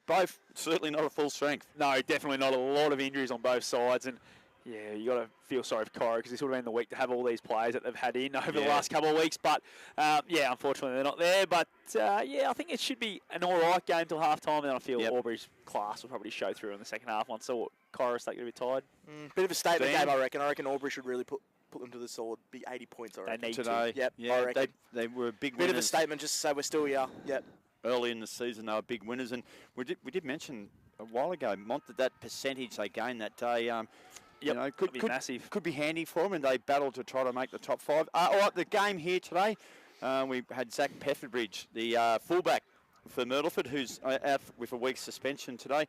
both certainly not at full strength. No, definitely not. A lot of injuries on both sides, and yeah, you got to feel sorry for Coro because this would have been the week to have all these players that they've had in over the last couple of weeks. But yeah, unfortunately they're not there. But yeah, I think it should be an all right game till half time, and then I feel Albury's class will probably show through in the second half once Coro's taking a bit tired. Bit of a statement game, I reckon. I reckon Albury should really put them to the sword. Be 80 points, I reckon. They need today. To. Yep, yeah, I reckon. They were big bit winners. Of a statement just to say we're still here. Yep. Early in the season, they were big winners, and we did mention a while ago, Mont, that percentage they gained that day. You know, could be massive. Could be handy for them, and they battled to try to make the top 5. All right, the game here today, we had Zach Pefferdbridge, the fullback for Myrtleford, who's out with a week's suspension today.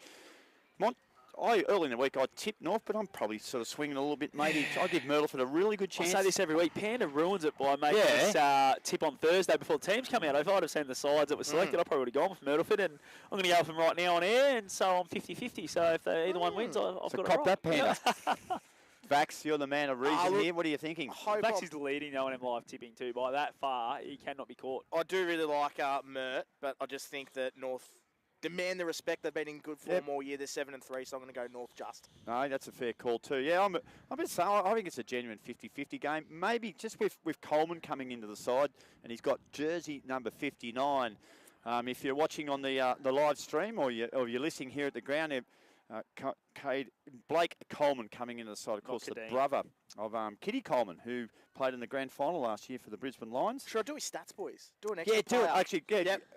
Mont, early in the week I tipped North, but I'm probably sort of swinging a little bit. Maybe I give Myrtleford a really good chance. I say this every week. Panda ruins it by making this tip on Thursday before the teams come out. If I'd have seen the sides that were selected, I probably would have gone with Myrtleford, and I'm going to go with them right now on air, and so I'm 50-50. So if either one wins, I've got it cop right. that, Panda. Vax, you're the man of reason here. What are you thinking? Vax is leading the O&M live tipping too. By that far, he cannot be caught. I do really like Myrt, but I just think that North demand the respect. They've been in good form all year. They're 7-3, so I'm going to go North just. No, that's a fair call too. Yeah, I think it's a genuine 50-50 game. Maybe just with Coleman coming into the side, and he's got jersey number 59. If you're watching on the live stream or you're listening here at the ground, Blake Coleman coming into the side, of course, the brother of Kitty Coleman, who played in the grand final last year for the Brisbane Lions. Should I do his stats, boys? Do an extra Yeah, do it. Actually,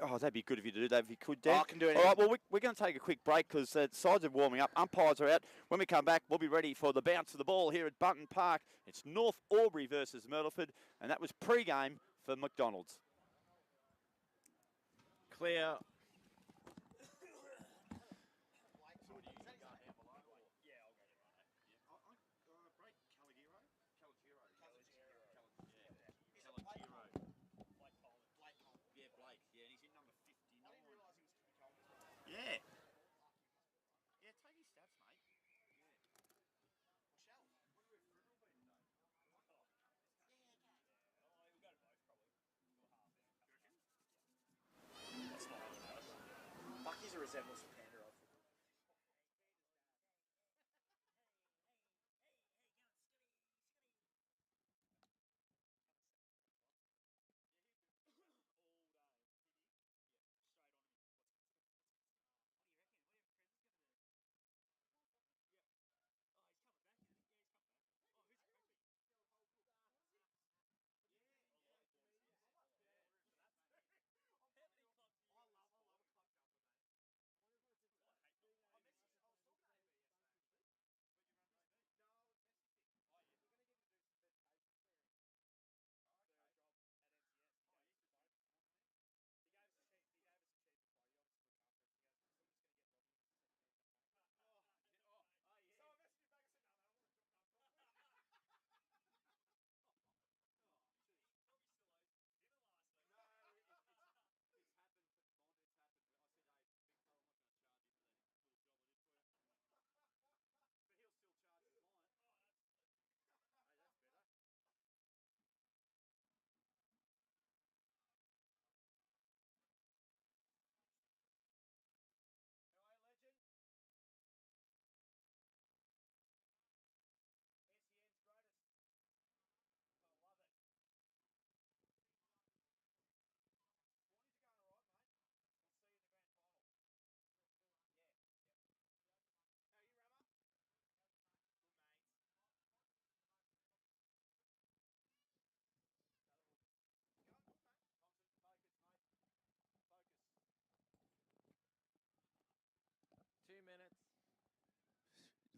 Oh, that'd be good if you do that, if you could, Dan. I can do it. All right, well, we're going to take a quick break because the sides are warming up. Umpires are out. When we come back, we'll be ready for the bounce of the ball here at Bunton Park. It's North Albury versus Myrtleford, and that was pre-game for McDonald's. Clear. Bucky's a resemblance of Panda.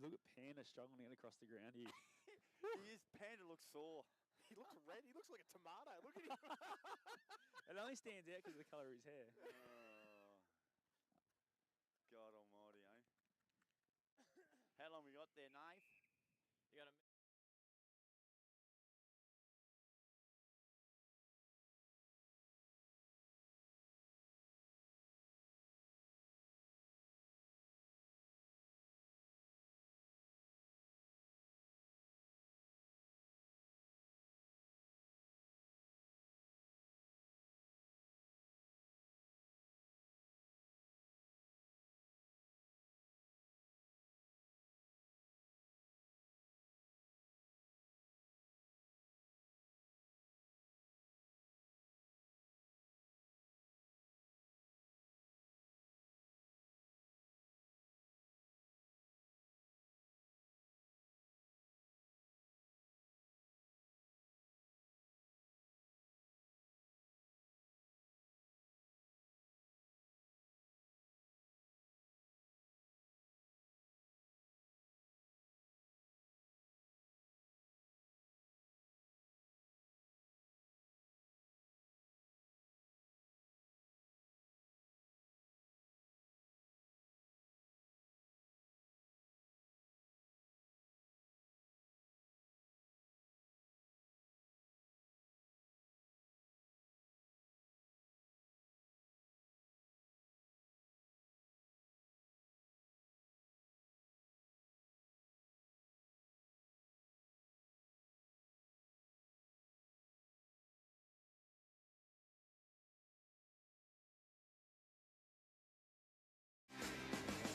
Look at Panda struggling to get across the ground here. Panda looks sore. He looks red. He looks like a tomato. Look at him. It only stands out because of the colour of his hair. God almighty, eh? How long we got there, Nave? You got a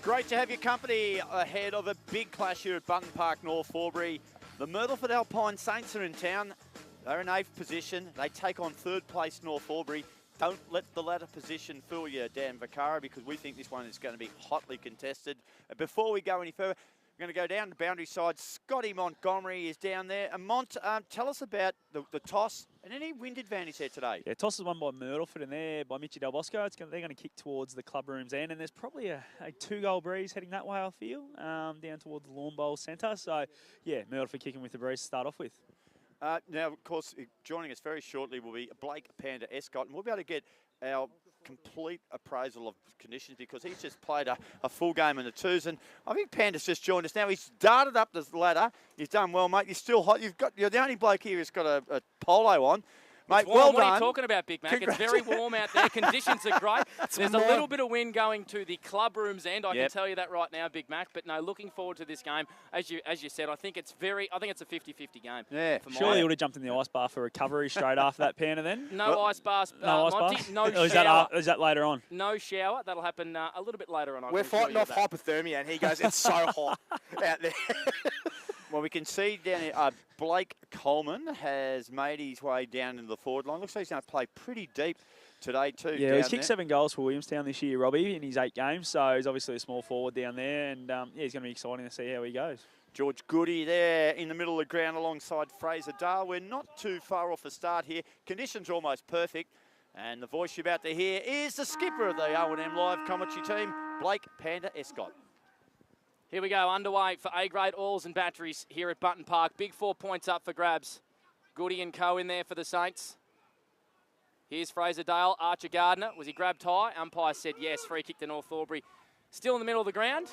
Great to have your company ahead of a big clash here at Button Park, North Albury. The Myrtleford Alpine Saints are in town. They're in 8th position. They take on 3rd place North Albury. Don't let the latter position fool you, Dan Vaccaro, because we think this one is going to be hotly contested. Before we go any further, we're going to go down to boundary side. Scotty Montgomery is down there. And Mont, tell us about the toss and any wind advantage there today. Yeah, toss is won by Myrtleford and there by Mitchy Del Bosco. They're going to kick towards the club room's end, and there's probably a 2-goal breeze heading that way, I feel, down towards the Lawn Bowl Centre. So, yeah, Myrtleford kicking with the breeze to start off with. Now, of course, joining us very shortly will be Blake Panda Escott, and we'll be able to get our complete appraisal of conditions because he's just played a full game in the twos, and I think Panda's just joined us now. He's darted up the ladder. He's done well, mate. You're still hot. You're the only bloke here who's got a polo on. Mate, well done. What are you talking about, Big Mac? It's very Congrats. warm out there. Conditions are great. There's a little bit of wind going to the club room's end. I can tell you that right now, Big Mac. But no, looking forward to this game. As you said, I think it's a 50-50 game. Yeah. Surely you would have jumped in the ice bar for recovery straight after that, Panda then? No ice bars. No ice Monty, bars? no Or shower. is that later on? No shower. That'll happen a little bit later on. We're fighting off hypothermia, and he goes, it's so hot out there. Well, we can see down here, Blake Coleman has made his way down into the forward line. Looks like he's going to play pretty deep today too. Yeah, he's kicked 7 goals for Williamstown this year, Robbie, in his 8 games. So he's obviously a small forward down there, and yeah, he's going to be exciting to see how he goes. George Goody there in the middle of the ground alongside Fraser Dale. We're not too far off the start here. Conditions are almost perfect. And the voice you're about to hear is the skipper of the O&M Live commentary team, Blake Panda Escott. Here we go, underway for A-grade oils and batteries here at Button Park. Big 4 points up for grabs. Goody and co in there for the Saints. Here's Fraser Dale, Archer Gardner. Was he grabbed high? Umpire said yes, free kick to North Albury. Still in the middle of the ground.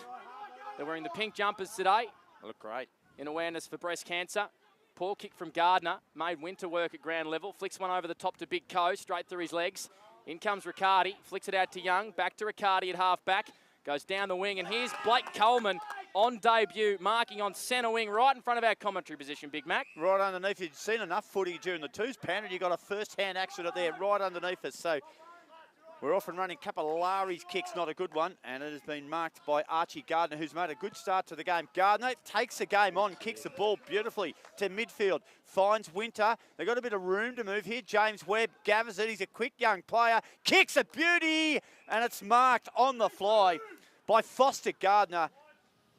They're wearing the pink jumpers today. They look great. In awareness for breast cancer. Poor kick from Gardner, made winter work at ground level. Flicks one over the top to Big Co, straight through his legs. In comes Riccardi, flicks it out to Young. Back to Riccardi at half back. Goes down the wing, and here's Blake Coleman on debut, marking on centre wing, right in front of our commentary position, Big Mac. Right underneath. You've seen enough footy during the twos, Panda. You got a first-hand accident there right underneath us. So we're off and running. Capillari's kick's not a good one, and it has been marked by Archie Gardner, who's made a good start to the game. Gardner takes the game on, kicks the ball beautifully to midfield, finds Winter. They've got a bit of room to move here. James Webb gathers it. He's a quick young player, kicks a beauty, and it's marked on the fly by Foster Gardner.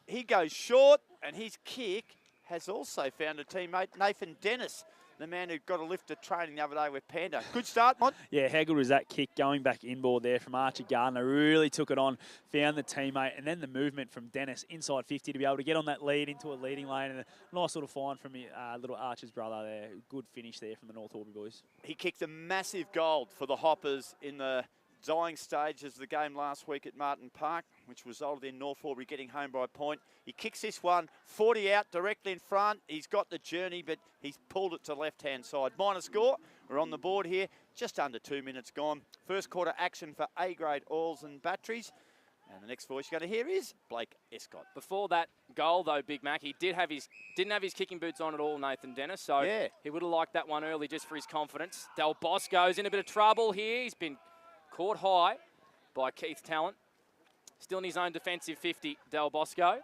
He goes short, and his kick has also found a teammate, Nathan Dennis, the man who got a lift of training the other day with Panda. Good start, Mont. Yeah, how good was that kick going back inboard there from Archie Gardner? Really took it on, found the teammate, and then the movement from Dennis inside 50 to be able to get on that lead into a leading lane, and a nice little find from little Archer's brother there. Good finish there from the North Albury boys. He kicked a massive goal for the Hoppers in the dying stages of the game last week at Martin Park, which resulted in North Albury getting home by a point. He kicks this one, 40 out, directly in front. He's got the journey, but he's pulled it to left-hand side. Minor score, we're on the board here, just under 2 minutes gone. First quarter action for A-grade oils and batteries. And the next voice you're going to hear is Blake Escott. Before that goal, though, Big Mac, he didn't have his kicking boots on at all, Nathan Dennis. So he would have liked that one early just for his confidence. Del Bosco's in a bit of trouble here. He's been caught high by Keith Talent. Still in his own defensive 50, Del Bosco.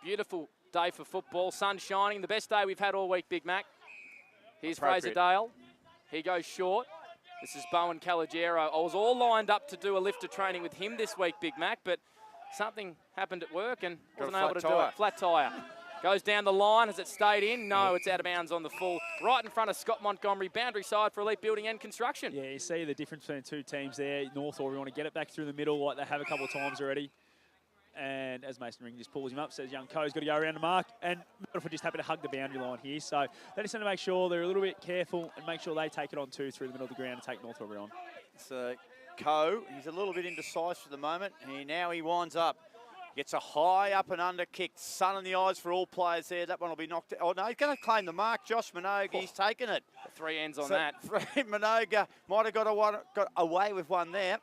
Beautiful day for football. Sun shining. The best day we've had all week, Big Mac. Here's Fraser Dale. He goes short. This is Bowen Calagero. I was all lined up to do a lift of training with him this week, Big Mac, but something happened at work and wasn't able to do it. Flat tyre. Goes down the line. Has it stayed in? No, it's out of bounds on the full. Right in front of Scott Montgomery, boundary side for Elite Building and Construction. Yeah, you see the difference between the two teams there. North Albury want to get it back through the middle like they have a couple of times already. And as Mason Ring just pulls him up, says Young Co's got to go around the mark. And Myrtleford just happy to hug the boundary line here. So they just need to make sure they're a little bit careful and make sure they take it on too through the middle of the ground and take North Albury on. So Co, he's a little bit indecisive at the moment. Now he winds up. Gets a high up and under kick. Sun in the eyes for all players there. That one will be knocked out. Oh, no, he's going to claim the mark. Josh Minogue, he's taken it. 3 ends on that. Minogue might have got away with one there.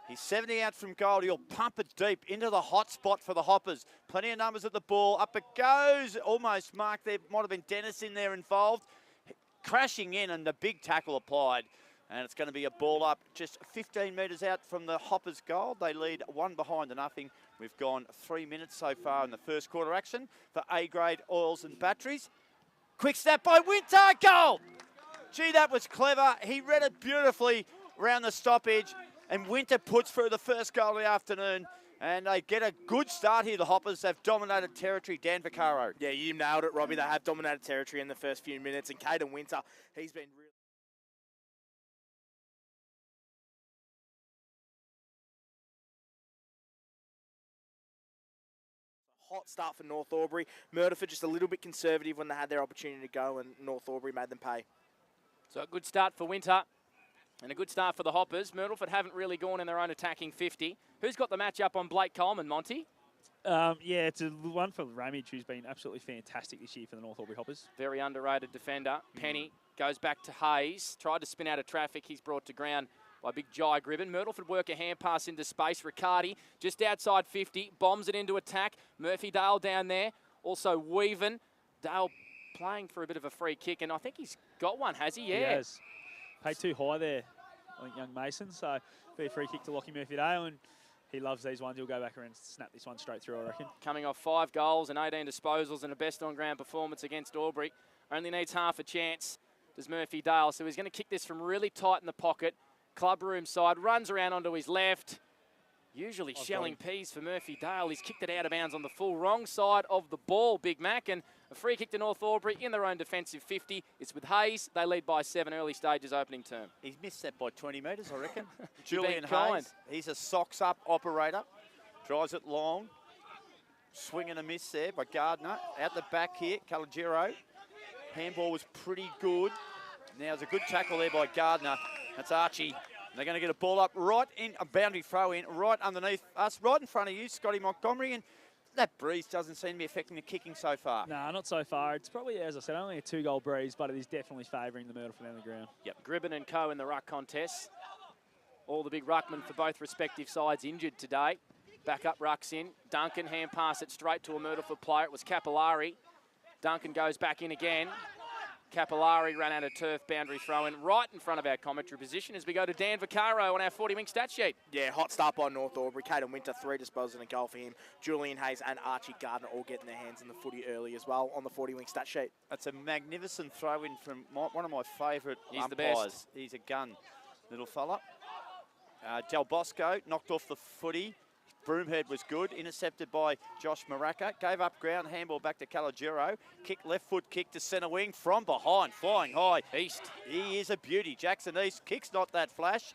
He's 70 out from goal. He'll pump it deep into the hot spot for the Hoppers. Plenty of numbers at the ball. Up it goes. Almost marked there. Might have been Dennis in there involved. Crashing in and the big tackle applied And it's going to be a ball up just 15 metres out from the Hoppers goal. They lead 1-0. We've gone 3 minutes so far in the first quarter action for A-grade oils and batteries. Quick snap by Winter, goal! Gee, that was clever. He read it beautifully around the stoppage, and Winter puts through the first goal of the afternoon. And they get a good start here, the Hoppers. They've dominated territory. Dan Vaccaro. Yeah, you nailed it, Robbie. They have dominated territory in the first few minutes. And Caden Winter, he's been really... Hot start for North Albury. Myrtleford just a little bit conservative when they had their opportunity to go, and North Albury made them pay. So a good start for Winter and a good start for the Hoppers. Myrtleford haven't really gone in their own attacking 50. Who's got the match up on Blake Coleman, Monty? Yeah, it's a one for Ramage, who's been absolutely fantastic this year for the North Albury Hoppers. Very underrated defender. Penny goes back to Hayes. Tried to spin out of traffic. He's brought to ground by big Jai Gribben. Myrtleford work a hand pass into space. Riccardi just outside 50. Bombs it into attack. Murphy Dale down there. Also Weaven. Dale playing for a bit of a free kick, and I think he's got one, has he? Yeah. He has. Paid too high there, I think, young Mason. So be a free kick to Lockie Murphy Dale, and he loves these ones. He'll go back around and snap this one straight through, I reckon. Coming off 5 goals and 18 disposals and a best on-ground performance against Albury. Only needs half a chance, does Murphy Dale. So he's going to kick this from really tight in the pocket. Club room side, runs around onto his left. Usually shelling peas for Murphy Dale. He's kicked it out of bounds on the full wrong side of the ball, Big Mac. And a free kick to North Albury in their own defensive 50. It's with Hayes. They lead by 7 early stages opening term. He's missed that by 20 metres, I reckon. Julian Hayes, he's a socks-up operator. Drives it long. Swing and a miss there by Gardner. Out the back here, Calogero. Handball was pretty good. Now there's a good tackle there by Gardner. That's Archie. They're going to get a ball up right in, a boundary throw in, right underneath us, right in front of you, Scotty Montgomery. And that breeze doesn't seem to be affecting the kicking so far. No, not so far. It's probably, as I said, only a 2-goal breeze, but it is definitely favouring the Myrtleford on the ground. Yep, Gribben and co in the ruck contest. All the big ruckmen for both respective sides injured today. Back up rucks in. Duncan hand pass it straight to a Myrtleford player. It was Capillari. Duncan goes back in again. Capillari ran out of turf, boundary throw in right in front of our commentary position as we go to Dan Vaccaro on our 40-wing stat sheet. Yeah, hot start by North Albury. Caden Winter, 3 disposals and a goal for him. Julian Hayes and Archie Gardner all getting their hands in the footy early as well on the 40-wing stat sheet. That's a magnificent throw-in from one of my favourite umpires. He's the best. He's a gun, little fella. Del Bosco knocked off the footy. Broomhead was good, intercepted by Josh Maraca. Gave up ground, handball back to Calogero. Kick, left foot kick to centre wing from behind, flying high. East, he is a beauty. Jackson East, kick's not that flash.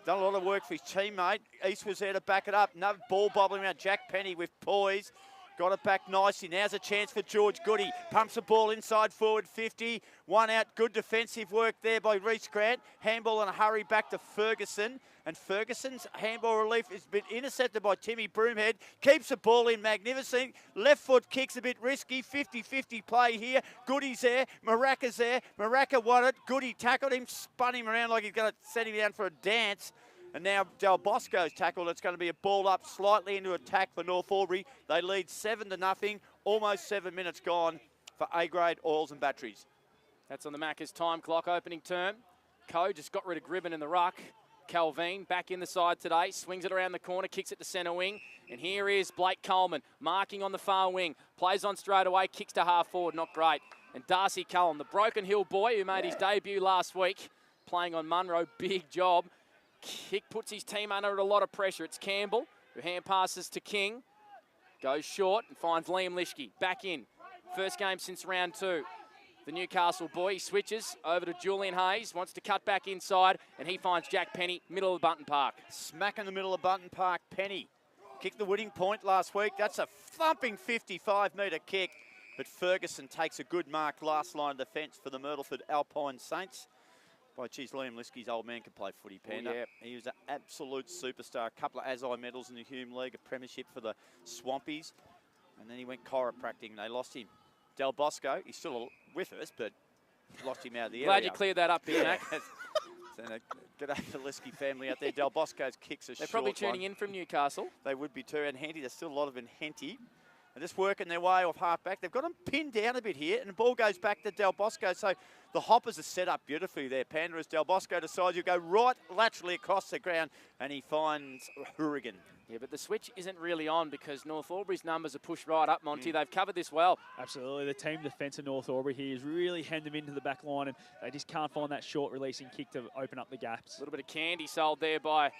Done a lot of work for his teammate. East was there to back it up. Another ball bobbling around. Jack Penny with poise. Got it back nicely. Now's a chance for George Goody. Pumps the ball inside forward 50. One out. Good defensive work there by Reece Grant. Handball in a hurry back to Ferguson. And Ferguson's handball relief has been intercepted by Timmy Broomhead. Keeps the ball in magnificent. Left foot kicks a bit risky. 50-50 play here. Goody's there. Maraca's there. Maraca won it. Goody tackled him. Spun him around like he's going to set him down for a dance. And now Del Bosco's tackled. It's going to be a ball up slightly into attack for North Albury. They lead 7-0. Almost 7 minutes gone for A-grade oils and batteries. That's on the Macca's time clock opening term. Coe just got rid of Gribben in the ruck. Calvin back in the side today. Swings it around the corner. Kicks it to centre wing. And here is Blake Coleman marking on the far wing. Plays on straight away. Kicks to half forward. Not great. And Darcy Cullen, the Broken Hill boy who made his debut last week, playing on Munro. Big job. Kick puts his team under a lot of pressure. It's Campbell who hand passes to King. Goes short and finds Liam Lischke. Back in. First game since round 2. The Newcastle boy, he switches over to Julian Hayes. Wants to cut back inside and he finds Jack Penny, middle of Bunton Park. Smack in the middle of Bunton Park, Penny. Kicked the winning point last week. That's a thumping 55-metre kick. But Ferguson takes a good mark last line of defence for the Myrtleford Alpine Saints. Boy, geez, Liam Lischke's old man can play footy, Panda. Oh, yeah. He was an absolute superstar. A couple of ASI medals in the Hume League, a premiership for the Swampies. And then he went chiropractic and they lost him. Del Bosco, he's still with us, but lost him out of the area. Glad you cleared that up, Big Mac. So, g'day to the Lischke family out there. Del Bosco's kicks are They're probably tuning in from Newcastle. They would be too. And Henty, there's still a lot of in Henty. and just working their way off half-back. They've got them pinned down a bit here, and the ball goes back to Del Bosco. So the Hoppers are set up beautifully there. Panda, as Del Bosco decides to go right laterally across the ground, and he finds Hourigan. Yeah, but the switch isn't really on because North Albury's numbers are pushed right up, Monty. They've covered this well. Absolutely. The team defence of North Albury here has really hemmed them into the back line, and they just can't find that short releasing kick to open up the gaps. A little bit of candy sold there by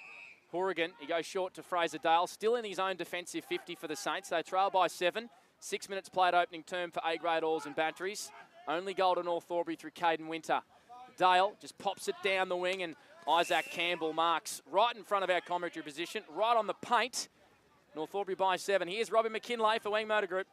Hourigan. He goes short to Fraser Dale, still in his own defensive 50 for the Saints. They trail by 7. 6 minutes played opening term for A-grade Alls and Batteries. Only goal to North Albury through Caden Winter. Dale just pops it down the wing, and Isaac Campbell marks right in front of our commentary position, right on the paint. North Albury by 7. Here's Robbie McKinlay for Wang Motor Group.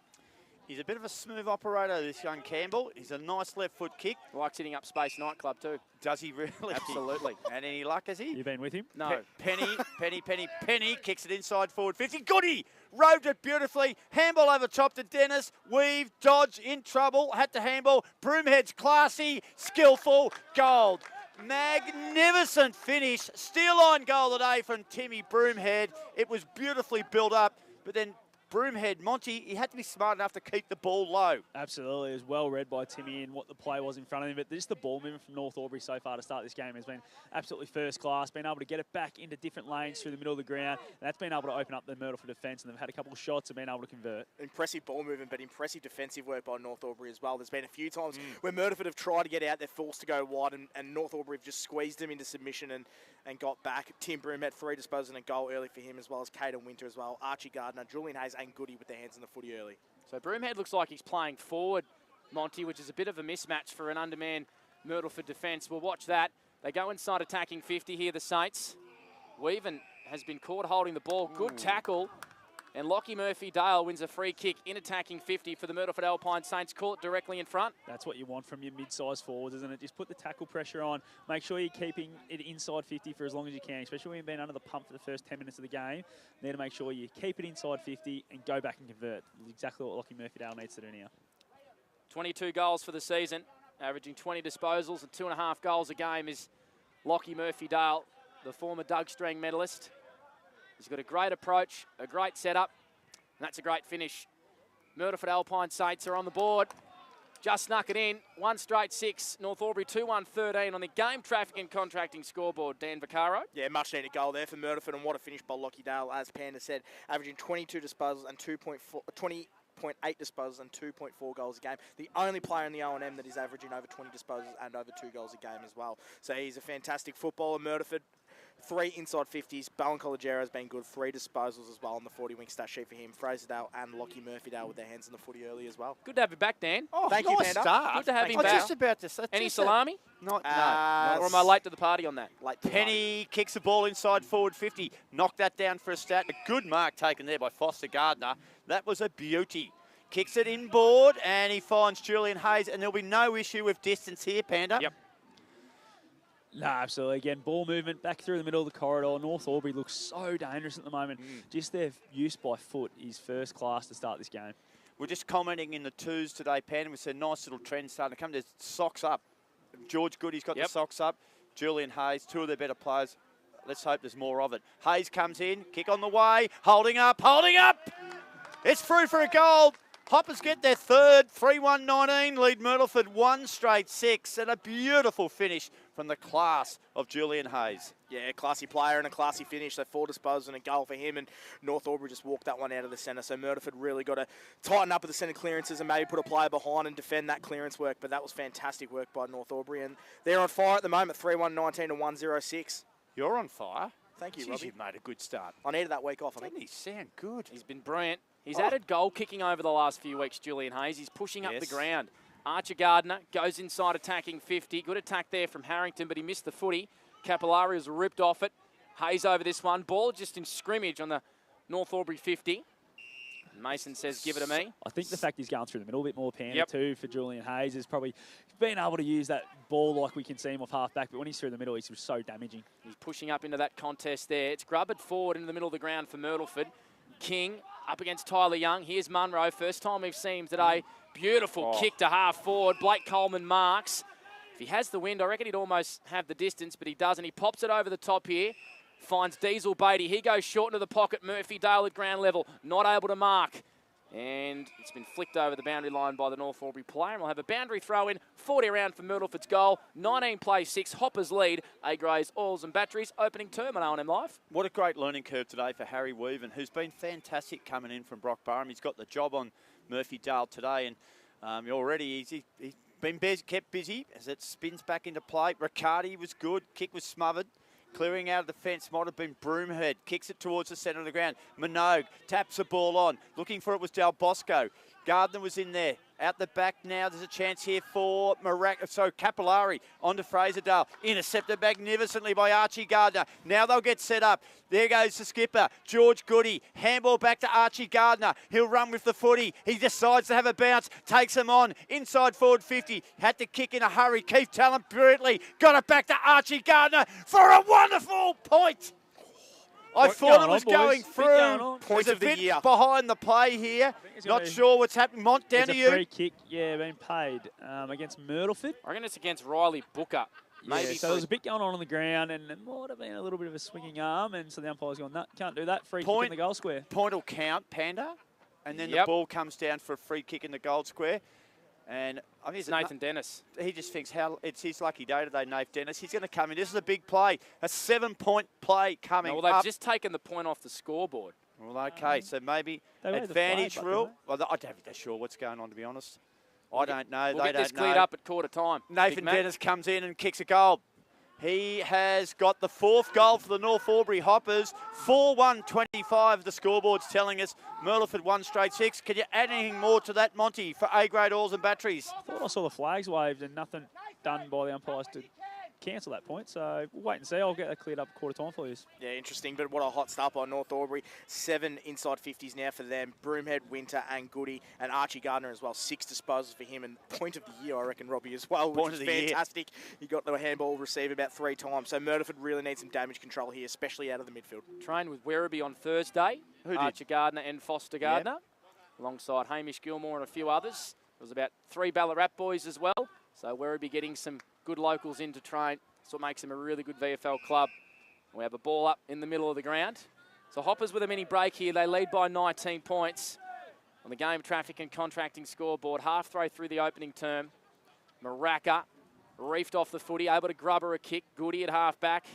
He's a bit of a smooth operator, this young Campbell. He's a nice left foot kick. Likes hitting up Space Nightclub too. Does he really? Absolutely. And any luck, has he? You've been with him? No. Penny kicks it inside forward 50. Goody! Roved it beautifully. Handball over top to Dennis. Weave, dodge, in trouble. Had to handball. Broomhead's classy, skillful, gold. Magnificent finish. Steel line goal today from Timmy Broomhead. It was beautifully built up, but then Broomhead, Monty, he had to be smart enough to keep the ball low. Absolutely. It was well read by Timmy and what the play was in front of him. But just the ball movement from North Albury so far to start this game has been absolutely first class. Been able to get it back into different lanes through the middle of the ground. And that's been able to open up the Myrtleford defence, and they've had a couple of shots and been able to convert. Impressive ball movement, but impressive defensive work by North Albury as well. There's been a few times where Myrtleford have tried to get out, they're forced to go wide, and North Albury have just squeezed them into submission and got back. Tim Broom had 3 disposals and a goal early for him, as well as Caden Winter as well. Archie Gardner, Julian Hayes and Goody with their hands in the footy early. So Broomhead looks like he's playing forward, Monty, which is a bit of a mismatch for an undermanned Myrtleford defence. We'll watch that. They go inside attacking 50 here, the Saints. Weaven has been caught holding the ball. Good tackle. And Lockie Murphy-Dale wins a free kick in attacking 50 for the Myrtleford Alpine Saints. Call it directly in front. That's what you want from your mid-sized forwards, isn't it? Just put the tackle pressure on. Make sure you're keeping it inside 50 for as long as you can, especially when you've been under the pump for the first 10 minutes of the game. There to make sure you keep it inside 50 and go back and convert. Exactly what Lockie Murphy-Dale needs to do now. 22 goals for the season, averaging 20 disposals and 2.5 goals a game is Lockie Murphy-Dale, the former Doug Strang medalist. He's got a great approach, a great setup, and that's a great finish. Myrtleford Alpine Saints are on the board. Just snuck it in. 1 straight 6. North Albury 2-1-13 on the game traffic and contracting scoreboard. Dan Vaccaro. Yeah, much needed goal there for Myrtleford, and what a finish by Lockie Dale, as Panda said, averaging 22 disposals and 20.8 disposals and 2.4 goals a game. The only player in the O&M that is averaging over 20 disposals and over 2 goals a game as well. So he's a fantastic footballer. Myrtleford, 3 inside 50s. Bowen Collegiero has been good. 3 disposals as well on the 40-wing stat sheet for him. Fraserdale and Lockie Murphy-Dale with their hands in the footy early as well. Good to have you back, Dan. Oh, thank you, nice Panda. start. Good to have him I back. just about to say. Any salami? No. Or am I late to the party on that? Late to Penny kicks the ball inside forward 50. Knocked that down for a stat. A good mark taken there by Foster Gardner. That was a beauty. Kicks it inboard, and he finds Julian Hayes, and there'll be no issue with distance here, Panda. Yep. No, absolutely. Again, ball movement back through the middle of the corridor. North Albury looks so dangerous at the moment. Just their use by foot is first class to start this game. We're just commenting in the twos today, Panda. We said nice little trend starting to come. There's socks up. George Goody's got the socks up. Julian Hayes, 2 of their better players. Let's hope there's more of it. Hayes comes in, kick on the way, holding up. It's through for a goal. Hoppers get their 3rd, 3-1-19, lead Myrtleford 1 straight 6, and a beautiful finish from the class of Julian Hayes. Yeah, classy player and a classy finish. So 4 disposals and a goal for him, and North Albury just walked that one out of the centre. So Myrtleford really got to tighten up with the centre clearances and maybe put a player behind and defend that clearance work. But that was fantastic work by North Albury, and they're on fire at the moment, 3-1-19 to 1-0-6. You're on fire. Thank you, Jeez, Robbie. You've made a good start. I needed that week off, I think. Didn't he sound good? He's been brilliant. He's added goal kicking over the last few weeks, Julian Hayes. He's pushing up the ground. Archer Gardner goes inside attacking 50. Good attack there from Harrington, but he missed the footy. Capillari was ripped off it. Hayes over this one. Ball just in scrimmage on the North Albury 50. Mason says, give it to me. I think the fact he's going through the middle a bit more, Panda, too, for Julian Hayes is probably being able to use that ball like we can see him off half-back, but when he's through the middle, he's so damaging. He's pushing up into that contest there. It's grubbered forward into the middle of the ground for Myrtleford. King up against Tyler Young. Here's Munro. First time we've seen him today. Beautiful kick to half forward. Blake Coleman marks. If he has the wind, I reckon he'd almost have the distance, but he doesn't. He pops it over the top here. Finds Diesel Beatty. He goes short into the pocket. Murphy-Dale at ground level. Not able to mark. And it's been flicked over the boundary line by the North Albury player. And we'll have a boundary throw in, 40 around for Myrtleford's goal. 19 plays 6, Hoppers lead. A-Grays, Oils and Batteries, opening term on O&M Live. What a great learning curve today for Harry Weaven, who's been fantastic coming in from Brock Barham. He's got the job on Murphy-Dale today, and already he's been kept busy as it spins back into play. Riccardi was good, kick was smothered. Clearing out of the fence might have been Broomhead. Kicks it towards the centre of the ground. Minogue taps the ball on. Looking for it was Del Bosco. Gardner was in there. Out the back now, there's a chance here for Capillari onto Frazerdale. Intercepted magnificently by Archie Gardner. Now they'll get set up. There goes the skipper, George Goody. Handball back to Archie Gardner. He'll run with the footy. He decides to have a bounce. Takes him on. Inside forward 50. Had to kick in a hurry. Keith Talent brilliantly got it back to Archie Gardner for a wonderful point. I thought it was going through. Point of the year. Behind the play here. Not sure what's happening. Mont, down to you. It's a free kick, being paid against Myrtleford. I reckon it's against Riley Booker. Maybe. So there was a bit going on the ground, and it might have been a little bit of a swinging arm, and so the umpire's gone, no, can't do that. Free kick in the goal square. Point will count, Panda, and then the ball comes down for a free kick in the goal square. And I mean, it's Nathan Dennis. He just thinks it's his lucky day today, Nathan Dennis. He's going to come in. This is a big play, a 7-point play coming. Well, they've just taken the point off the scoreboard. Well, okay, so maybe advantage rule. Well, I don't think they're sure what's going on, to be honest. I don't know. We'll get this cleared up at quarter time. Nathan Dennis comes in and kicks a goal. He has got the 4th goal for the North Albury Hoppers. 4-1-25, the scoreboard's telling us. Myrtleford 1 straight 6. Can you add anything more to that, Monty, for A-grade Oils and Batteries? I thought I saw the flags waved and nothing done by the umpires to cancel that point. So we'll wait and see. I'll get that cleared up at quarter time for you. Yeah, interesting. But what a hot start by North Albury. 7 inside 50s now for them. Broomhead, Winter and Goody. And Archie Gardner as well. 6 disposals for him. And point of the year, I reckon, Robbie, as well. Point of the fantastic. Year. He got the handball receive about 3 times. So Myrtleford really needs some damage control here, especially out of the midfield. Trained with Werribee on Thursday. Archie Gardner and Foster Gardner. Yep. Alongside Hamish Gilmore and a few others. There was about 3 Ballarat boys as well. So Werribee getting some good locals in to train. That's what makes them a really good VFL club. We have a ball up in the middle of the ground. So Hoppers with a mini break here. They lead by 19 points on the game traffic and contracting scoreboard. Halfway through the opening term. Maraka reefed off the footy, able to grub her a kick. Goody at half back.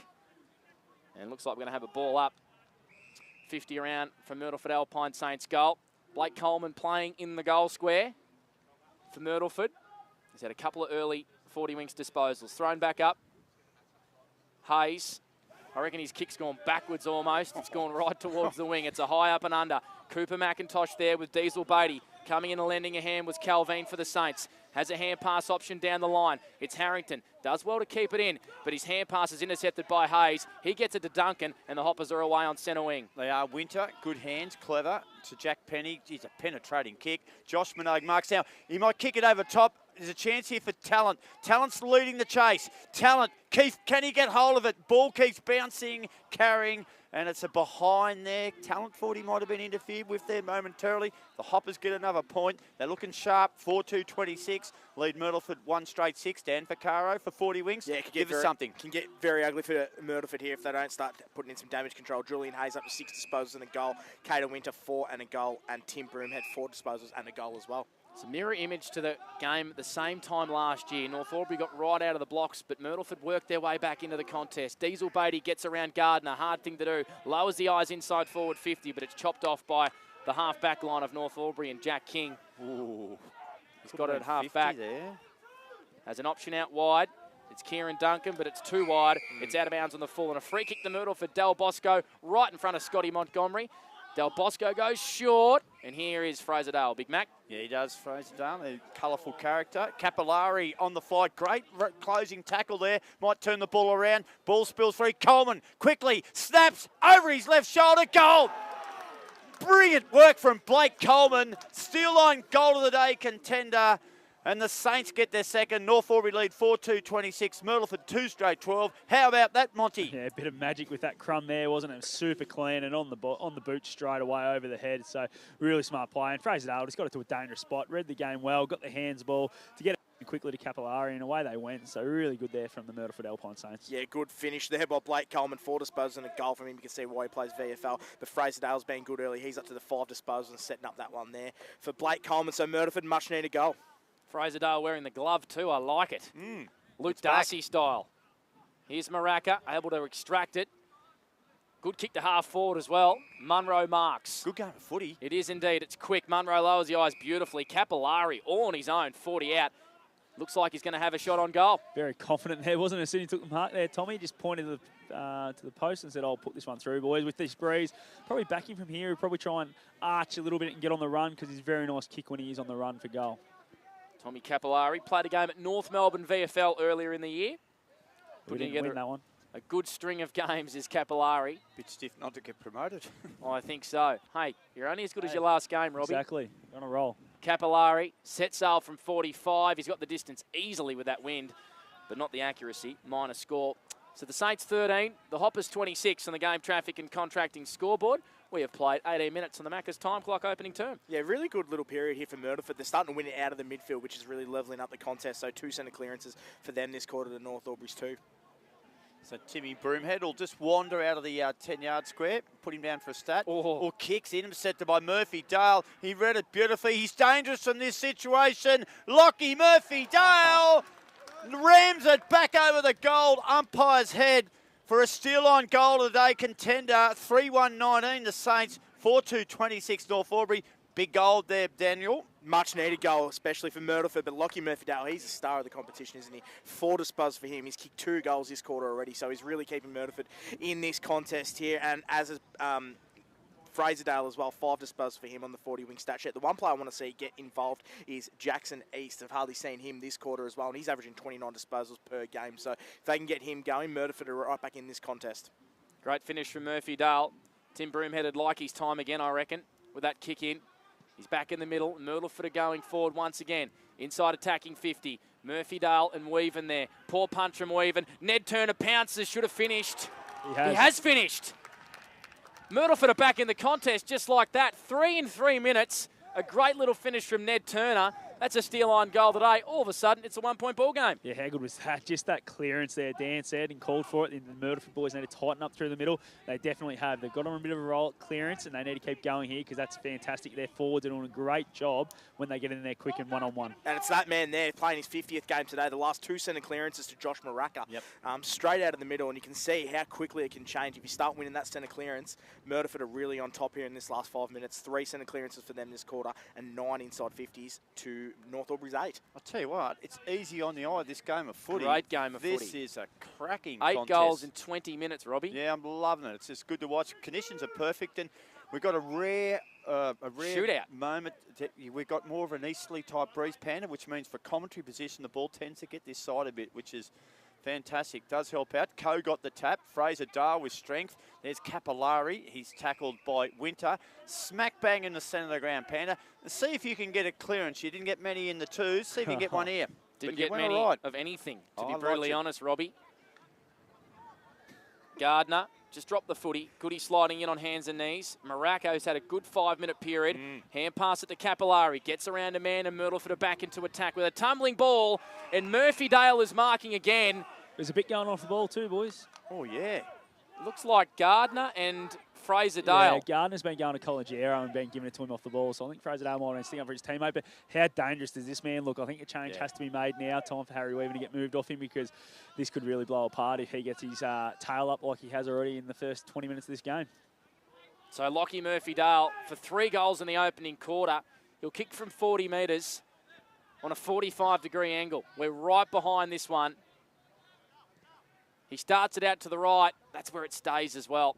And looks like we're going to have a ball up. 50 around from Myrtleford Alpine Saints goal. Blake Coleman playing in the goal square for Myrtleford. He's had a couple of early 40 wings disposals. Thrown back up. Hayes, I reckon his kick's gone backwards almost. It's gone right towards the wing. It's a high up and under. Cooper McIntosh there with Diesel Beatty. Coming in and lending a hand was Calvin for the Saints. Has a hand pass option down the line. It's Harrington. Does well to keep it in, but his hand pass is intercepted by Hayes. He gets it to Duncan, and the Hoppers are away on centre wing. They are. Winter, good hands, clever. To Jack Penny, he's a penetrating kick. Josh Minogue marks now. He might kick it over top. There's a chance here for Talent. Talent's leading the chase. Talent, Keith, can he get hold of it? Ball keeps bouncing, carrying, and it's a behind there. Talent thought he might have been interfered with there momentarily. The Hoppers get another point. They're looking sharp, 4-2-26. Lead Myrtleford 1 straight 6. Dan Vaccaro for 40 wings. Yeah, give us something. Can get very ugly for Myrtleford here if they don't start putting in some damage control. Julian Hayes up to 6 disposals and a goal. Caden Winter 4 and a goal. And Tim Broomhead 4 disposals and a goal as well. It's a mirror image to the game at the same time last year. North Albury got right out of the blocks, but Myrtleford worked their way back into the contest. Diesel Beatty gets around Gardner. Hard thing to do. Lowers the eyes inside forward 50, but it's chopped off by the half-back line of North Albury and Jack King. Ooh. He's got it at half-back. Has an option out wide. It's Kieran Duncan, but it's too wide. It's out of bounds on the full, and a free kick to Myrtleford. Del Bosco right in front of Scotty Montgomery. Del Bosco goes short, and here is Frazerdale. Big Mac. Yeah, he does, Frazerdale, a colourful character. Capillari on the flight, great closing tackle there. Might turn the ball around. Ball spills free. Coleman quickly snaps over his left shoulder. Goal! Brilliant work from Blake Coleman. Steel line goal of the day contender. And the Saints get their second. North Albury lead 4-2-26. Myrtleford 2 straight 12. How about that, Monty? Yeah, a bit of magic with that crumb there, wasn't it? Super clean and on the boot straight away over the head. So really smart play. And Frazerdale just got it to a dangerous spot. Read the game well. Got the hands ball to get quickly to Capillari, and away they went. So really good there from the Myrtleford Alpine Saints. Yeah, good finish there by Blake Coleman. 4 disposals and a goal from him. You can see why he plays VFL. But Fraser Dale's been good early. He's up to the 5 disposals and setting up that one there for Blake Coleman. So Myrtleford, much needed goal. Fraser Dale wearing the glove too. I like it. Luke Darcy style. Here's Maraca, able to extract it. Good kick to half forward as well. Munro marks. Good game of footy. It is indeed. It's quick. Munro lowers the eyes beautifully. Capillari all on his own. 40 out. Looks like he's going to have a shot on goal. Very confident there, wasn't it? As soon as he took the mark there, Tommy just pointed to the post and said, I'll put this one through, boys. With this breeze, probably backing from here, he'll probably try and arch a little bit and get on the run because he's a very nice kick when he is on the run for goal. Tommy Capillari played a game at North Melbourne VFL earlier in the year. We didn't win that one. A good string of games is Capillari. Bit stiff not to get promoted. I think so. Hey, you're only as good as your last game, Robbie. Exactly. On a roll. Capillari, set sail from 45. He's got the distance easily with that wind, but not the accuracy. Minor score. So the Saints 13, the Hoppers 26 on the game traffic and contracting scoreboard. We have played 18 minutes on the Macca's time clock opening term. Yeah, really good little period here for Myrtleford. They're starting to win it out of the midfield, which is really levelling up the contest. So 2 centre clearances for them this quarter to North Albury's 2. So Timmy Broomhead will just wander out of the 10-yard square, put him down for a stat, or kicks, intercepted by Murphy Dale. He read it beautifully. He's dangerous from this situation. Lockie Murphy Dale rams it back over the goal umpire's head for a steal-on goal of the day contender. 3-1-19 the Saints, 4-2-26 North Albury. Big goal there, Daniel. Much needed goal, especially for Myrtleford. But Lockie Murphy-Dale, he's a star of the competition, isn't he? 4 disposals for him. He's kicked 2 goals this quarter already, so he's really keeping Myrtleford in this contest here. And as is Fraser Dale as well, 5 disposals for him on the 40-wing stat sheet. The one player I want to see get involved is Jackson East. I've hardly seen him this quarter as well, and he's averaging 29 disposals per game. So if they can get him going, Myrtleford are right back in this contest. Great finish from Murphy-Dale. Tim Broomhead would like his time again, I reckon, with that kick in. He's back in the middle. Myrtleford are going forward once again. Inside attacking 50. Murphy-Dale and Weaven there. Poor punch from Weaven. Ned Turner pounces. Should have finished. He has finished. Myrtleford are back in the contest just like that. 3 in 3 minutes. A great little finish from Ned Turner. That's a steal-line goal today. All of a sudden, it's a 1-point ball game. Yeah, how good was that? Just that clearance there. Dan said and called for it. And the Myrtleford boys need to tighten up through the middle. They definitely have. They've got on a bit of a roll at clearance, and they need to keep going here because that's fantastic. Their forwards are doing a great job when they get in there quick and one-on-one. And it's that man there playing his 50th game today. The last 2 centre clearances to Josh Maraca. Straight out of the middle, and you can see how quickly it can change. If you start winning that centre clearance, Myrtleford are really on top here in this last 5 minutes. 3 centre clearances for them this quarter and 9 inside 50s to North Albury's 8. I'll tell you what, it's easy on the eye, this game of footy. Great game of footy. This is a cracking 8 contest. goals in 20 minutes, Robbie. Yeah, I'm loving it. It's just good to watch. Conditions are perfect, and we've got a rare shootout moment. We've got more of an easterly type breeze, Panda, which means for commentary position, the ball tends to get this side a bit, which is fantastic. Does help out. Coe got the tap. Fraser Dale with strength. There's Capillari. He's tackled by Winter. Smack bang in the centre of the ground, Panda. See if you can get a clearance. You didn't get many in the 2s. See if you can get one here. Didn't get many of anything, to be brutally honest, Robbie. Gardner just dropped the footy. Goody sliding in on hands and knees. Maraco's had a good 5-minute period. Hand pass it to Capillari. Gets around a man and Myrtleford are back into attack with a tumbling ball. And Murphy-Dale is marking again. There's a bit going off the ball too, boys. Oh, yeah. Looks like Gardner and Fraser Dale. Yeah, Gardner's been going to Collegiero and been giving it to him off the ball. So I think Fraser Dale might have been sticking up for his teammate. But how dangerous does this man look? I think a change has to be made now. Time for Harry Weaver to get moved off him because this could really blow apart if he gets his tail up like he has already in the first 20 minutes of this game. So Lockie Murphy-Dale for 3 goals in the opening quarter. He'll kick from 40 metres on a 45-degree angle. We're right behind this one. He starts it out to the right. That's where it stays as well.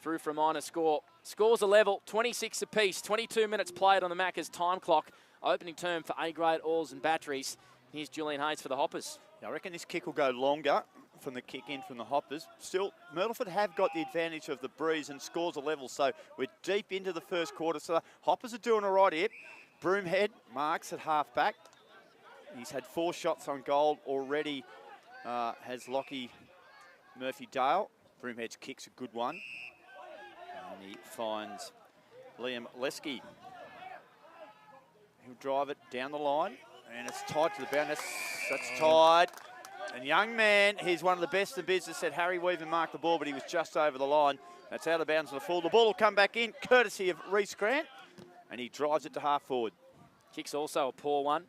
Through for a minor score. Scores are level, 26 apiece. 22 minutes played on the Macca's time clock. Opening term for A-grade oils and batteries. Here's Julian Hayes for the Hoppers. Yeah, I reckon this kick will go longer from the kick in from the Hoppers. Still, Myrtleford have got the advantage of the breeze and scores are level. So we're deep into the first quarter. So the Hoppers are doing all right here. Broomhead marks at half-back. He's had 4 shots on goal already. Has Lockie Murphy-Dale. Broomhead's kick's a good one. And he finds Liam Lesky. He'll drive it down the line. And it's tied to the bound. That's tied. And young man, he's one of the best in business, said Harry Weaver marked the ball, but he was just over the line. That's out of bounds on the full. The ball will come back in, courtesy of Reece Grant, and he drives it to half forward. Kick's also a poor one,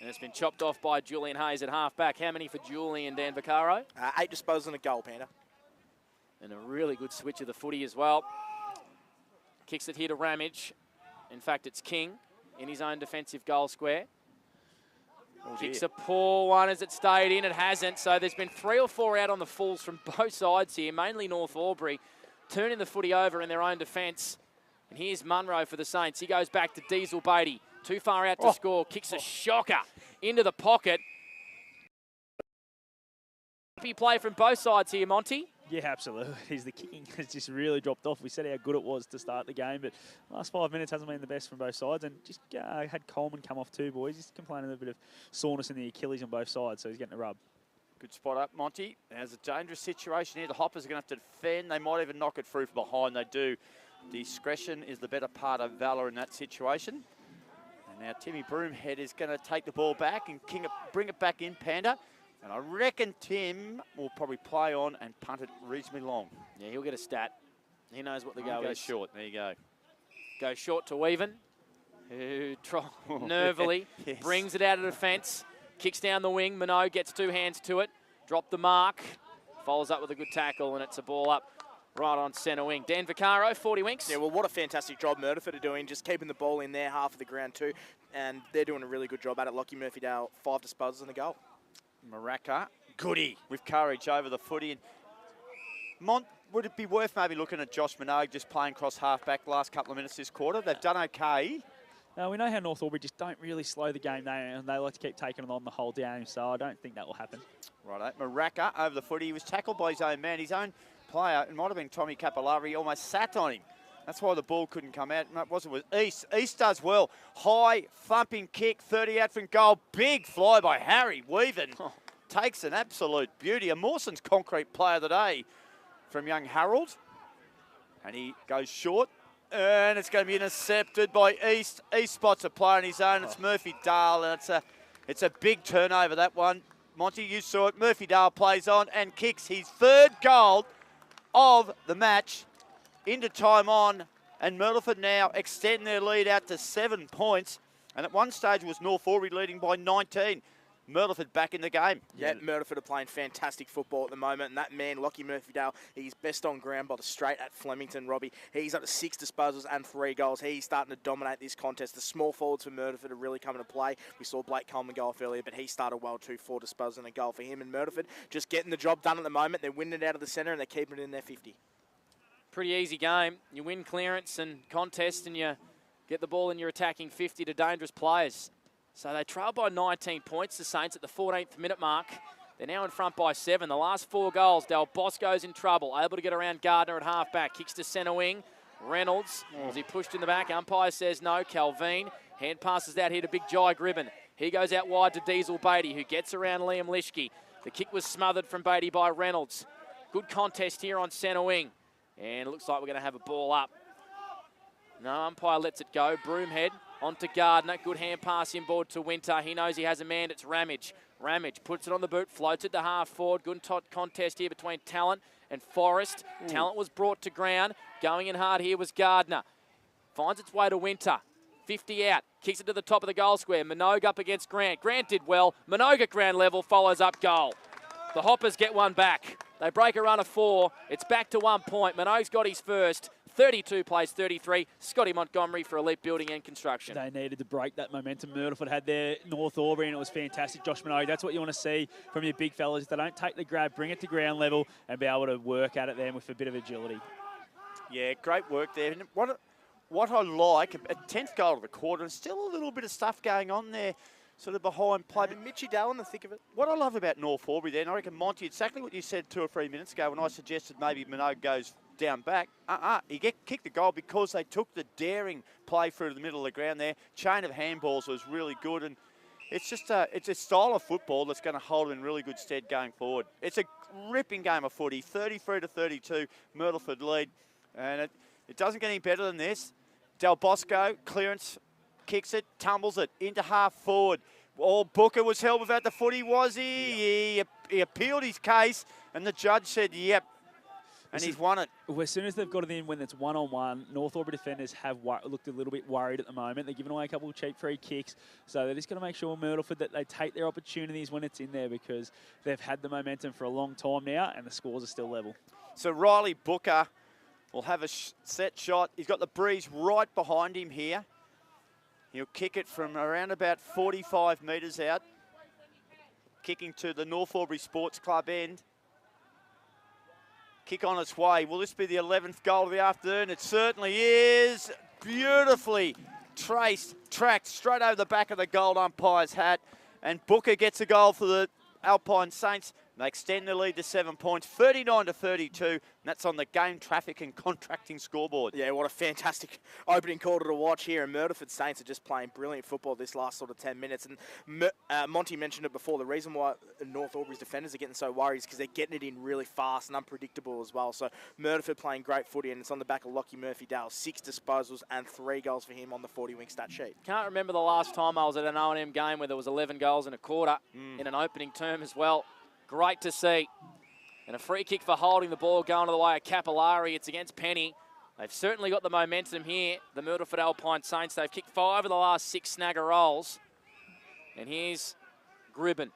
and it's been chopped off by Julian Hayes at half back. How many for Julian, Dan Vaccaro? 8 disposals and a goal, Panda. And a really good switch of the footy as well. Kicks it here to Ramage. In fact, it's King in his own defensive goal square. Kicks a poor one as it stayed in. It hasn't. So there's been 3 or 4 out on the fulls from both sides here, mainly North Albury, turning the footy over in their own defence. And here's Munro for the Saints. He goes back to Diesel Beatty. Too far out to score. Kicks a shocker into the pocket. Happy play from both sides here, Monty. Yeah, absolutely. The kicking has just really dropped off. We said how good it was to start the game, but last 5 minutes hasn't been the best from both sides. And just had Coleman come off too, boys. He's complaining a bit of soreness in the Achilles on both sides, so he's getting a rub. Good spot up, Monty. There's a dangerous situation here. The Hoppers are going to have to defend. They might even knock it through from behind. They do. Discretion is the better part of valour in that situation. And now Timmy Broomhead is going to take the ball back and bring it back in, Panda. And I reckon Tim will probably play on and punt it reasonably long. Yeah, he'll get a stat. He knows what the go is. Short. There you go. Go short to Weaven, who nervily brings it out of defence. Kicks down the wing. Minot gets 2 hands to it. Drop the mark. Follows up with a good tackle, and it's a ball up right on centre wing. Dan Vaccaro, 40 winks. Yeah, well, what a fantastic job Myrtleford are doing, just keeping the ball in their half of the ground too. And they're doing a really good job at it. Lockie Murphy-Dale, 5 disposals and a goal. Maraca, goody, with courage over the footy. And would it be worth maybe looking at Josh Minogue just playing cross half-back the last couple of minutes this quarter? They've done okay. Now, we know how North Albury just don't really slow the game down, and they like to keep taking it on the whole game, so I don't think that will happen. Righto, Maraca over the footy. He was tackled by his own man. His own player, it might have been Tommy Capillari, almost sat on him. That's why the ball couldn't come out. No, it wasn't with East. East does well. High, thumping kick, 30 out from goal. Big fly by Harry Weaven. Takes an absolute beauty. A Mawson's concrete player of the day from young Harold. And he goes short. And it's going to be intercepted by East. East spots a player on his own. It's Murphy-Dale. And it's a big turnover, that one. Monty, you saw it. Murphy-Dale plays on and kicks his 3rd goal of the match. Into time on, and Myrtleford now extend their lead out to 7 points. And at one stage was North Albury leading by 19. Myrtleford back in the game. Yeah, Myrtleford are playing fantastic football at the moment. And that man, Lockie Murphy-Dale, he's best on ground by the straight at Flemington, Robbie. He's up to 6 disposals and 3 goals. He's starting to dominate this contest. The small forwards for Myrtleford are really coming to play. We saw Blake Coleman go off earlier, but he started well too. 4 disposals and a goal for him. And Myrtleford just getting the job done at the moment. They're winning it out of the centre and they're keeping it in their 50. Pretty easy game. You win clearance and contest and you get the ball in your attacking 50 to dangerous players. So they trail by 19 points, the Saints, at the 14th minute mark. They're now in front by 7. The last 4 goals, Del Bosco's in trouble. Able to get around Gardner at half-back. Kicks to centre wing. Reynolds, as he pushed in the back. Umpire says no. Calvin. Hand passes out here to Big Jai Gribben. He goes out wide to Diesel Beatty, who gets around Liam Lischke. The kick was smothered from Beatty by Reynolds. Good contest here on centre wing. And it looks like we're going to have a ball up. No, umpire lets it go. Broomhead onto Gardner. Good hand pass inboard to Winter. He knows he has a man. It's Ramage. Ramage puts it on the boot, floats it to half forward. Good contest here between Talent and Forrest. Talent was brought to ground. Going in hard here was Gardner. Finds its way to Winter. 50 out. Kicks it to the top of the goal square. Minogue up against Grant. Grant did well. Minogue at ground level follows up goal. The Hoppers get one back. They break a run of 4. It's back to 1 point. Minogue's got his first. 32 plays 33. Scotty Montgomery for Elite Building and Construction. They needed to break that momentum Myrtleford had there, North Albury, and it was fantastic. Josh Minogue, that's what you want to see from your big fellas. If they don't take the grab, bring it to ground level and be able to work at it then with a bit of agility. Yeah, great work there. And what I like, a 10th goal of the quarter, and still a little bit of stuff going on there, sort of behind play. And Mitchie Dale in the thick of it. What I love about North Albury there, and I reckon, Monty, exactly what you said 2 or 3 minutes ago when I suggested maybe Minogue goes down back. He kicked the goal because they took the daring play through to the middle of the ground there. Chain of handballs was really good, and it's just it's a style of football that's going to hold in really good stead going forward. It's a ripping game of footy, 33-32, Myrtleford lead, and it doesn't get any better than this. Del Bosco, clearance, kicks it, tumbles it into half forward. Oh, Booker was held without the footy, was he? Yeah. He appealed his case, and the judge said, yep. And he's won it. Well, as soon as they've got it in when it's one-on-one, North Albury defenders have looked a little bit worried at the moment. They're giving away a couple of cheap free kicks. So they're just going to make sure Myrtleford that they take their opportunities when it's in there, because they've had the momentum for a long time now and the scores are still level. So Riley Booker will have a set shot. He's got the breeze right behind him here. He'll kick it from around about 45 metres out. Kicking to the North Albury Sports Club end. Kick on its way. Will this be the 11th goal of the afternoon? It certainly is. Beautifully tracked straight over the back of the gold umpire's hat. And Booker gets a goal for the Alpine Saints. They extend the lead to 7 points, 39-32, and that's on the game traffic and contracting scoreboard. Yeah, what a fantastic opening quarter to watch here. And Myrtleford Saints are just playing brilliant football this last sort of 10 minutes. And Monty mentioned it before, the reason why North Albury's defenders are getting so worried is because they're getting it in really fast and unpredictable as well. So Myrtleford playing great footy, and it's on the back of Lockie Murphy-Dale. 6 disposals and 3 goals for him on the 40-wing stat sheet. Can't remember the last time I was at an O&M game where there was 11 goals in a quarter in an opening term as well. Great to see. And a free kick for holding the ball going to the way of Capillari. It's against Penny. They've certainly got the momentum here. The Myrtleford Alpine Saints, they've kicked 5 of the last 6 snagger rolls. And here's Gribben.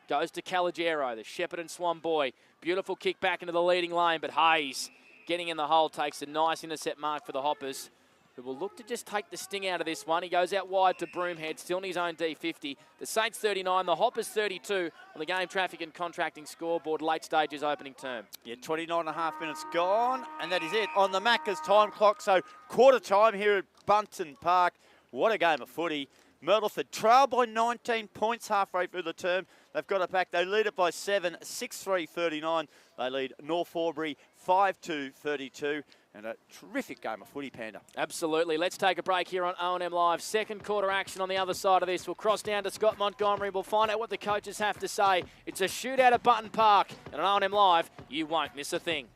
Goes to Calagero, the Shepherd and Swan boy. Beautiful kick back into the leading lane, but Hayes getting in the hole takes a nice intercept mark for the Hoppers, who will look to just take the sting out of this one. He goes out wide to Broomhead, still in his own D50. The Saints 39, the Hoppers 32 on the game traffic and contracting scoreboard, late stages opening term. Yeah, 29.5 minutes gone, and that is it on the Macca's time clock. So quarter time here at Bunton Park. What a game of footy. Myrtleford trail by 19 points halfway through the term. They've got it back. They lead it by 7, 6-3-39. They lead North Albury 5-2-32. And a terrific game of footy, Panda. Absolutely. Let's take a break here on O&M Live. Second quarter action on the other side of this. We'll cross down to Scott Montgomery. We'll find out what the coaches have to say. It's a shootout at Button Park. And on O&M Live, you won't miss a thing.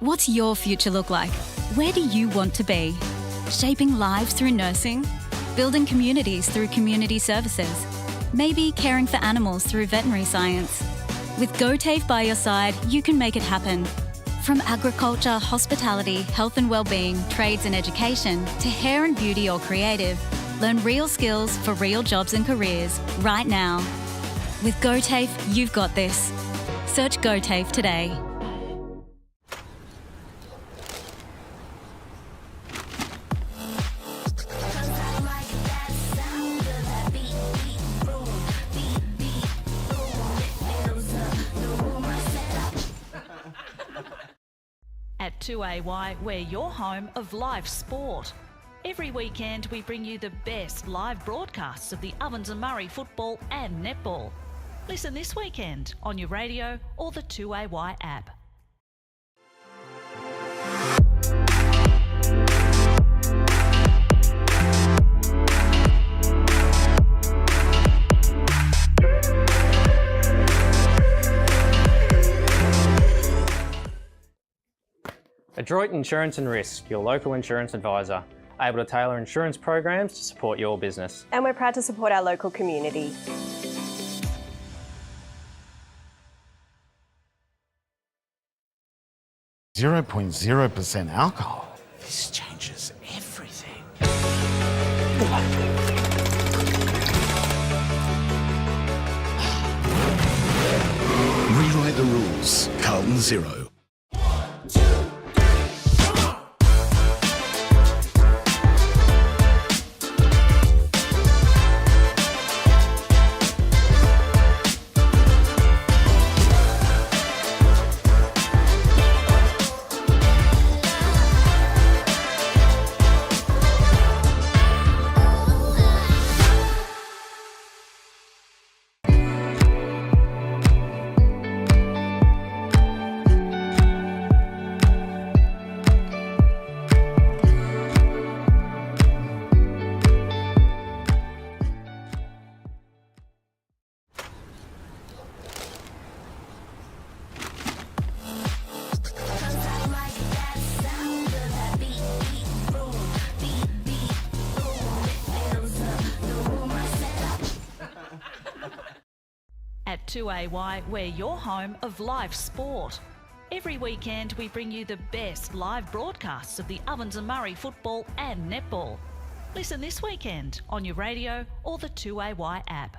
What's your future look like? Where do you want to be? Shaping lives through nursing? Building communities through community services? Maybe caring for animals through veterinary science? With GoTAFE by your side, you can make it happen. From agriculture, hospitality, health and wellbeing, trades and education, to hair and beauty or creative, learn real skills for real jobs and careers right now. With GoTAFE, you've got this. Search GoTAFE today. At 2AY, we're your home of live sport. Every weekend, we bring you the best live broadcasts of the Ovens and Murray football and netball. Listen this weekend on your radio or the 2AY app. Adroit Insurance and Risk, your local insurance advisor, able to tailor insurance programs to support your business. And we're proud to support our local community. .0% alcohol. This changes everything. Rewrite the rules. Carlton Zero. At 2AY, we're your home of live sport. Every weekend we bring you the best live broadcasts of the Ovens and Murray football and netball. Listen this weekend on your radio or the 2AY app.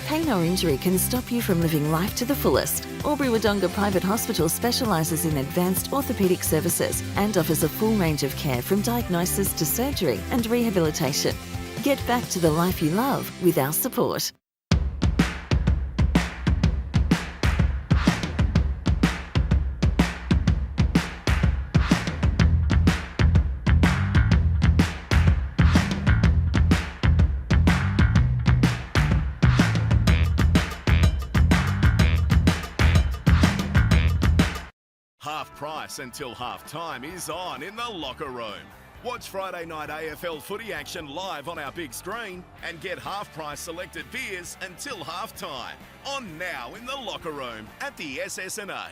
Pain or injury can stop you from living life to the fullest. Albury Wodonga Private Hospital specialises in advanced orthopaedic services and offers a full range of care from diagnosis to surgery and rehabilitation. Get back to the life you love with our support. Half price until half time is on in the locker room. Watch Friday night AFL footy action live on our big screen and get half price selected beers until half time. On now in the locker room at the SS&A.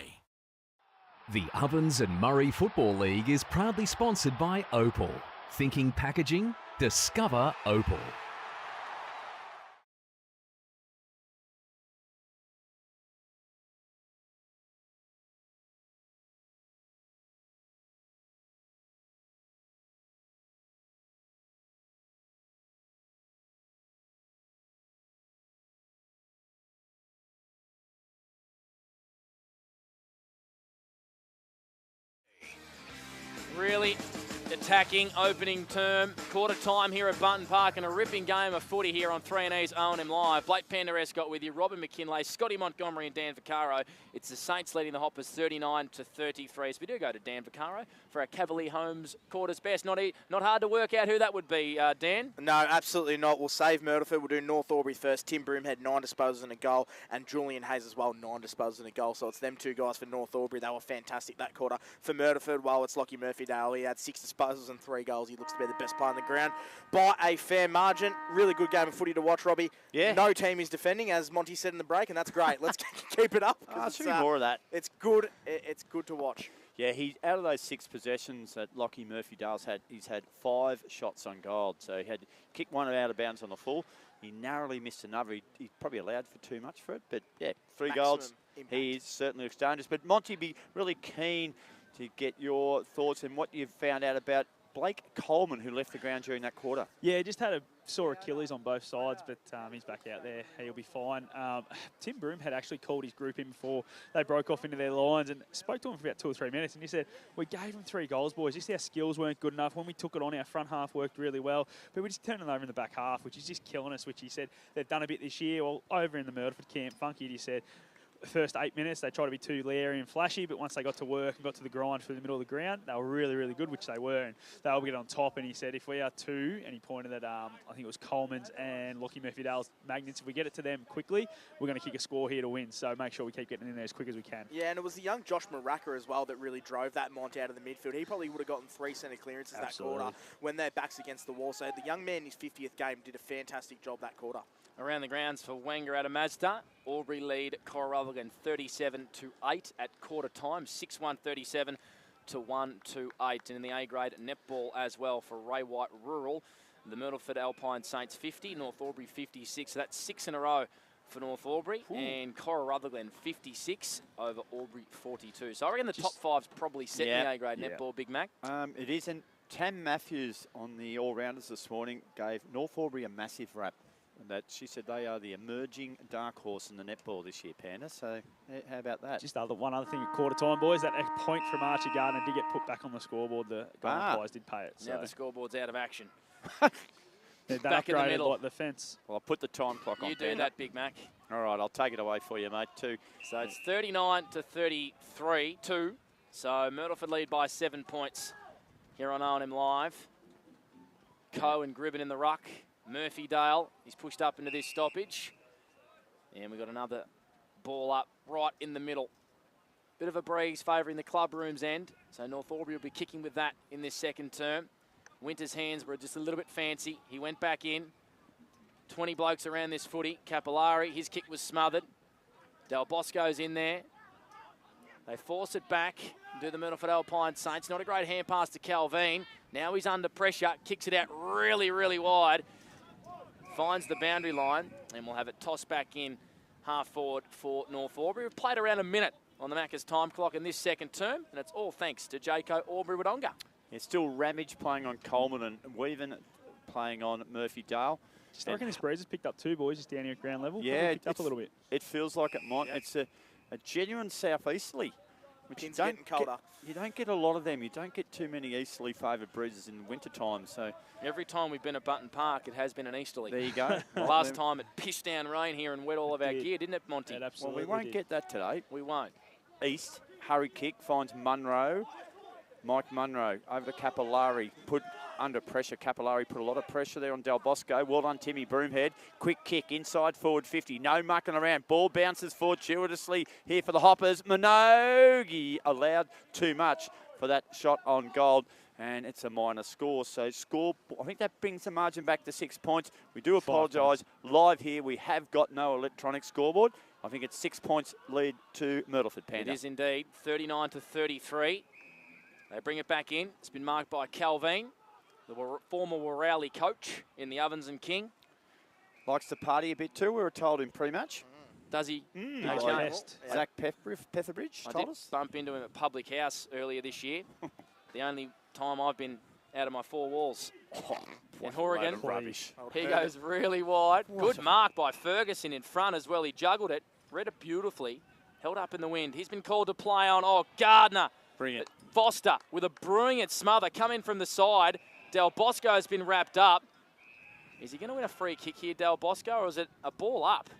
The Ovens and Murray Football League is proudly sponsored by Opal. Thinking packaging? Discover Opal. Really attacking opening term, quarter time here at Bunton Park, and a ripping game of footy here on 3&E's O&M Live. Blake Penderecott with you, Robin McKinlay, Scotty Montgomery and Dan Vaccaro. It's the Saints leading the Hoppers 39-33. So we do go to Dan Vaccaro for our Cavalier Homes quarters best. Not hard to work out who that would be, Dan? No, absolutely not. We'll save Myrtleford. We'll do North Albury first. Tim Broom had 9 disposals and a goal, and Julian Hayes as well, 9 disposals and a goal. So it's them two guys for North Albury. They were fantastic that quarter. For Myrtleford, well, it's Lockie Murphy-Dale. He had 6 disposals and 3 goals. He looks to be the best player on the ground by a fair margin. Really good game of footy to watch, Robbie. Yeah. No team is defending, as Monty said in the break, and that's great. Let's keep it up. Should be more of that. It's good. It's good to watch. Yeah, he out of those 6 possessions that Lockie Murphy-Dale's had, he's had 5 shots on goal. So he had kicked one out of bounds on the full. He narrowly missed another. He probably allowed for too much for it. But, yeah, 3 goals. Impact. He certainly looks dangerous. But, Monty, be really keen to get your thoughts and what you've found out about Blake Coleman, who left the ground during that quarter. Yeah, just had a sore Achilles on both sides, but he's back out there. He'll be fine. Tim Broom had actually called his group in before they broke off into their lines and spoke to him for about 2 or 3 minutes, and he said, we gave him 3 goals, boys. Just our skills weren't good enough. When we took it on, our front half worked really well, but we just turned it over in the back half, which is just killing us, which he said they've done a bit this year. Well, over in the Myrtleford camp, Funky, he said, the first 8 minutes, they tried to be too leery and flashy, but once they got to work and got to the grind through the middle of the ground, they were really, really good, which they were, and they will get on top. And he said, if we are 2, and he pointed at, I think it was Coleman's and Lockie Murphy-Dale's magnets, if we get it to them quickly, we're going to kick a score here to win. So make sure we keep getting in there as quick as we can. Yeah, and it was the young Josh Maraka as well that really drove that Mont out of the midfield. He probably would have gotten 3 centre clearances that quarter when their backs against the wall. So the young man in his 50th game did a fantastic job that quarter. Around the grounds for Wenger out of Mazda. Albury lead Coralville 37-8 at quarter time. 6-1, 37-1 to 8. And in the A grade netball as well for Ray White Rural. The Myrtleford Alpine Saints 50, North Albury 56. So that's 6 in a row for North Albury. Ooh. And Coralville 56 over Albury 42. So I reckon the top 5's probably set in the A grade netball, Big Mac. It is, and Tam Matthews on the all-rounders this morning gave North Albury a massive rap. And that she said they are the emerging dark horse in the netball this year, Panda. So how about that? Just one other thing at quarter time, boys. That point from Archie Gardner did get put back on the scoreboard. The Golden Pies did pay it. So. Now the scoreboard's out of action. They're back in the middle. Like the fence. Well, I'll put the time clock on. You do that, Big Mac. All right, I'll take it away for you, mate, too. So it's 39-33, 2. So Myrtleford lead by 7 points here on O&M Live. Coe and Gribben in the ruck. Murphy-Dale, he's pushed up into this stoppage. And we've got another ball up right in the middle. Bit of a breeze favouring the club room's end. So North Albury will be kicking with that in this second term. Winter's hands were just a little bit fancy. He went back in. 20 blokes around this footy. Capillari, his kick was smothered. Del Bosco's in there. They force it back. Do the Myrtleford Alpine Saints. Not a great hand pass to Calvin. Now he's under pressure. Kicks it out really, really wide. Finds the boundary line, and we'll have it tossed back in half forward for North Albury. We've played around a minute on the Macca's time clock in this second term, and it's all thanks to Jaco Albury-Wodonga. It's still Ramage playing on Coleman and Weaven playing on Murphy-Dale. I reckon this breeze has picked up too, boys, just down here at ground level. Yeah, picked up a little bit. It feels like it might. Yep. It's a genuine southeasterly. Which Pins getting colder. You don't get a lot of them. You don't get too many easterly favoured breezes in winter time. So every time we've been at Button Park, it has been an easterly. There you go. Last time it pissed down rain here and wet all of our gear, didn't it, Monty? It absolutely well, we won't get that today. We won't. East, hurry kick, finds Munro. Mike Munro over to Capillari, put under pressure. Capillari put a lot of pressure there on Del Bosco. Well done, Timmy Broomhead. Quick kick inside forward 50. No mucking around. Ball bounces fortuitously here for the Hoppers. Minogue allowed too much for that shot on goal. And it's a minor score. So I think that brings the margin back to 6 points. We do apologise. Live here, we have got no electronic scoreboard. I think it's 6 points lead to Myrtleford, Panda. It is indeed, 39-33. They bring it back in. It's been marked by Calvin, the former Warrowley coach in the Ovens and King. Likes to party a bit too, we were told in pre-match. Does he? Okay. Zach Petherbridge told us. Bump into him at Public House earlier this year. The only time I've been out of my four walls. In Horrigan, he goes really wide. Good mark by Ferguson in front as well. He juggled it, read it beautifully, held up in the wind. He's been called to play on. Oh, Gardner. Bring it. Foster with a brilliant smother coming from the side. Del Bosco's been wrapped up. Is he going to win a free kick here, Del Bosco, or is it a ball up?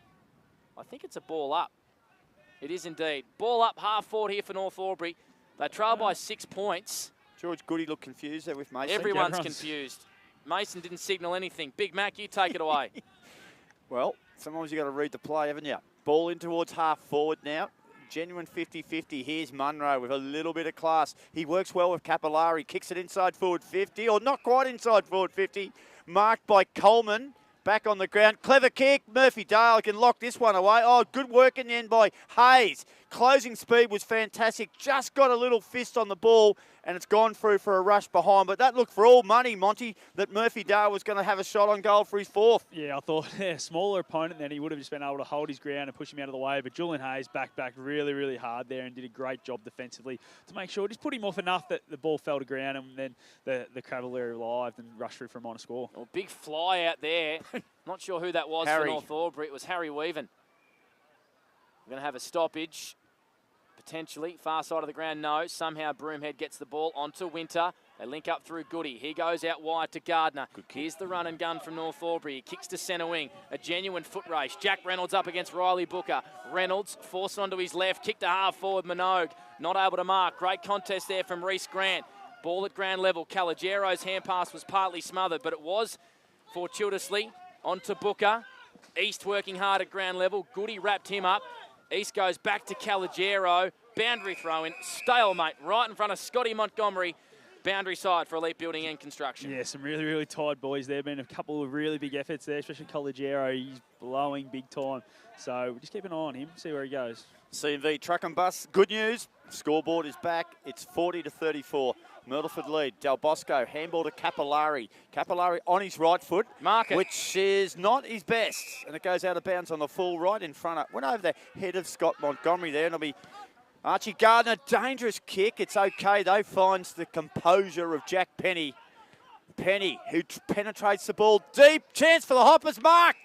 I think it's a ball up. It is indeed. Ball up, half forward here for North Albury. They trail by 6 points. George Goody looked confused there with Mason. Everyone's confused. Mason didn't signal anything. Big Mac, you take it away. Well, sometimes you've got to read the play, haven't you? Ball in towards half forward now. Genuine 50-50. Here's Munro with a little bit of class. He works well with Capillari. Kicks it inside forward 50, or not quite inside forward 50. Marked by Coleman. Back on the ground. Clever kick. Murphy-Dale can lock this one away. Oh, good work in the end by Hayes. Closing speed was fantastic. Just got a little fist on the ball, and it's gone through for a rush behind. But that looked for all money, Monty, that Murphy-Dale was going to have a shot on goal for his fourth. Yeah, I thought smaller opponent, then he would have just been able to hold his ground and push him out of the way. But Julian Hayes backed back really, really hard there and did a great job defensively to make sure, just put him off enough that the ball fell to ground, and then the Cavalier arrived and rushed through for a minor score. Well, big fly out there. Not sure who that was for North Albury. It was Harry Weaven. We're going to have a stoppage, potentially. Far side of the ground, no. Somehow Broomhead gets the ball onto Winter. They link up through Goody. He goes out wide to Gardner. Here's the run and gun from North Albury. He kicks to centre wing. A genuine foot race. Jack Reynolds up against Riley Booker. Reynolds forced onto his left. Kick to half forward. Minogue not able to mark. Great contest there from Reece Grant. Ball at ground level. Caligero's hand pass was partly smothered, but it was fortuitously onto Booker. East working hard at ground level. Goody wrapped him up. East goes back to Caligero. Boundary throw in. Stalemate right in front of Scotty Montgomery. Boundary side for Elite Building and Construction. Yeah, some really, really tired boys there. Been a couple of really big efforts there, especially Caligero. He's blowing big time. So we'll just keep an eye on him, see where he goes. C&V Truck and Bus. Good news. Scoreboard is back. It's 40-34. Myrtleford lead. Del Bosco, handball to Capillari. Capillari on his right foot, which is not his best. And it goes out of bounds on the full right in front of, went over the head of Scott Montgomery there. And it'll be Archie Gardner. Dangerous kick. It's okay though. Finds the composure of Jack Penny. Penny, who penetrates the ball deep. Chance for the Hoppers. Mark.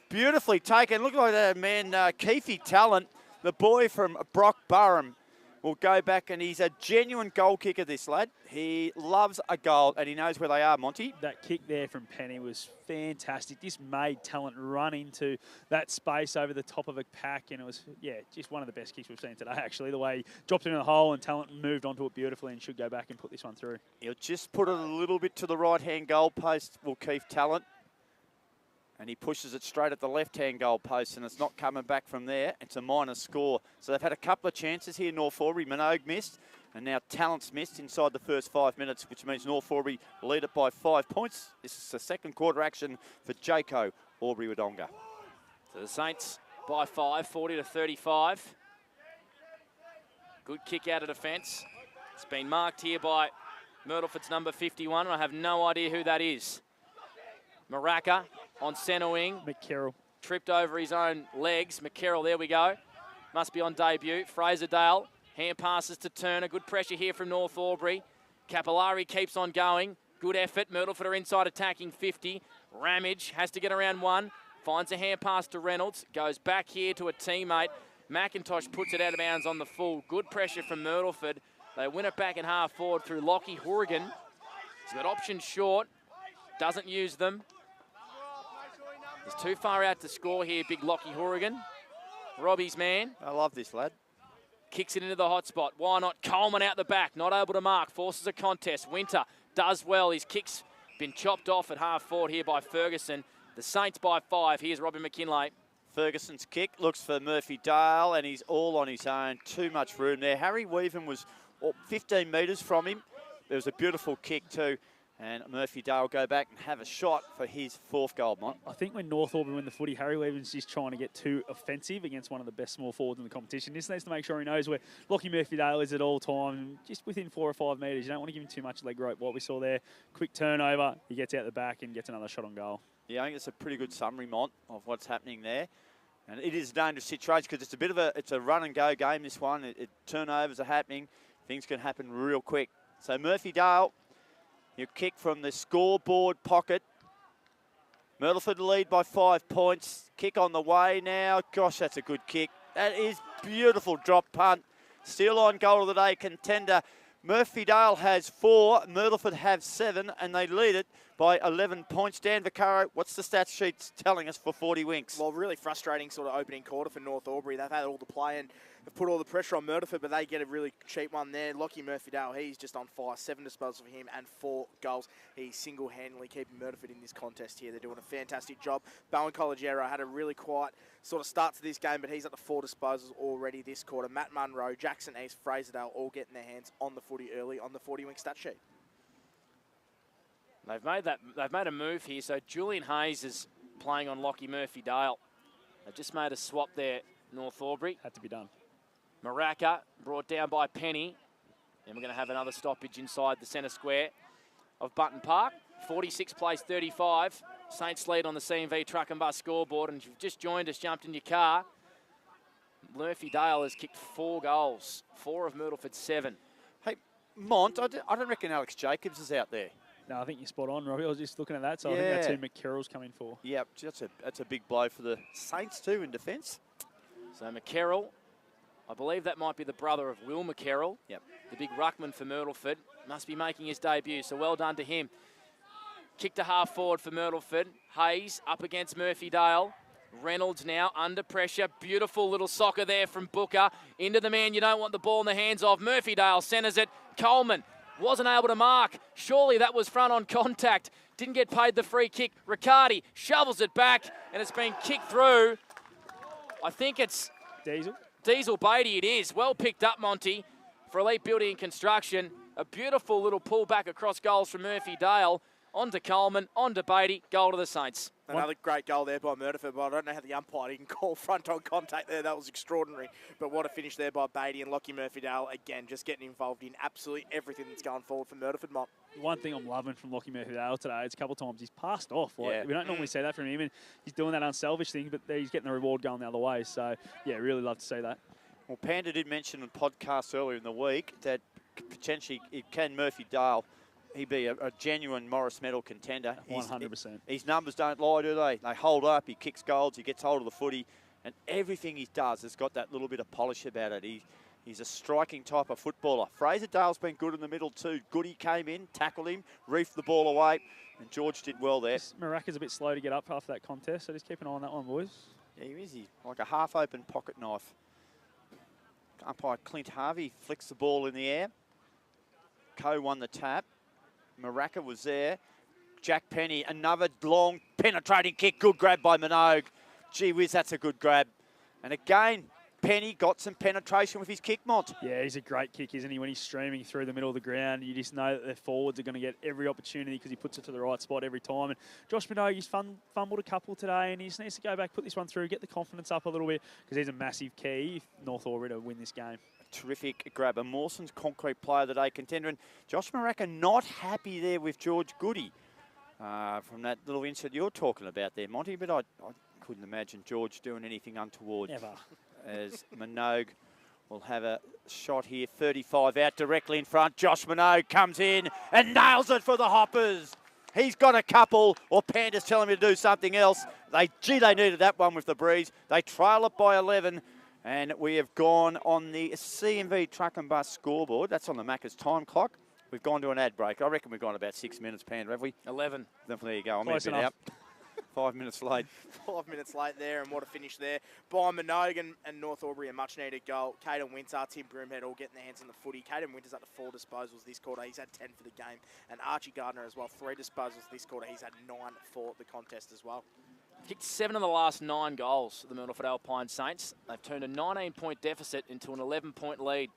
Beautifully taken. Look like that man, Keefe Talent, the boy from Brock Burham. Will go back, and he's a genuine goal kicker, this lad. He loves a goal, and he knows where they are, Monty. That kick there from Penny was fantastic. This made Talent run into that space over the top of a pack, and it was, yeah, just one of the best kicks we've seen today, actually. The way he dropped it in the hole, and Talent moved onto it beautifully and should go back and put this one through. He'll just put it a little bit to the right-hand goal post, will Keith Talent. And he pushes it straight at the left-hand goal post, and it's not coming back from there. It's a minor score. So they've had a couple of chances here, North Albury. Minogue missed, and now Talent's missed inside the first 5 minutes, which means North Albury lead it by 5 points. This is the second quarter action for Jaco Albury-Wodonga. So the Saints by 5, 40-35. Good kick out of defence. It's been marked here by Myrtleford's number 51, and I have no idea who that is. Maraca on centre wing. McCarroll. tripped over his own legs. McCarroll, there we go. Must be on debut. Fraser-Dale, hand passes to Turner. Good pressure here from North Albury. Capillari keeps on going. Good effort. Myrtleford are inside attacking 50. Ramage has to get around one. Finds a hand pass to Reynolds. Goes back here to a teammate. McIntosh puts it out of bounds on the full. Good pressure from Myrtleford. They win it back in half forward through Lockie Horrigan. He's got options short. Doesn't use them. He's too far out to score here, big Lockie Horrigan. Robbie's man. I love this lad. Kicks it into the hot spot. Why not? Coleman out the back. Not able to mark. Forces a contest. Winter does well. His kick's been chopped off at half forward here by Ferguson. The Saints by 5. Here's Robbie McKinlay. Ferguson's kick looks for Murphy Dale, and he's all on his own. Too much room there. Harry Weaven was 15 metres from him. There was a beautiful kick too. And Murphy Dale will go back and have a shot for his 4th goal, Mont. I think when North Albury win the footy, Harry Weaven's just trying to get too offensive against one of the best small forwards in the competition. He just needs to make sure he knows where Lockie Murphy Dale is at all time, just within 4 or 5 metres. You don't want to give him too much leg rope. What we saw there, quick turnover, he gets out the back and gets another shot on goal. Yeah, I think it's a pretty good summary, Mont, of what's happening there. And it is a dangerous situation because it's a run and go game, this one. Turnovers are happening. Things can happen real quick. So Murphy Dale, you kick from the scoreboard pocket. Myrtleford lead by 5 points. Kick on the way now. Gosh, that's a good kick. That is beautiful drop punt. Still on goal of the day contender. Murphy Dale has 4, Myrtleford have 7, and they lead it by 11 points. Dan Vaccaro, what's the stats sheet telling us for 40 Winks? Well, really frustrating sort of opening quarter for North Albury. They've had all the play and have put all the pressure on Myrtleford, but they get a really cheap one there. Lockie Murphy Dale, he's just on fire. 7 disposals for him and 4 goals. He's single-handedly keeping Myrtleford in this contest here. They're doing a fantastic job. Bowen Collegiero had a really quiet sort of start to this game, but he's up to 4 disposals already this quarter. Matt Munro, Jackson East, Fraser-Dale all getting their hands on the footy early on the 40 Wink stat sheet. They've made a move here. So Julian Hayes is playing on Lockie Murphy Dale. They've just made a swap there, North Albury. Had to be done. Maracca brought down by Penny. And we're going to have another stoppage inside the centre square of Button Park. 46 plays 35. Saints lead on the C&V truck and bus scoreboard. And if you've just joined us, jumped in your car, Murphy Dale has kicked 4 goals. 4 of Myrtleford's 7. Hey, Mont, I don't reckon Alex Jacobs is out there. No, I think you're spot on, Robbie. I was just looking at that, so I think that's who McCarroll's coming for. Yeah, that's a big blow for the Saints too in defence. So McCarroll, I believe that might be the brother of Will McCarroll. Yep. The big ruckman for Myrtleford. Must be making his debut, so well done to him. Kick to half forward for Myrtleford. Hayes up against Murphy Dale. Reynolds now under pressure. Beautiful little soccer there from Booker. Into the man you don't want the ball in the hands of. Murphy Dale centres it. Coleman wasn't able to mark. Surely that was front on contact. Didn't get paid the free kick. Riccardi shovels it back, and it's been kicked through. I think it's Diesel Beatty. It is. Well picked up, Monty, for Elite Building and Construction. A beautiful little pull back across goals from Murphy Dale. On to Coleman, on to Beatty, goal to the Saints. Another great goal there by Myrtleford, but I don't know how the umpire didn't call front on contact there. That was extraordinary. But what a finish there by Beatty, and Lockie Murphy Dale, again, just getting involved in absolutely everything that's going forward for Myrtleford, Mont. One thing I'm loving from Lockie Murphy Dale today is a couple of times he's passed off. We don't normally see that from him, and he's doing that unselfish thing, but he's getting the reward going the other way. So, yeah, really love to see that. Well, Panda did mention on podcast earlier in the week that potentially can Murphy Dale he'd be a genuine Morris Medal contender. 100%. His numbers don't lie, do they? They hold up, he kicks goals, he gets hold of the footy, and everything he does has got that little bit of polish about it. He's a striking type of footballer. Fraser-Dale's been good in the middle too. Goody came in, tackled him, reefed the ball away, and George did well there. Maracca's a bit slow to get up after that contest, so just keep an eye on that one, boys. Yeah, he is. He's like a half-open pocket knife. Umpire Clint Harvey flicks the ball in the air. Coe won the tap. Maracca was there. Jack Penny, another long penetrating kick. Good grab by Minogue. Gee whiz, that's a good grab. And again, Penny got some penetration with his kick, Mont. Yeah, he's a great kick, isn't he? When he's streaming through the middle of the ground, you just know that their forwards are going to get every opportunity because he puts it to the right spot every time. And Josh Minogue, he's fumbled a couple today, and he just needs to go back, put this one through, get the confidence up a little bit, because he's a massive key if North Albury to win this game. Terrific grab. And Mawson's concrete player of the day contender. And Josh Maracca not happy there with George Goody from that little insert you're talking about there, Monty. But I couldn't imagine George doing anything untoward. Never. As Minogue will have a shot here, 35 out directly in front. Josh Minogue comes in and nails it for the Hoppers. He's got a couple, or Panda's telling me to do something else. They needed that one with the breeze. They trail it by 11, and we have gone on the CMV Truck and Bus scoreboard. That's on the Macca's time clock. We've gone to an ad break. I reckon we've gone about 6 minutes, Panda, have we? 11. There you go. I'm Close a bit enough. out. 5 minutes late. 5 minutes late there, and what a finish there by Minogue and North Albury, a much-needed goal. Caden Winter, Tim Broomhead all getting their hands on the footy. Caden Winter's up to 4 disposals this quarter. He's had 10 for the game. And Archie Gardner as well, 3 disposals this quarter. He's had 9 for the contest as well. Kicked 7 of the last 9 goals for the Myrtleford Alpine Saints. They've turned a 19-point deficit into an 11-point lead.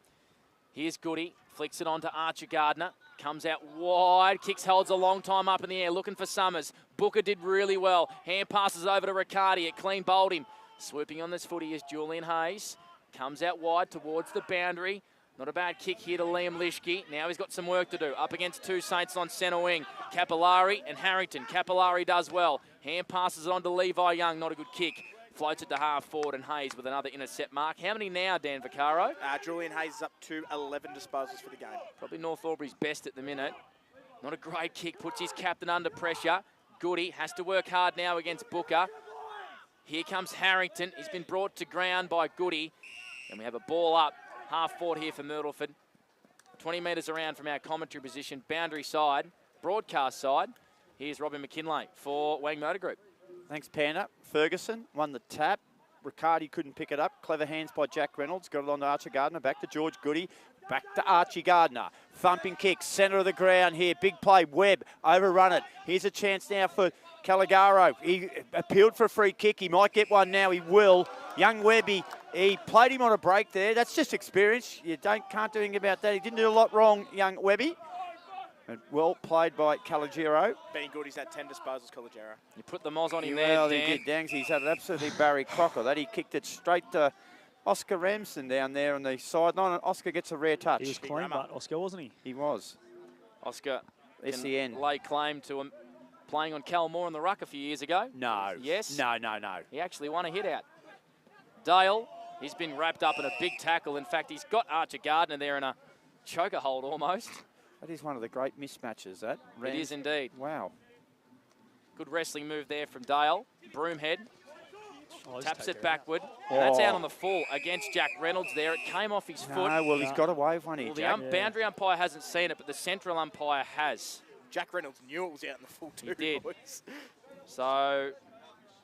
Here's Goody, flicks it on to Archie Gardner. Comes out wide, kicks, holds a long time up in the air, looking for Summers. Booker did really well. Hand passes over to Riccardi. It clean bowled him. Swooping on this footy is Julian Hayes. Comes out wide towards the boundary. Not a bad kick here to Liam Lishke. Now he's got some work to do. Up against 2 Saints on centre wing. Capillari and Harrington. Capillari does well. Hand passes it on to Levi Young. Not a good kick. Floats it to half forward, and Hayes with another intercept mark. How many now, Dan Vaccaro? Julian Hayes is up to 11 disposals for the game. Probably North Albury's best at the minute. Not a great kick, puts his captain under pressure. Goody has to work hard now against Booker. Here comes Harrington. He's been brought to ground by Goody. And we have a ball up, half forward here for Myrtleford. 20 metres around from our commentary position, boundary side, broadcast side. Here's Robin McKinlay for Wang Motor Group. Thanks, Panda. Ferguson won the tap. Riccardi couldn't pick it up. Clever hands by Jack Reynolds. Got it on to Archie Gardner. Back to George Goody. Back to Archie Gardner. Thumping kick. Centre of the ground here. Big play. Webb. Overrun it. Here's a chance now for Caligaro. He appealed for a free kick. He might get one now. He will. Young Webb, he played him on a break there. That's just experience. You can't do anything about that. He didn't do a lot wrong, young Webby. And well played by Caligaro. Benny Goody's had 10 disposals, Caligaro. You put the moz on him well, there, Dan. He did, Dangs. He's had an absolutely Barry Crocker. That he kicked it straight to Oscar Ramsden down there on the sideline, and Oscar gets a rare touch. He was clean, but Oscar, wasn't he? He was. Oscar SEN. lay claim to him playing on Calmore in the ruck a few years ago. No. Yes. No. He actually won a hit out. Dale, he's been wrapped up in a big tackle. In fact, he's got Archer Gardner there in a choker hold almost. That is one of the great mismatches, that. It is indeed. Wow. Good wrestling move there from Dale. Broomhead taps it backward. Oh. And that's out on the full against Jack Reynolds there. It came off his foot. No, well, he's got away with one here, Well, the boundary umpire hasn't seen it, but the central umpire has. Jack Reynolds knew it was out in the full too. He did. Boys. So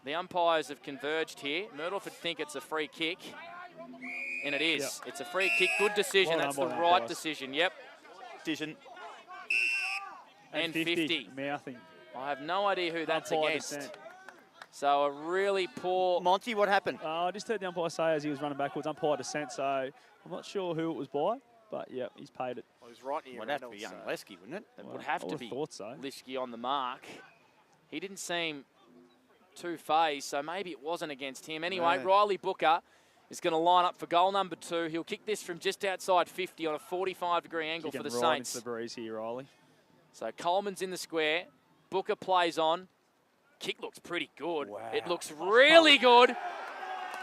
the umpires have converged here. Myrtleford think it's a free kick. And it is. Yep. It's a free kick. Good decision. Well That's done the by right umpires. decision. Yep. Decision. And 50. Mouthing. I have no idea who that's Umpire against. dissent. So a really poor... Monty, what happened? I just heard the umpire say as he was running backwards, umpire dissent, so I'm not sure who it was by, but yeah, he's paid it. Well, he was right near Would have to be Reynolds, young Lesky, wouldn't it? It Well, would have I to would've be thought so. Lishke on the mark. He didn't seem too phased, so maybe it wasn't against him. Anyway, No. Riley Booker is going to line up for goal number 2. He'll kick this from just outside 50 on a 45-degree angle for the right Saints. into the breeze here, Riley. So Coleman's in the square. Booker plays on. Kick looks pretty good. Wow. It looks really good.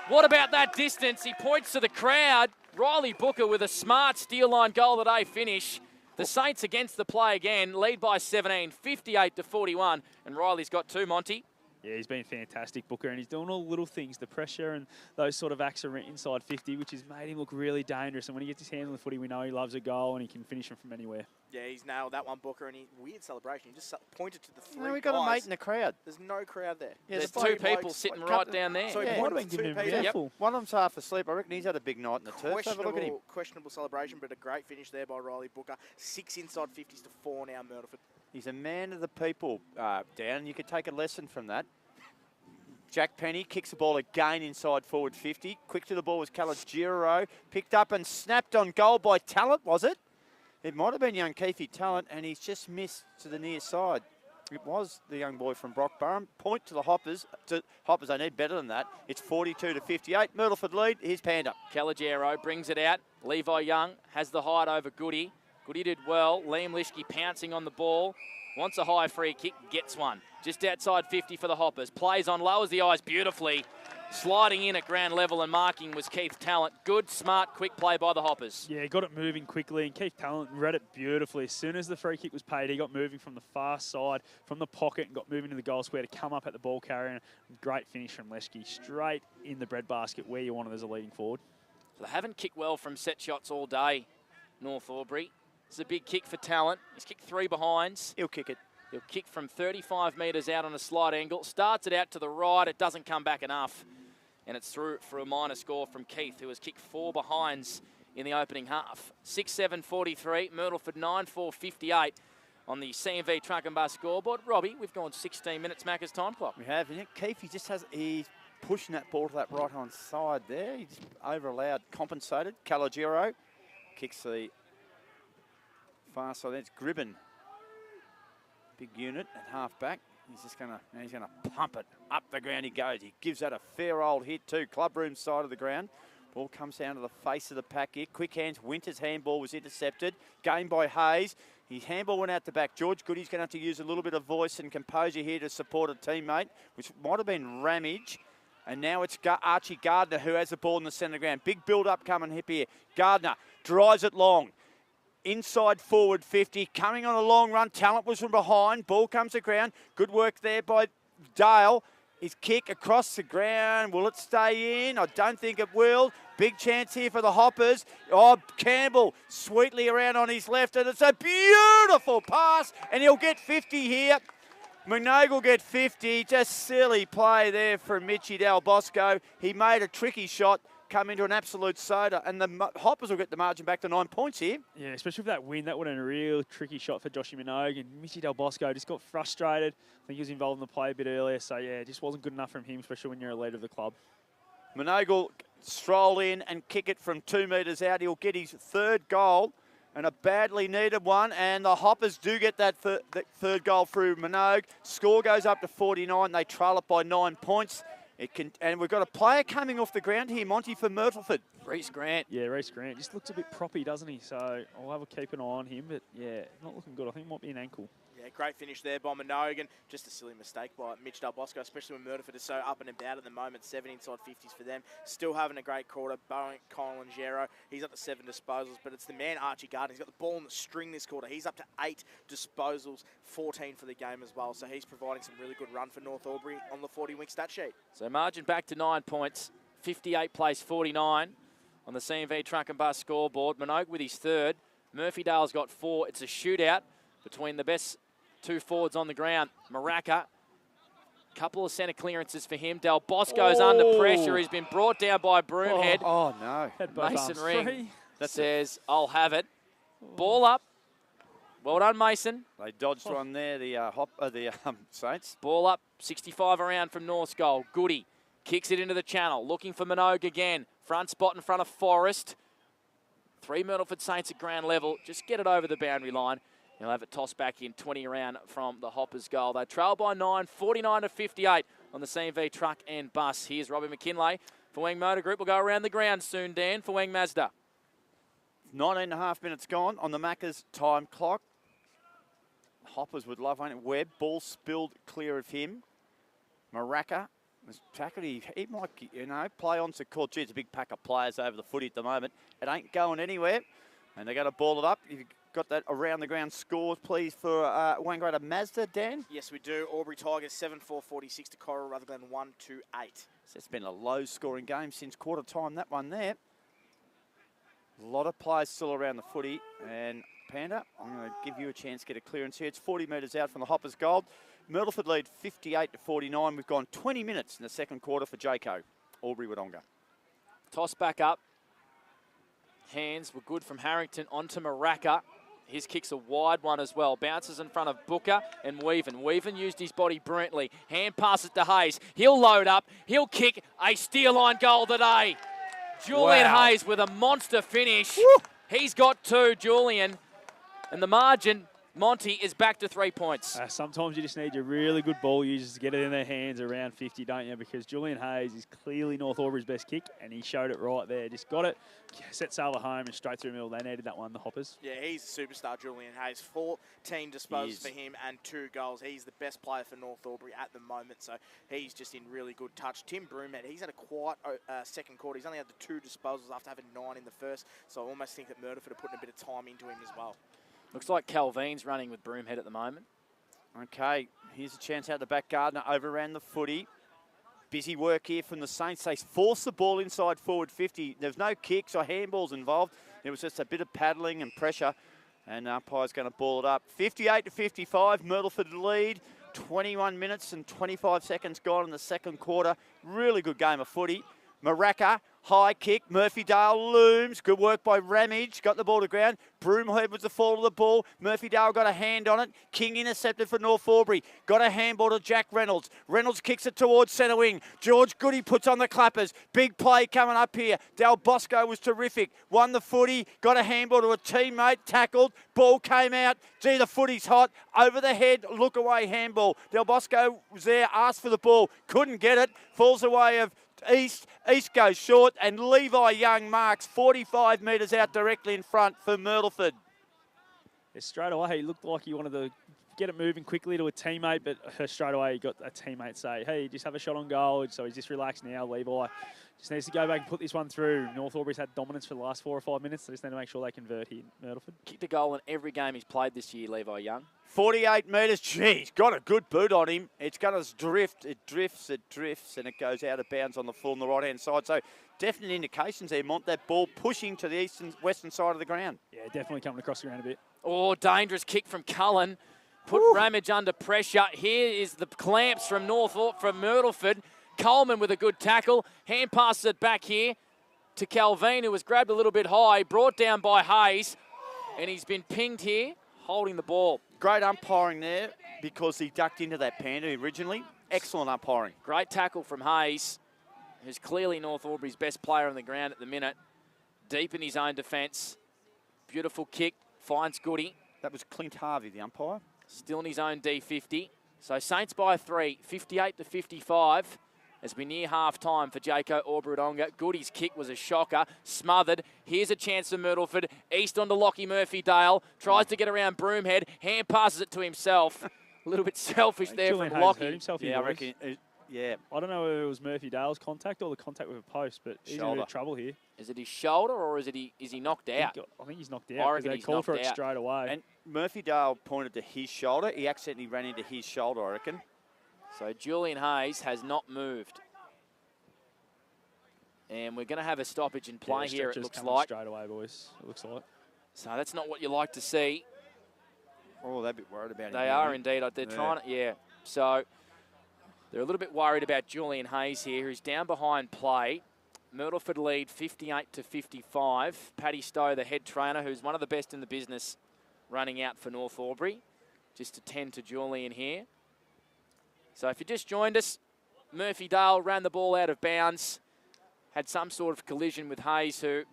What about that distance? He points to the crowd. Riley Booker with a smart steel line goal of the day finish. The Saints against the play again, lead by 17, 58-41. And Riley's got 2, Monty. Yeah, he's been fantastic, Booker, and he's doing all the little things, the pressure and those sort of acts are inside 50, which has made him look really dangerous. And when he gets his hands on the footy, we know he loves a goal and he can finish them from anywhere. Yeah, he's nailed that one, Booker, and weird celebration. He just pointed to the 3 No, we got a guys. mate in the crowd. There's no crowd there. Yeah, There's there's 2 three people blokes, sitting like, right couple- down there. So he Yeah. pointed Might have to been 2 giving him people. careful. One of them's half asleep. I reckon he's had a big night in the turf. Have a look at him. Questionable celebration, but a great finish there by Riley Booker. 6 inside 50s to 4 now, Myrtleford. He's a man of the people, Dan. You could take a lesson from that. Jack Penny kicks the ball again inside forward 50. Quick to the ball was Caligaro. Picked up and snapped on goal by Talent, was it? It might have been young Keefe Talent, and he's just missed to the near side. It was the young boy from Brockburn. Point to the Hoppers. Hoppers, they need better than that. It's 42-58. Myrtleford lead. Here's Panda. Caligaro brings it out. Levi Young has the hide over Goody. Goody did well. Liam Lischke pouncing on the ball. Wants a high free kick, gets one. Just outside 50 for the Hoppers. Plays on, lowers the eyes beautifully. Sliding in at ground level and marking was Keith Talent. Good, smart, quick play by the Hoppers. Yeah, got it moving quickly, and Keith Talent read it beautifully. As soon as the free kick was paid, he got moving from the far side, from the pocket, and got moving to the goal square to come up at the ball carrier. Great finish from Lischke, straight in the breadbasket where you want it as a leading forward. So they haven't kicked well from set shots all day, North Albury. It's a big kick for Talent. He's kicked 3 behinds. He'll kick it. He'll kick from 35 metres out on a slight angle. Starts it out to the right. It doesn't come back enough. And it's through for a minor score from Keith, who has kicked 4 behinds in the opening half. 6-7-43, Myrtleford 9-4-58 on the CMV Truck and Bus scoreboard. Robbie, we've gone 16 minutes, Macca's time clock. We have, and Keith, he's pushing that ball to that right-hand side there. He's over-allowed, compensated. Calogero kicks the far side. That's Gribben. Big unit at half-back. He's gonna pump it up the ground. He goes. He gives that a fair old hit too. Club room side of the ground. Ball comes down to the face of the pack here. Quick hands. Winter's handball was intercepted. Gained by Hayes. His handball went out the back. George Goody's going to have to use a little bit of voice and composure here to support a teammate, which might have been Ramage. And now it's Archie Gardner who has the ball in the centre of the ground. Big build-up coming hip here. Gardner drives it long. Inside forward 50, coming on a long run. Talent was from behind. Ball comes to ground. Good work there by Dale. His kick across the ground. Will it stay in? I don't think it will. Big chance here for the Hoppers. Oh, Campbell sweetly around on his left, and it's a beautiful pass, and he'll get 50 here. Minogue will get 50. Just silly play there from Mitchy Del Bosco. He made a tricky shot, come into an absolute soda, and the Hoppers will get the margin back to 9 points here. Yeah, especially with that win, that would have been a real tricky shot for Joshy Minogue, and Mitchy Del Bosco just got frustrated. I think he was involved in the play a bit earlier, so yeah, it just wasn't good enough from him, especially when you're a leader of the club. Minogue will stroll in and kick it from 2 metres out. He'll get his 3rd goal, and a badly needed one, and the Hoppers do get that third goal through Minogue. Score goes up to 49. They trail it by 9 points. And we've got a player coming off the ground here, Monty, for Myrtleford. Reece Grant. Yeah, Reece Grant just looks a bit proppy, doesn't he? So I'll have a keep an eye on him, but yeah, not looking good. I think it might be an ankle. Yeah, great finish there by Minogue, and just a silly mistake by Mitch Del Bosco, especially when Myrtleford is so up and about at the moment. 7 inside 50s for them. Still having a great quarter. Bowen Colangero, he's up to 7 disposals, but it's the man Archie Gardner. He's got the ball in the string this quarter. He's up to 8 disposals, 14 for the game as well. So he's providing some really good run for North Albury on the 40-wing stat sheet. So margin back to 9 points. 58 plays 49 on the CMV Truck and Bus scoreboard. Minogue with his 3rd. Murphydale's got 4. It's a shootout between the best 2 forwards on the ground. Maraca, couple of centre clearances for him. Del Bosco's under pressure. He's been brought down by Broomhead. Oh no. Mason Ring says, I'll have it. Ball up. Well done, Mason. They dodged one there, the Saints. Ball up, 65 around from North's goal. Goody kicks it into the channel, looking for Minogue again. Front spot in front of Forrest. 3 Myrtleford Saints at ground level. Just get it over the boundary line. He'll have it tossed back in 20 around from the Hoppers goal. They trail by 9, 49-58 on the CMV Truck and Bus. Here's Robbie McKinlay for Wang Motor Group. We'll go around the ground soon, Dan, for Wang Mazda. 19.5 minutes gone on the Macca's time clock. Hoppers would love one. Webb, ball spilled clear of him. Maraca was tackled. He might, play on to call. Gee, it's a big pack of players over the footy at the moment. It ain't going anywhere. And they're going to ball it up. You've got that around the ground scores, please, for Wangaratta Mazda, Dan? Yes, we do. Albury Tigers 7-4-46 to Coral Rutherglen 1-2-8. So it's been a low-scoring game since quarter time, that one there. A lot of players still around the footy. And Panda, I'm going to give you a chance to get a clearance here. It's 40 metres out from the Hoppers goal. Myrtleford lead 58-49. We've gone 20 minutes in the second quarter for Jayco. Albury Wodonga. Toss back up. Hands were good from Harrington onto Maraca. His kick's a wide one as well. Bounces in front of Booker and Weaven. Weaven used his body brilliantly. Hand passes to Hayes. He'll load up. He'll kick a steal line goal today. Julian Hayes with a monster finish. Woo! He's got 2, Julian. And the margin Monty is back to 3 points. Sometimes you just need your really good ball users to get it in their hands around 50, don't you? Because Julian Hayes is clearly North Albury's best kick, and he showed it right there. Just got it, set sail home, and straight through the middle. They needed that one, the Hoppers. Yeah, he's a superstar, Julian Hayes. 14 disposals for him and 2 goals. He's the best player for North Albury at the moment, so he's just in really good touch. Tim Broomhead, he's had a quiet second quarter. He's only had the 2 disposals after having 9 in the first, so I almost think that Myrtleford are putting a bit of time into him as well. Looks like Calvin's running with Broomhead at the moment. Okay, here's a chance out the back. Gardner overran the footy. Busy work here from the Saints. They forced the ball inside forward 50. There's no kicks or handballs involved. It was just a bit of paddling and pressure. And umpire's going to ball it up. 58-55, Myrtleford lead. 21 minutes and 25 seconds gone in the second quarter. Really good game of footy. Maraca, high kick. Murphydale looms. Good work by Ramage. Got the ball to ground. Broomhead was the fall of the ball. Murphydale got a hand on it. King intercepted for North Albury. Got a handball to Jack Reynolds. Reynolds kicks it towards centre wing. George Goody puts on the clappers. Big play coming up here. Del Bosco was terrific. Won the footy. Got a handball to a teammate. Tackled. Ball came out. Gee, the footy's hot. Over the head. Look away handball. Del Bosco was there. Asked for the ball. Couldn't get it. Falls away of East goes short, and Levi Young marks 45 metres out directly in front for Myrtleford. Yeah, straight away, he looked like he wanted to get it moving quickly to a teammate, but straight away he got a teammate say, hey, just have a shot on goal. So he's just relaxed now. Levi just needs to go back and put this one through. North Albury's had dominance for the last 4 or 5 minutes. They just need to make sure they convert here, Myrtleford. Kicked a goal in every game he's played this year, Levi Young. 48 metres. Gee, he's got a good boot on him. It's going to drift. It drifts, and it goes out of bounds on the full on the right-hand side. So definite indications there, Mont, that ball pushing to the western side of the ground. Yeah, definitely coming across the ground a bit. Oh, dangerous kick from Cullen. Put Ramage under pressure. Here is the clamps from Myrtleford. Coleman with a good tackle. Hand passes it back here to Calvin, who was grabbed a little bit high, brought down by Hayes, and he's been pinged here, holding the ball. Great umpiring there because he ducked into that panda originally. Excellent umpiring. Great tackle from Hayes, who's clearly North Albury's best player on the ground at the minute. Deep in his own defence. Beautiful kick. Finds Goody. That was Clint Harvey, the umpire. Still in his own D50. So Saints by 3, 58-55. As we near half-time for Jaco Orbridonga. Goody's kick was a shocker. Smothered. Here's a chance for Myrtleford. East onto Lockie Murphy-Dale. Tries to get around Broomhead. Hand passes it to himself. A little bit selfish there from Lockie. Yeah, I reckon. Yeah. I don't know whether it was Murphy-Dale's contact or the contact with a post, but he's in a bit of trouble here. Is it his shoulder or is he knocked out? I think he's knocked out because they called for it straight away. And Murphy-Dale pointed to his shoulder. He accidentally ran into his shoulder, I reckon. So Julian Hayes has not moved. And we're going to have a stoppage in play here, it looks like. Straight away, boys, it looks like. So that's not what you like to see. Oh, they're a bit worried about it. They are indeed. They're trying to, So they're a little bit worried about Julian Hayes here, who's down behind play. Myrtleford lead 58-55. Paddy Stowe, the head trainer, who's one of the best in the business, running out for North Albury. Just to tend to Julian here. So if you just joined us, Murphy-Dale ran the ball out of bounds. Had some sort of collision with Hayes, who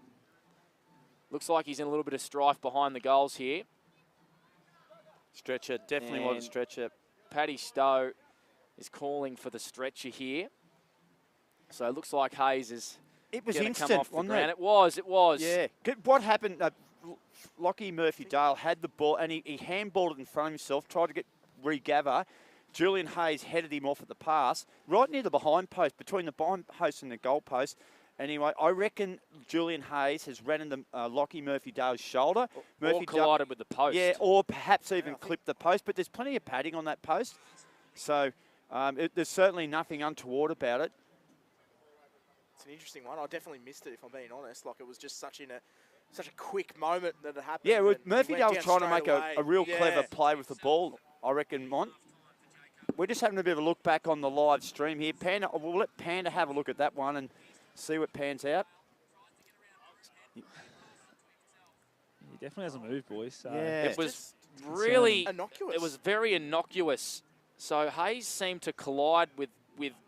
looks like he's in a little bit of strife behind the goals here. Stretcher, definitely was a stretcher. Paddy Stowe is calling for the stretcher here. So it looks like Hayes is going to come off the ground. It was. Yeah. What happened, Lockie Murphy-Dale had the ball and he handballed it in front of himself, tried to regather. Julian Hayes headed him off at the pass, right near the behind post, between the behind post and the goal post. Anyway, I reckon Julian Hayes has ran into Lockie Murphy-Dale's shoulder. Or collided with the post. Yeah, or perhaps even clipped the post, but there's plenty of padding on that post. So there's certainly nothing untoward about it. It's an interesting one. I definitely missed it, if I'm being honest. Like, it was just such a quick moment that it happened. Yeah, Murphy-Dale was trying to make a real clever play with the ball, I reckon, Mont. We're just having a bit of a look back on the live stream here. Panda, we'll let Panda have a look at that one and see what pans out. He definitely hasn't moved, boys. So yeah. It was really innocuous. It was very innocuous. So Hayes seemed to collide with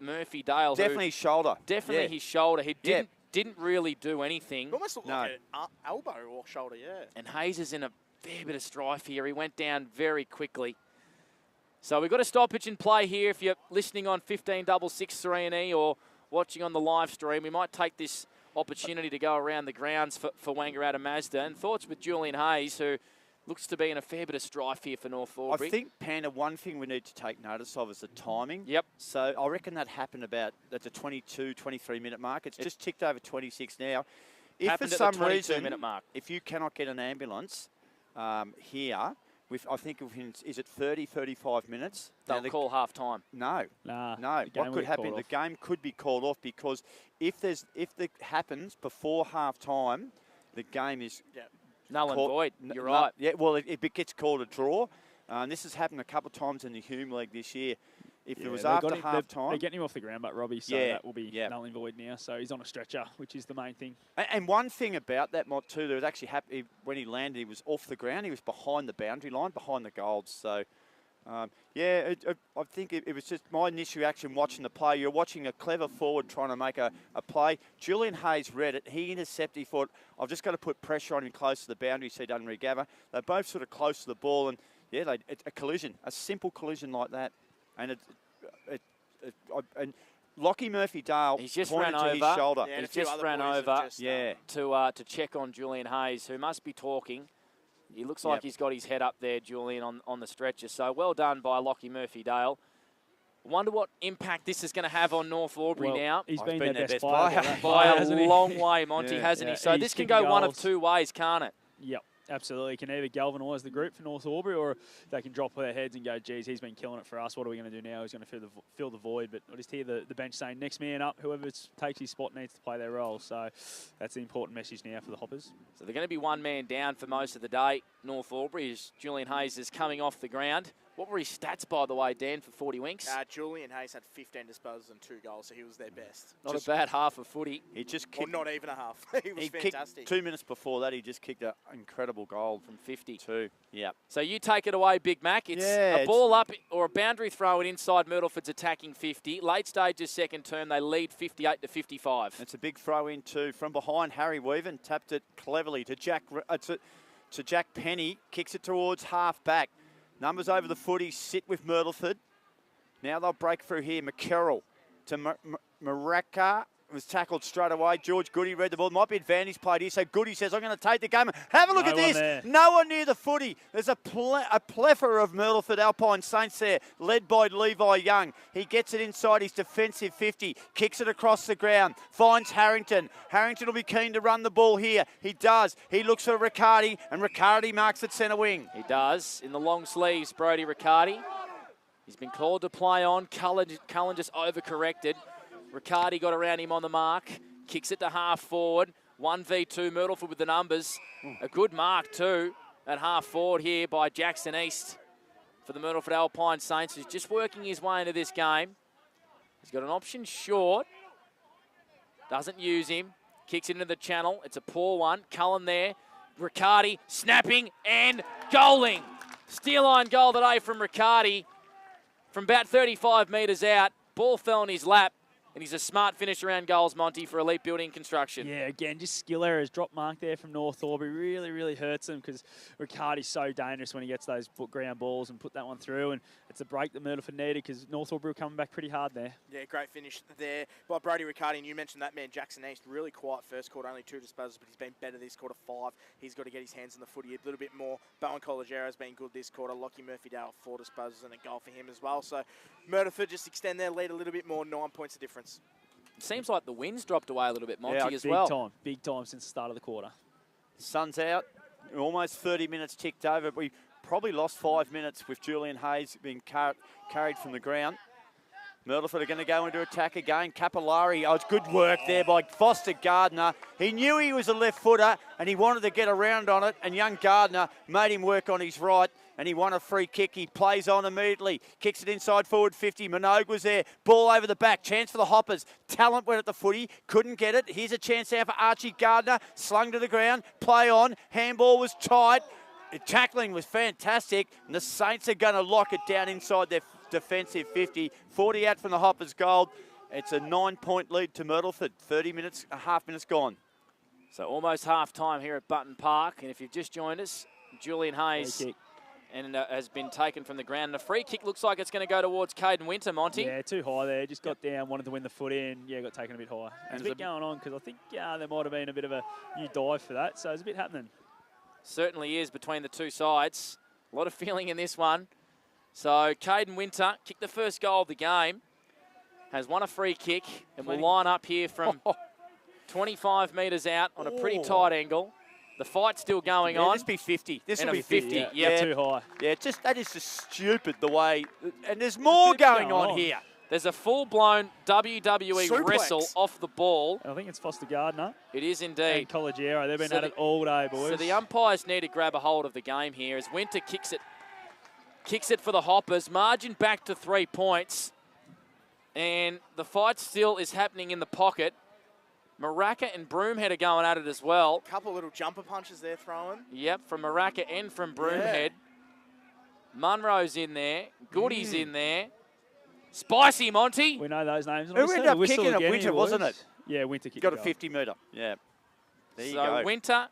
Murphy-Dale. Definitely his shoulder. Definitely his shoulder. He didn't really do anything. It almost looked like an elbow or shoulder, yeah. And Hayes is in a fair bit of strife here. He went down very quickly. So we've got a stoppage in play here. If you're listening on 15/663 or watching on the live stream, we might take this opportunity to go around the grounds for Wangaratta Mazda. And thoughts with Julian Hayes, who looks to be in a fair bit of strife here for North Albury. I think, Panda, one thing we need to take notice of is the timing. Yep. So I reckon that happened about at the 22, 23-minute mark. It's just ticked over 26 now. If for some reason, mark. If you cannot get an ambulance here, I think is it 30, 35 minutes? They'll call half time. No. No. What could happen? The game could be called off because if it happens before half time, the game is null and void. You're right. Yeah, well, it gets called a draw. This has happened a couple of times in the Hume League this year. If it was after half time, they're getting him off the ground, but Robbie, so that will be null and void now. So he's on a stretcher, which is the main thing. And one thing about that, Mott, too, that was actually happened when he landed, he was off the ground. He was behind the boundary line, behind the goals. So, I think it was just my initial reaction watching the play. You're watching a clever forward trying to make a play. Julian Hayes read it. He intercepted. He thought, I've just got to put pressure on him close to the boundary so he doesn't regather. They're both sort of close to the ball. And, it's a collision, a simple collision like that. And and Lockie Murphy-Dale pointed to his shoulder. He just ran over to check on Julian Hayes, who must be talking. He looks like he's got his head up there, Julian, on the stretcher. So well done by Lockie Murphy-Dale. Wonder what impact this is going to have on North Albury now. He's been their best player. By a long way, Monty, hasn't he? So this can go one of two ways, can't it? Yep. Absolutely. Can either galvanise the group for North Albury, or they can drop their heads and go, geez, he's been killing it for us. What are we going to do now? He's going to fill the void. But I just hear the bench saying, next man up, whoever takes his spot needs to play their role. So that's the important message now for the Hoppers. So they're going to be one man down for most of the day. North Albury, as Julian Hayes is coming off the ground. What were his stats, by the way, Dan, for 40 winks? Julian Hayes had 15 disposals and 2 goals, so he was their best. Not a bad half of footy. He just kicked... Or not even a half. He was fantastic. 2 minutes before that, he just kicked an incredible goal from 50. Yeah. So you take it away, Big Mac. It's a ball up or a boundary throw inside Myrtleford's attacking 50. Late stages, second term, they lead 58-55. It's a big throw in too. From behind, Harry Weaven tapped it cleverly to Jack Penny. Kicks it towards half back. Numbers over the footy, sit with Myrtleford. Now they'll break through here. McCarroll to Maraka. Was tackled straight away. George Goody read the ball. Might be advantage played here. So Goody says, I'm going to take the game. Have a look at this. There. No one near the footy. There's a plethora of Myrtleford Alpine Saints there, led by Levi Young. He gets it inside his defensive 50. Kicks it across the ground. Finds Harrington. Harrington will be keen to run the ball here. He does. He looks for Riccardi, and Riccardi marks at centre wing. He does. In the long sleeves, Brodie Riccardi. He's been called to play on. Cullen just overcorrected. Riccardi got around him on the mark, kicks it to half forward, 1v2 Myrtleford with the numbers. A good mark too at half forward here by Jackson East for the Myrtleford Alpine Saints, who's just working his way into this game. He's got an option short, doesn't use him, kicks it into the channel. It's a poor one. Cullen there, Riccardi snapping and goaling. Steal line goal today from Riccardi from about 35 metres out. Ball fell in his lap. And he's a smart finish around goals, Monty, for Elite Building Construction. Yeah, again, just skill errors. Drop mark there from North Albury really, really hurts him because Riccardi's so dangerous when he gets those ground balls and put that one through. And it's a break that Myrtleford needed because North Albury coming back pretty hard there. Yeah, great finish there by Brodie Riccardi. And you mentioned that man, Jackson East, really quiet first quarter, only 2 disposals, but he's been better this quarter, 5. He's got to get his hands on the footy a little bit more. Bowen Collegero's been good this quarter. Lockie Murphy-Dale, 4 disposals and a goal for him as well. So Myrtleford just extend their lead a little bit more, 9 points of difference. Seems like the wind's dropped away a little bit, Monty, as well. Big time since the start of the quarter. Sun's out. Almost 30 minutes ticked over. We probably lost 5 minutes with Julian Hayes being carried from the ground. Myrtleford are going to go into attack again. Capillari, it's good work there by Foster Gardner. He knew he was a left footer and he wanted to get around on it, and young Gardner made him work on his right, and he won a free kick. He plays on immediately. Kicks it inside forward 50. Minogue was there. Ball over the back. Chance for the Hoppers. Talent went at the footy. Couldn't get it. Here's a chance now for Archie Gardner. Slung to the ground. Play on. Handball was tight. The tackling was fantastic. And the Saints are going to lock it down inside their defensive 50. 40 out from the Hoppers' goal. It's a 9-point lead to Myrtleford. 30 minutes, a half minutes gone. So almost half time here at Button Park. And if you've just joined us, Julian Hayes and has been taken from the ground. And a free kick looks like it's going to go towards Caden Winter, Monty. Yeah, too high there. Just got down, wanted to win the foot in. Yeah, got taken a bit high. There's a bit going on because I think there might have been a bit of a new dive for that. So there's a bit happening. Certainly is between the two sides. A lot of feeling in this one. So Caden Winter kicked the first goal of the game. Has won a free kick and will line up here from 25 metres out on a pretty tight angle. The fight's still going on. This be 50. This will be 50. Yeah, too high. Yeah, that is just stupid the way. And there's more going on here. There's a full-blown WWE wrestle off the ball. I think it's Foster Gardner. It is indeed. And Collegiero. They've been at it all day, boys. So the umpires need to grab a hold of the game here as Winter kicks it for the Hoppers. Margin back to 3 points. And the fight still is happening in the pocket. Maracca and Broomhead are going at it as well. Couple little jumper punches they're throwing. Yep, from Maracca and from Broomhead. Munro's in there. Goody's in there. Spicy, Monty. We know those names. Who ended up kicking it? Winter, wasn't it? Yeah, Winter kicked it. Got a 50-metre. Yeah. There you go. So Winter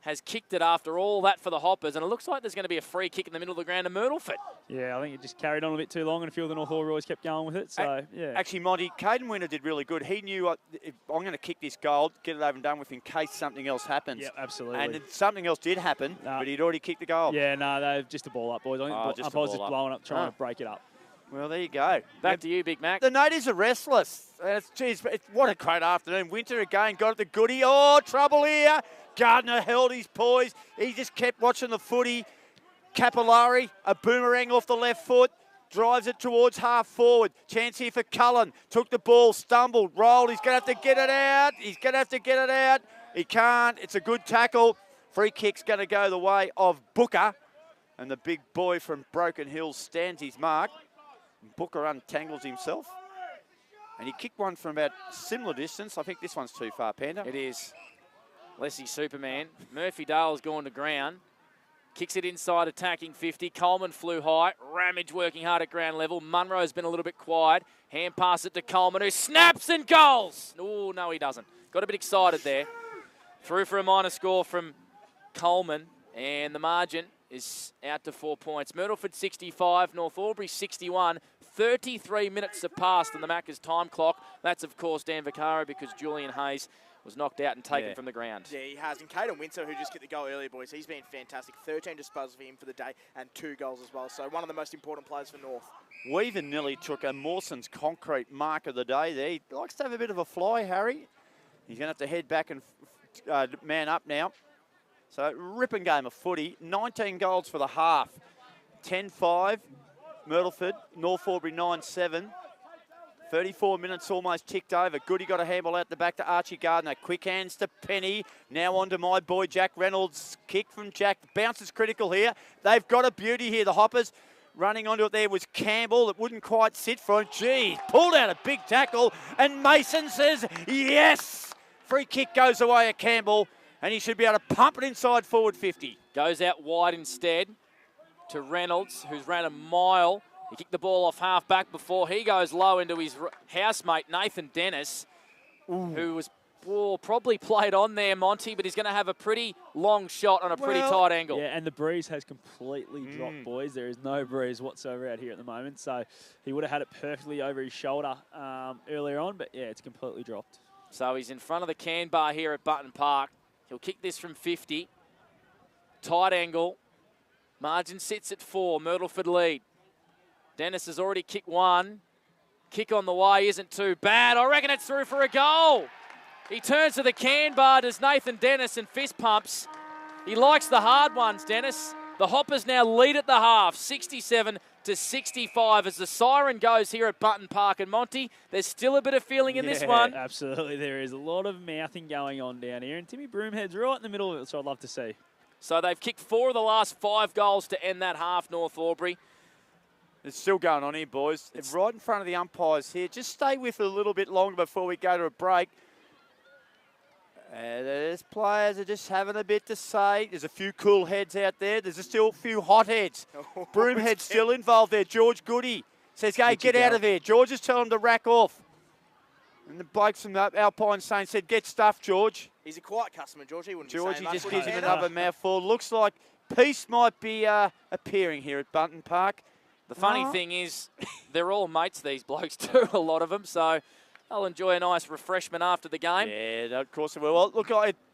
has kicked it after all that for the Hoppers, and it looks like there's going to be a free kick in the middle of the ground to Myrtleford. Yeah, I think it just carried on a bit too long, and a few of the North Albury kept going with it. So, yeah. Actually, Monty, Caden Winter did really good. He knew, I'm going to kick this goal, get it over and done with in case something else happens. Yeah, absolutely. And something else did happen, but he'd already kicked the goal. Yeah, no, they've just a ball up, boys. I think the umpire's just blowing up, trying to break it up. Well, there you go. Back to you, Big Mac. The natives are restless. What a great afternoon. Winter again got at the goodie. Oh, trouble here. Gardner held his poise. He just kept watching the footy. Capillari, a boomerang off the left foot. Drives it towards half forward. Chance here for Cullen. Took the ball, stumbled, rolled. He's going to have to get it out. He can't. It's a good tackle. Free kick's going to go the way of Booker. And the big boy from Broken Hill stands his mark. Booker untangles himself. And he kicked one from about similar distance. I think this one's too far, Panda. It is. Leslie Superman. Murphy Dale's gone to ground. Kicks it inside, attacking 50. Coleman flew high. Ramage working hard at ground level. Munro's been a little bit quiet. Hand pass it to Coleman, who snaps and goals. Oh, no, he doesn't. Got a bit excited there. Through for a minor score from Coleman. And the margin is out to 4 points. Myrtleford 65, North Albury 61. 33 minutes have passed on the Macca's time clock. That's, of course, Dan Vaccaro because Julian Hayes was knocked out and taken from the ground. Yeah, he has. And Caden Winter, who just kicked the goal earlier, boys, he's been fantastic. 13 disposals for him for the day and 2 goals as well. So one of the most important players for North. Weaver nearly took a Mawson's concrete mark of the day there. He likes to have a bit of a fly, Harry. He's going to have to head back and man up now. So ripping game of footy. 19 goals for the half. 10-5. Myrtleford, North Albury 9-7. 34 minutes almost ticked over. Goody got a handball out the back to Archie Gardner. Quick hands to Penny. Now on to my boy Jack Reynolds. Kick from Jack. Bounce is critical here. They've got a beauty here, the Hoppers. Running onto it there was Campbell. It wouldn't quite sit for him. Gee, pulled out a big tackle. And Mason says, yes! Free kick goes away at Campbell. And he should be able to pump it inside forward 50. Goes out wide instead to Reynolds, who's ran a mile. He kicked the ball off half back before he goes low into his housemate, Nathan Dennis, who was probably played on there, Monty, but he's going to have a pretty long shot on a pretty tight angle. Yeah, and the breeze has completely dropped, boys. There is no breeze whatsoever out here at the moment. So he would have had it perfectly over his shoulder earlier on, but yeah, it's completely dropped. So he's in front of the can bar here at Button Park. He'll kick this from 50. Tight angle. Margin sits at 4. Myrtleford lead. Dennis has already kicked one. Kick on the way isn't too bad. I reckon it's through for a goal. He turns to the can bar, does Nathan Dennis, and fist pumps. He likes the hard ones, Dennis. The Hoppers now lead at the half, 67-65 as the siren goes here at Button Park. And Monty, there's still a bit of feeling in this one. Absolutely, there is a lot of mouthing going on down here. And Timmy Broomhead's right in the middle of it, so I'd love to see. So they've kicked 4 of the last 5 goals to end that half, North Albury. It's still going on here, boys. It's right in front of the umpires here. Just stay with it a little bit longer before we go to a break. There's players are just having a bit to say. There's a few cool heads out there. There's still a few hot heads. Broomhead's still involved there. George Goody says, hey, get out of there. George is telling him to rack off. And the blokes from the Alpine Saints said, get stuffed, George. He's a quiet customer, George. He wouldn't George, be he saying just gives him another mouthful. Looks like peace might be appearing here at Bunton Park. The funny thing is, they're all mates, these blokes too, a lot of them, so they'll enjoy a nice refreshment after the game. Yeah, of course they will. Well, look,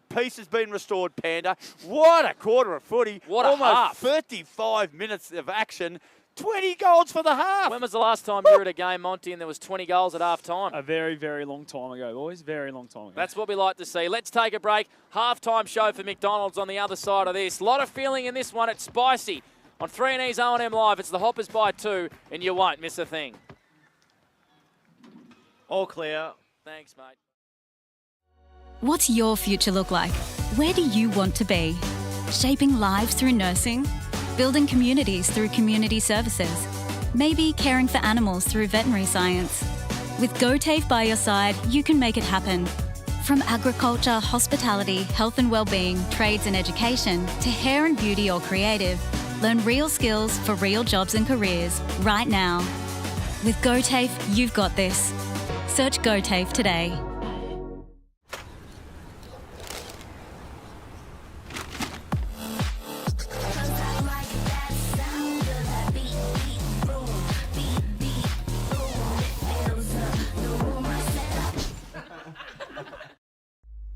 peace has been restored, Panda. What a quarter of footy. What a Almost half. 35 minutes of action. 20 goals for the half. When was the last time you were at a game, Monty, and there was 20 goals at half time? A very, very long time ago, boys. Very long time ago. That's what we like to see. Let's take a break. Halftime show for McDonald's on the other side of this. A lot of feeling in this one. It's spicy. On 3&E's O&M Live, it's the Hoppers by 2, and you won't miss a thing. All clear. Thanks, mate. What's your future look like? Where do you want to be? Shaping lives through nursing? Building communities through community services? Maybe caring for animals through veterinary science? With GoTAFE by your side, you can make it happen. From agriculture, hospitality, health and wellbeing, trades and education, to hair and beauty or creative, learn real skills for real jobs and careers right now. With GoTAFE, you've got this. Search GoTAFE today.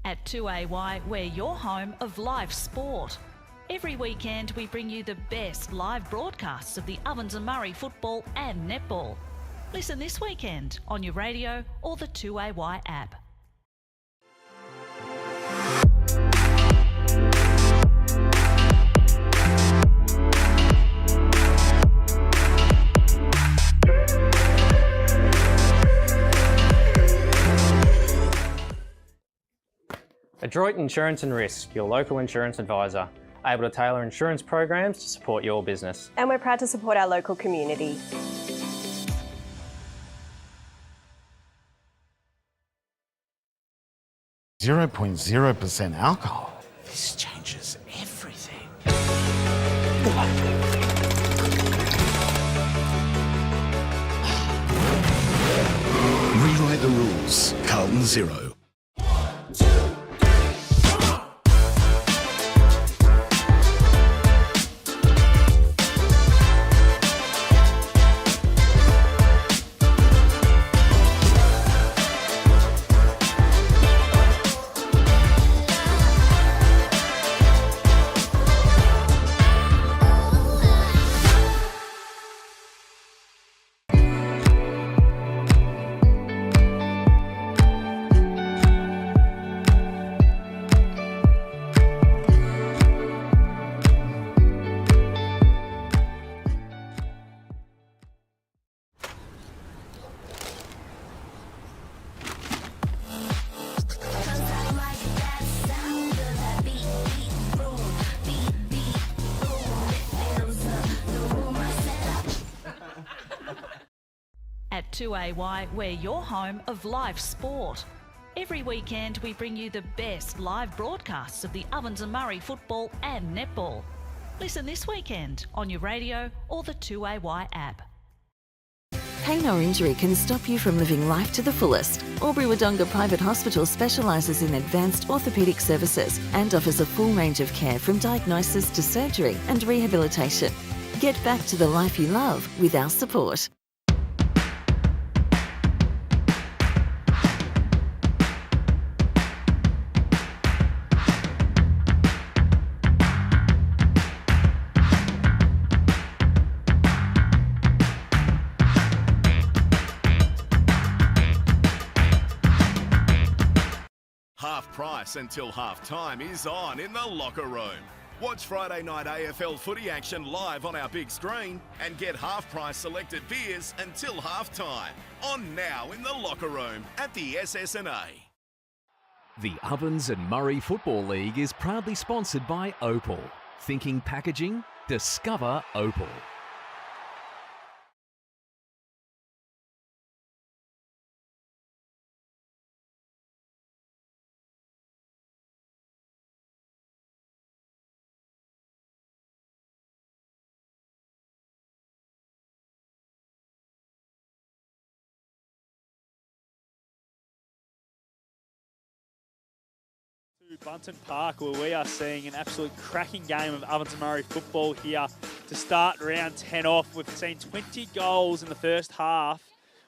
At 2AY, we're your home of live sport. Every weekend we bring you the best live broadcasts of the Ovens and Murray football and netball. Listen this weekend on your radio or the 2AY app. Adroit Insurance and Risk, your local insurance advisor, able to tailor insurance programs to support your business. And we're proud to support our local community. .0% alcohol. This changes everything. Rewrite the rules. Carlton Zero. At 2AY, we're your home of live sport. Every weekend we bring you the best live broadcasts of the Ovens and Murray football and netball. Listen this weekend on your radio or the 2AY app. Pain or injury can stop you from living life to the fullest. Albury Wodonga Private Hospital specialises in advanced orthopaedic services and offers a full range of care from diagnosis to surgery and rehabilitation. Get back to the life you love with our support. Half price until half time is on in the locker room. Watch Friday night AFL footy action live on our big screen and get half price selected beers until half time. On now in the locker room at the SS&A. The Ovens and Murray Football League is proudly sponsored by Opal. Thinking packaging? Discover Opal. Bunton Park, where we are seeing an absolute cracking game of Ovens and Murray football here to start round 10 off. We've seen 20 goals in the first half,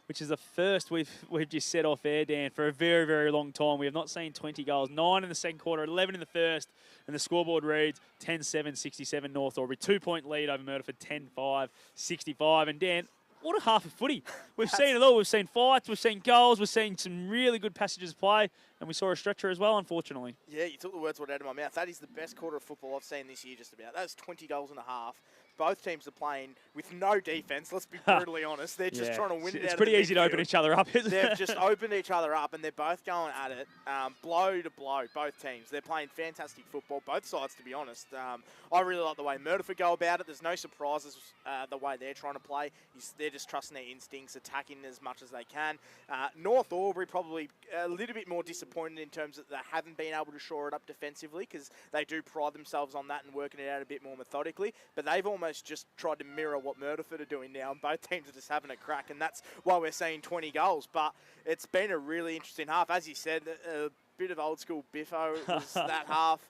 which is the first we've just set off air, Dan, for a very, very long time. We have not seen 20 goals. 9 in the second quarter, 11 in the first, and the scoreboard reads 10-7, 67 North Albury. 2-point lead over Myrtleford, 10-5, 65. And Dan, what a half of footy. We've seen it all. We've seen fights, we've seen goals, we've seen some really good passages of play, and we saw a stretcher as well, unfortunately. Yeah, you took the words right out of my mouth. That is the best quarter of football I've seen this year, just about. That's 20 goals and a half. Both teams are playing with no defence, let's be brutally honest. They're just trying to win it out. It's pretty easy to open each other up, isn't it? They've just opened each other up, and they're both going at it, blow to blow, both teams. They're playing fantastic football, both sides, to be honest. I really like the way Myrtleford go about it. There's no surprises the way they're trying to play. They're just trusting their instincts, attacking as much as they can. North Albury probably a little bit more disappointed in terms that they haven't been able to shore it up defensively, because they do pride themselves on that and working it out a bit more methodically. But they've almost just tried to mirror what Myrtleford are doing now, and both teams are just having a crack, and that's why we're seeing 20 goals. But it's been a really interesting half. As you said, a bit of old school biffo was that half.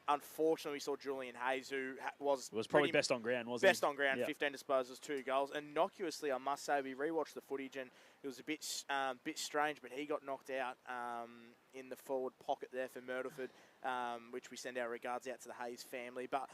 Unfortunately, we saw Julian Hayes, who was probably best on ground, wasn't he? Best on ground, 15 disposals, 2 goals. Innocuously, I must say, we rewatched the footage, and it was a bit strange, but he got knocked out in the forward pocket there for Myrtleford, which we send our regards out to the Hayes family. But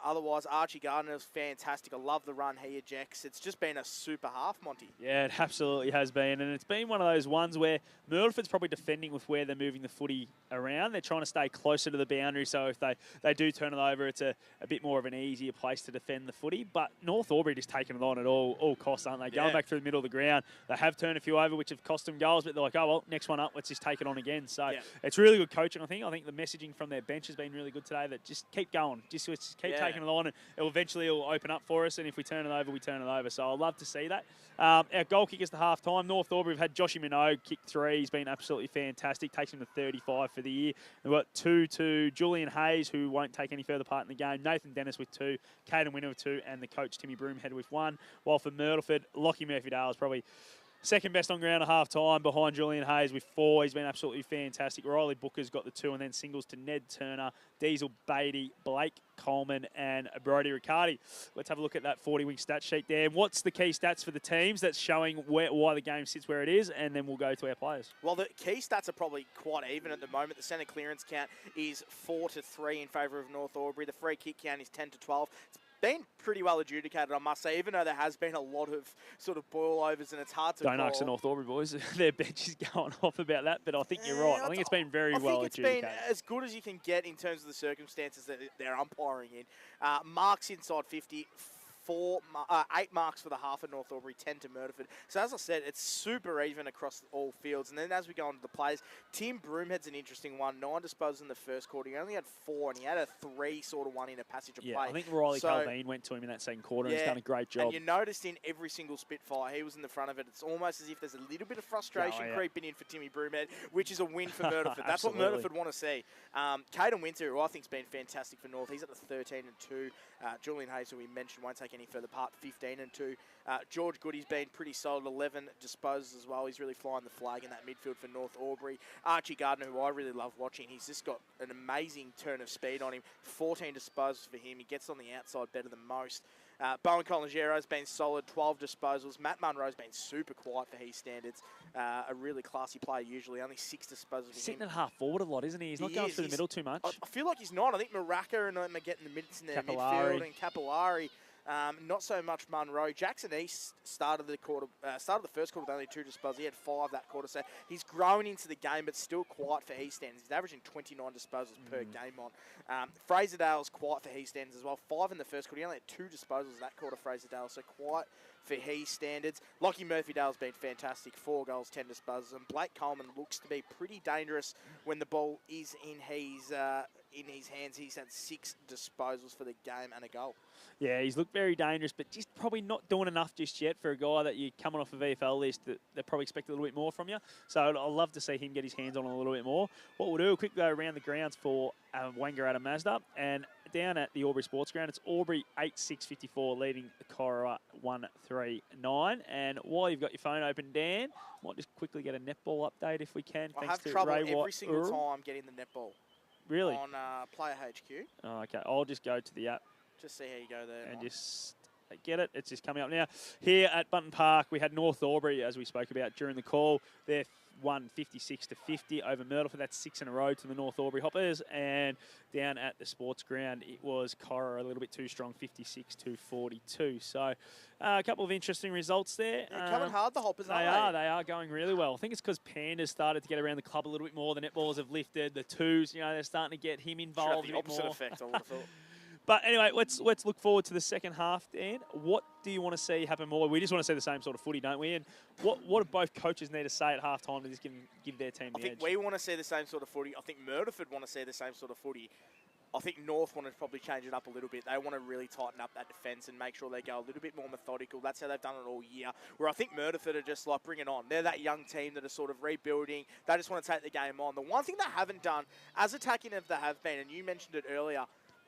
otherwise, Archie Gardner is fantastic. I love the run he ejects. It's just been a super half, Monty. Yeah, it absolutely has been. And it's been one of those ones where Myrtleford's probably defending with where they're moving the footy around. They're trying to stay closer to the boundary, so if they do turn it over, it's a bit more of an easier place to defend the footy. But North Albury just taking it on at all costs, aren't they? Going back through the middle of the ground. They have turned a few over, which have cost them goals, but they're like, oh, well, next one up, let's just take it on again. So it's really good coaching, I think. I think the messaging from their bench has been really good today, that just keep going. Just keep taking it on, and it'll open up for us, and if we turn it over, we turn it over. So I'd love to see that. Our goal kickers to half-time, North Albury, we've had Joshy Minogue kick 3. He's been absolutely fantastic. Takes him to 35 for the year. We've got 2 to Julian Hayes, who won't take any further part in the game. Nathan Dennis with 2. Caden Winner with 2. And the coach, Timmy Broomhead, with 1. While for Myrtleford, Lockie Murphy-Dale is probably second best on ground at half-time behind Julian Hayes with 4. He's been absolutely fantastic. Riley Booker's got the 2, and then singles to Ned Turner, Diesel Beatty, Blake Coleman, and Brody Riccardi. Let's have a look at that 40-wing stat sheet there. What's the key stats for the teams that's showing why the game sits where it is, and then we'll go to our players. Well, the key stats are probably quite even at the moment. The centre clearance count is 4-3 in favour of North Albury. The free kick count is 10-12. It's been pretty well adjudicated, I must say, even though there has been a lot of sort of boil-overs, and it's hard to Don't ask the North Albury boys. Their bench is going off about that, but I think you're right. I think it's been very well adjudicated. It's been as good as you can get in terms of the circumstances that they're umpiring in. Marks inside 50, 8 marks for the half of North Albury, 10 to Myrtleford. So as I said, it's super even across all fields. And then as we go on to the players, Tim Broomhead's an interesting one. 9 disposals in the first quarter. He only had 4, and he had a 3 sort of one in a passage of play. I think Riley Calvin went to him in that second quarter, and he's done a great job. And you noticed in every single Spitfire, he was in the front of it. It's almost as if there's a little bit of frustration creeping in for Timmy Broomhead, which is a win for Myrtleford. That's what Myrtleford want to see. Caden Winter, who I think has been fantastic for North, he's at the 13 and 2. Julian Hayes, who we mentioned, won't take any further part, 15 and 2. George Goody's been pretty solid, 11 disposals as well. He's really flying the flag in that midfield for North Albury. Archie Gardner, who I really love watching, he's just got an amazing turn of speed on him. 14 disposals for him. He gets on the outside better than most. Bowen Colangero's been solid, 12 disposals. Matt Munro's been super quiet for his standards. A really classy player usually, only 6 disposals. He's sitting at half forward a lot, isn't he? He's not going through the middle too much. I feel like he's not. I think Maraca and them are getting the minutes in their midfield, and Capillari. Not so much Munro. Jackson East started the first quarter with only 2 disposals. He had 5 that quarter, so he's grown into the game, but still quiet for his standards. He's averaging 29 disposals per game on. Fraser Dale's quiet for his standards as well. 5 in the first quarter. He only had 2 disposals that quarter, Fraser Dale, so quiet for his standards. Lockie Murphy-Dale's been fantastic. 4 goals, 10 disposals, and Blake Coleman looks to be pretty dangerous when the ball is in his hands. He's had 6 disposals for the game and a goal. Yeah, he's looked very dangerous, but just probably not doing enough just yet for a guy that you're coming off a VFL list that they probably expect a little bit more from you. So I'd love to see him get his hands on a little bit more. What we'll do, a quick go around the grounds for Wangaratta Mazda, and down at the Albury Sports Ground. It's Albury 8-6-54 leading Cora 1-3-9. And while you've got your phone open, Dan, might just quickly get a netball update if we can. I have trouble every single time getting the netball. Really? On Player HQ. Oh, okay, I'll just go to the app. Just see how you go there. And just get it. It's just coming up now. Here at Button Park, we had North Albury, as we spoke about during the call. They're won 56-50 over Myrtleford. That's 6 in a row to the North Albury Hoppers. And down at the sports ground, it was Cora a little bit too strong, 56-42. So a couple of interesting results there. They're coming hard, the Hoppers, They are going really well. I think it's because Panda's started to get around the club a little bit more. The netballers have lifted. The twos, they're starting to get him involved the opposite effect, I would have thought. But anyway, let's look forward to the second half, Dan. What do you want to see happen more? We just want to see the same sort of footy, don't we? And what do both coaches need to say at halftime to just give their team the edge? I think we want to see the same sort of footy. I think Myrtleford want to see the same sort of footy. I think North want to probably change it up a little bit. They want to really tighten up that defence and make sure they go a little bit more methodical. That's how they've done it all year. Where I think Myrtleford are just like, bring it on. They're that young team that are sort of rebuilding. They just want to take the game on. The one thing they haven't done, as attacking as they have been, and you mentioned it earlier,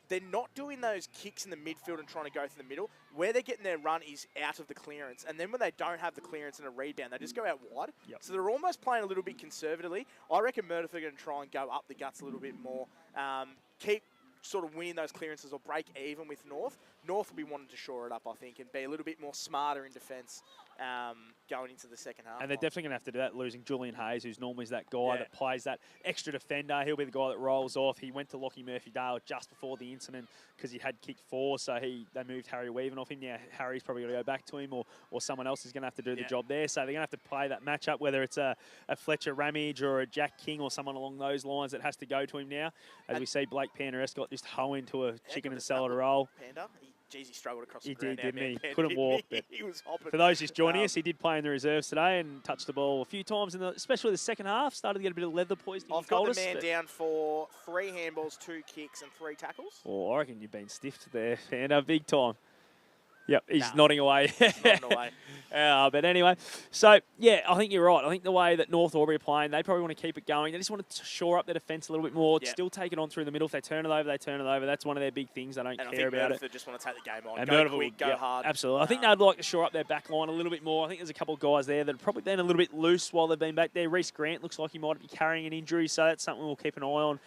they're not doing those kicks in the midfield and trying to go through the middle. Where they're getting their run is out of the clearance. And then when they don't have the clearance and a rebound, they just go out wide. Yep. So they're almost playing a little bit conservatively. I reckon Myrtleford are going to try and go up the guts a little bit more. Keep sort of winning those clearances or break even with North. North will be wanting to shore it up, I think, and be a little bit more smarter in defence going into the second half. And they're definitely going to have to do that, losing Julian Hayes, who's normally that guy that plays that extra defender. He'll be the guy that rolls off. He went to Lockie Murphy-Dale just before the incident because he had kicked 4, so they moved Harry Weaven off him. Now Harry's probably going to go back to him, or someone else is going to have to do the job there. So they're going to have to play that matchup, whether it's a Fletcher Ramage or a Jack King or someone along those lines that has to go to him now. As we see Blake Panda-Escott just hoe into a chicken and salad roll. Panda? He struggled across the ground. He did, didn't he? Couldn't walk. He was hopping. For those just joining us, he did play in the reserves today and touched the ball a few times, especially the second half. Started to get a bit of leather poisoning. I've got the man down for 3 handballs, 2 kicks and 3 tackles. Oh, I reckon you've been stiffed there, Panda, big time. Yep, he's nodding away. Nodding away. But anyway, so, yeah, I think you're right. I think the way that North Albury are playing, they probably want to keep it going. They just want to shore up their defence a little bit more, still take it on through the middle. If they turn it over, they turn it over. That's one of their big things. They don't care about it. They just want to take the game on. And go quick, go hard. Absolutely. I think they'd like to shore up their back line a little bit more. I think there's a couple of guys there that have probably been a little bit loose while they've been back there. Reece Grant looks like he might be carrying an injury, so that's something we'll keep an eye on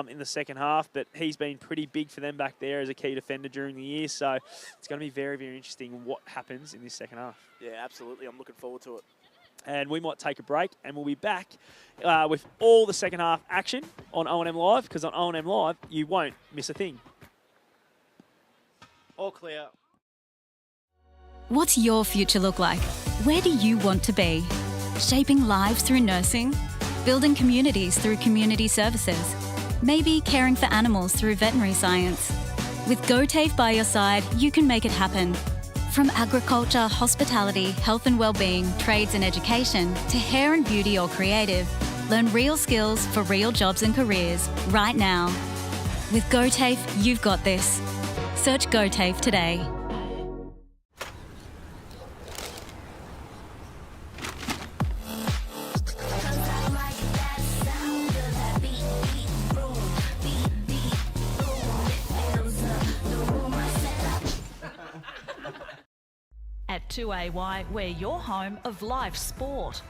in the second half, but he's been pretty big for them back there as a key defender during the year, so it's going to be very, very interesting what happens in this second half. Yeah, absolutely. I'm looking forward to it. And we might take a break, and we'll be back with all the second half action on O&M Live, because on O&M Live, you won't miss a thing. All clear. What's your future look like? Where do you want to be? Shaping lives through nursing? Building communities through community services? Maybe caring for animals through veterinary science? With GoTAFE by your side, you can make it happen. From agriculture, hospitality, health and wellbeing, trades and education, to hair and beauty or creative, learn real skills for real jobs and careers right now. With GoTAFE, you've got this. Search GoTAFE today. At 2AY, we're your home of live sport.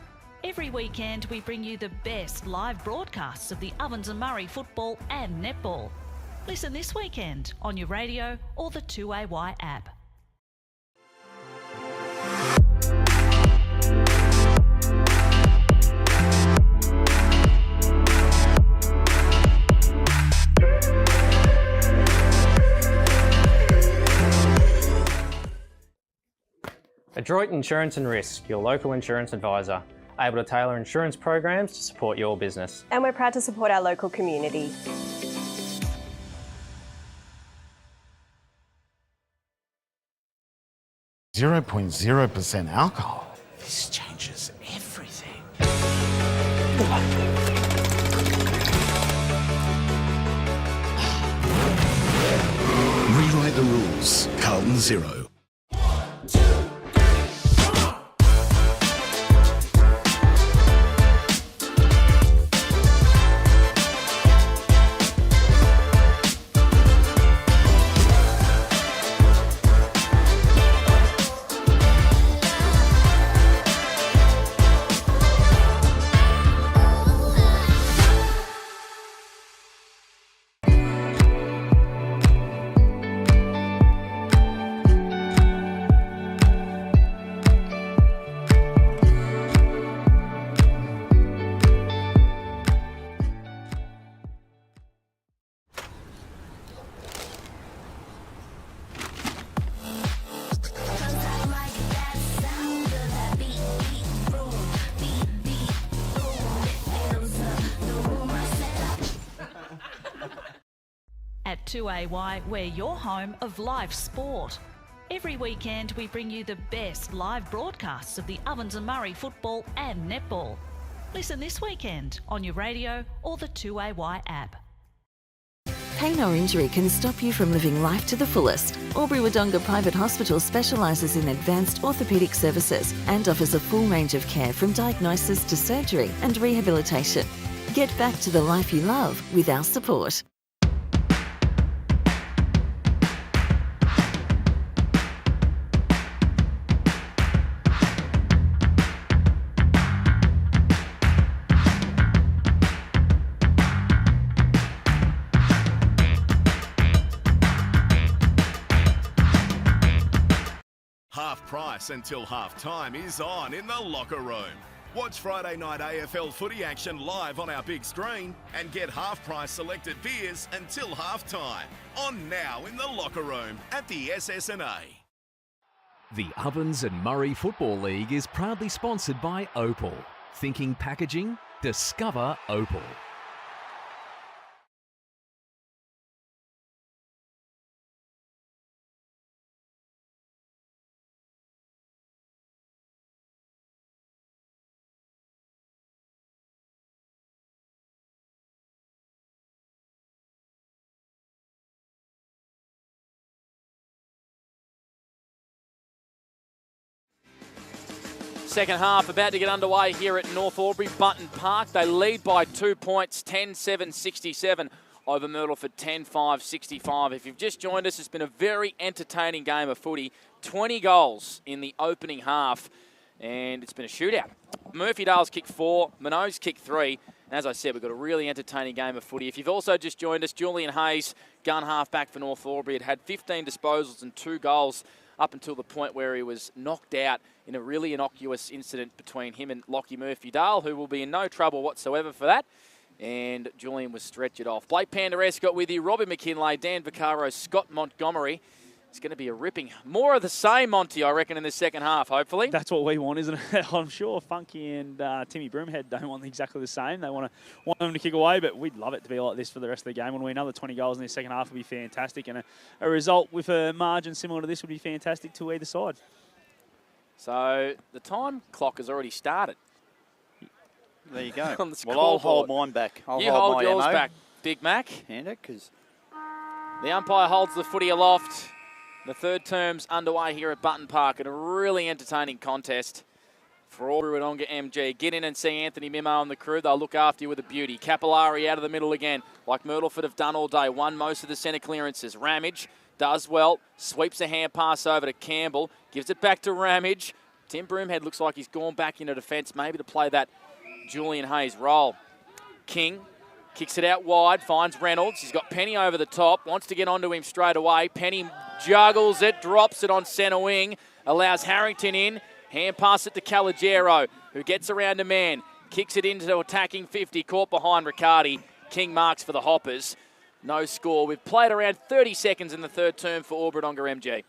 Every weekend, we bring you the best live broadcasts of the Ovens and Murray football and netball. Listen this weekend on your radio or the 2AY app. Adroit Insurance and Risk, your local insurance advisor, able to tailor insurance programs to support your business. And we're proud to support our local community. .0% alcohol. This changes everything. Rewrite the rules. Carlton Zero. At 2AY, we're your home of live sport. Every weekend we bring you the best live broadcasts of the Ovens and Murray football and netball. Listen this weekend on your radio or the 2AY app. Pain or injury can stop you from living life to the fullest. Albury Wodonga Private Hospital specialises in advanced orthopaedic services and offers a full range of care from diagnosis to surgery and rehabilitation. Get back to the life you love with our support. Half price until half time is on in the locker room. Watch Friday night AFL footy action live on our big screen and get half price selected beers until half time. On now in the locker room at the SS&A. The Ovens and Murray Football League is proudly sponsored by Opal. Thinking packaging? Discover Opal. Second half about to get underway here at North Albury Button Park. They lead by 2 points, 10-7-67 over Myrtleford, 10-5-65. If you've just joined us, it's been a very entertaining game of footy. 20 goals in the opening half, and it's been a shootout. Murphy-Dale's kicked 4, Minogue's kicked 3. And as I said, we've got a really entertaining game of footy. If you've also just joined us, Julian Hayes, gun half-back for North Albury, had 15 disposals and 2 goals up until the point where he was knocked out in a really innocuous incident between him and Lockie Murphy-Dale, who will be in no trouble whatsoever for that. And Julian was stretchered off. Blake Pandaress with you, Robbie McKinlay, Dan Vaccaro, Scott Montgomery. It's going to be a ripping. More of the same, Monty, I reckon, in the second half, hopefully. That's what we want, isn't it? I'm sure Funky and Timmy Broomhead don't want exactly the same. They want them to kick away, but we'd love it to be like this for the rest of the game. When we another 20 goals in the second half would be fantastic, and a result with a margin similar to this would be fantastic to either side. So the time clock has already started. There you go. On the well, I'll hold mine back. You hold yours back, Big Mac. Hand it, because the umpire holds the footy aloft. The third term's underway here at Button Park, and a really entertaining contest for Albury Wodonga MG. Get in and see Anthony Mimo and the crew. They'll look after you with a beauty. Capillari out of the middle again, like Myrtleford have done all day. Won most of the centre clearances. Ramage does well. Sweeps a hand pass over to Campbell. Gives it back to Ramage. Tim Broomhead looks like he's gone back into defence, maybe to play that Julian Hayes role. King kicks it out wide, finds Reynolds. He's got Penny over the top, wants to get onto him straight away. Penny juggles it, drops it on centre wing, allows Harrington in. Hand pass it to Calagero, who gets around a man, kicks it into attacking 50, caught behind Riccardi. King marks for the Hoppers. No score. We've played around 30 seconds in the third term for Albury Wodonga MG.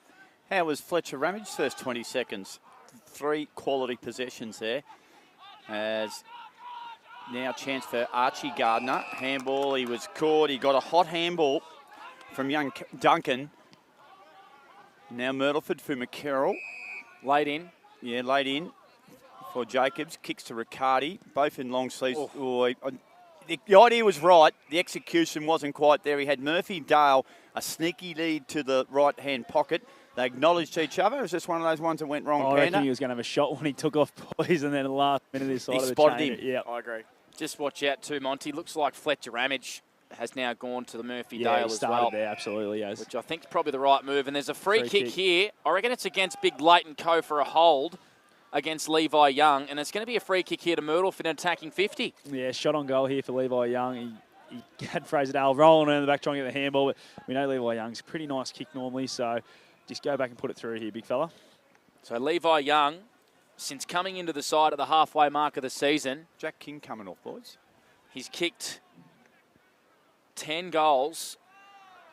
How was Fletcher Ramage's first 20 seconds? 3 quality possessions there. As now chance for Archie Gardner. Handball, he was caught. He got a hot handball from young Duncan. Now Myrtleford for McCarroll. Late in. Yeah, late in for Jacobs. Kicks to Riccardi. Both in long sleeves. Oh, the idea was right. The execution wasn't quite there. He had Murphy-Dale, a sneaky lead to the right-hand pocket. They acknowledged each other. It was just one of those ones that went wrong. I reckon he was going to have a shot when he took off Boys, and then at the last minute this side he of the spotted chain. him. Yeah, I agree. Just watch out too, Monty. Looks like Fletcher Ramage has now gone to the Murphy-Dale yeah, as started well. There, absolutely, yes. Which I think is probably the right move. And there's a free kick here. I reckon it's against Big Leighton Co for a hold against Levi Young. And it's going to be a free kick here to Myrtleford in attacking 50. Yeah, shot on goal here for Levi Young. He had Fraser-Dale rolling around the back trying to get the handball. But we know Levi Young's a pretty nice kick normally. So just go back and put it through here, big fella. So Levi Young, since coming into the side at the halfway mark of the season. Jack King coming off, boys. He's kicked 10 goals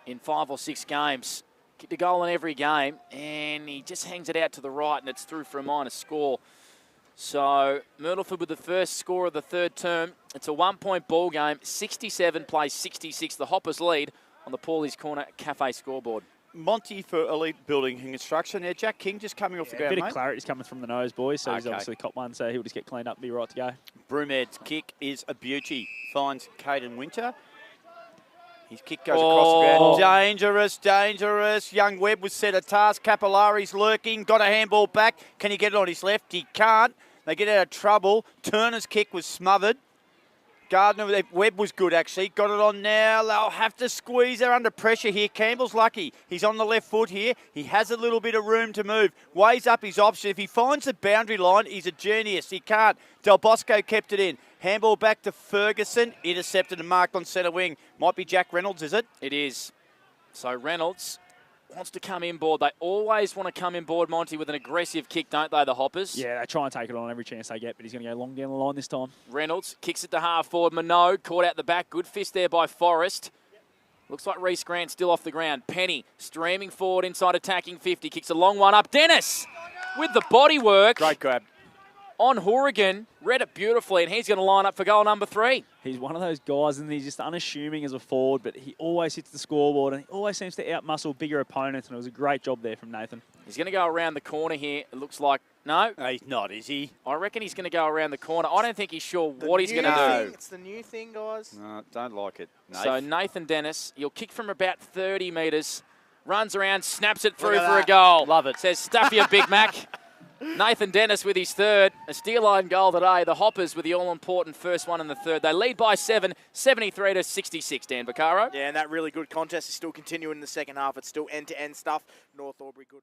in 5 or 6 games. Kicked a goal in every game, and he just hangs it out to the right, and it's through for a minor score. So Myrtleford with the first score of the third term. It's a 1-point ball game. 67 plays 66. The Hoppers lead on the Paulie's Corner Cafe scoreboard. Monty for Elite Building and Construction. There, Jack King just coming off the ground, A bit mate. of clarity's coming from the nose, boys, so he's obviously caught one, so he'll just get cleaned up and be right to go. Broomhead's kick is a beauty. Finds Caden Winter. His kick goes across the ground. Dangerous, dangerous. Young Webb was set a task. Capillari's lurking. Got a handball back. Can he get it on his left? He can't. They get out of trouble. Turner's kick was smothered. Gardner, Webb was good actually. Got it on now. They'll have to squeeze. They're under pressure here. Campbell's lucky. He's on the left foot here. He has a little bit of room to move. Weighs up his option. If he finds the boundary line, he's a genius. He can't. Del Bosco kept it in. Handball back to Ferguson. Intercepted and marked on centre wing. Might be Jack Reynolds, is it? It is. So Reynolds wants to come inboard. They always want to come inboard, Monty, with an aggressive kick, don't they, the Hoppers? Yeah, they try and take it on every chance they get, but he's going to go long down the line this time. Reynolds kicks it to half forward. Minogue caught out the back. Good fist there by Forrest. Looks like Reece Grant still off the ground. Penny streaming forward inside attacking 50. Kicks a long one up. Dennis with the body work. Great grab. On Horrigan. Read it beautifully, and he's going to line up for goal number 3. He's one of those guys, and he's just unassuming as a forward, but he always hits the scoreboard, and he always seems to outmuscle bigger opponents, and it was a great job there from Nathan. He's going to go around the corner here. It looks like, no. He's not, is he? I reckon he's going to go around the corner. I don't think he's sure what he's going to do. It's the new thing, guys. No, don't like it. So Nathan Dennis, he'll kick from about 30 metres, runs around, snaps it through for a goal. Love it. Says, stuff your Big Mac. Nathan Dennis with his third. A steal line goal today. The Hoppers with the all-important first one in the third. They lead by 7, 73-66, Dan Vaccaro. Yeah, and that really good contest is still continuing in the second half. It's still end-to-end stuff. North Albury good.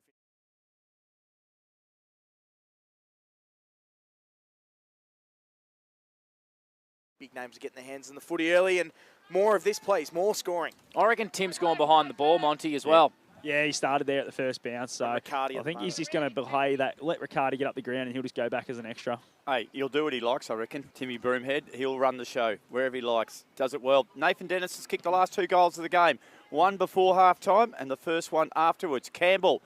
Big names are getting their hands in the footy early, and more of this, please. More scoring. I reckon Tim's gone behind the ball, Monty, as well. Yeah, he started there at the first bounce, so I think he's just going to play that, let Riccardi get up the ground, and he'll just go back as an extra. Hey, he'll do what he likes, I reckon. Timmy Broomhead, he'll run the show wherever he likes. Does it well. Nathan Dennis has kicked the last 2 goals of the game. One before half-time and the first one afterwards. Campbell,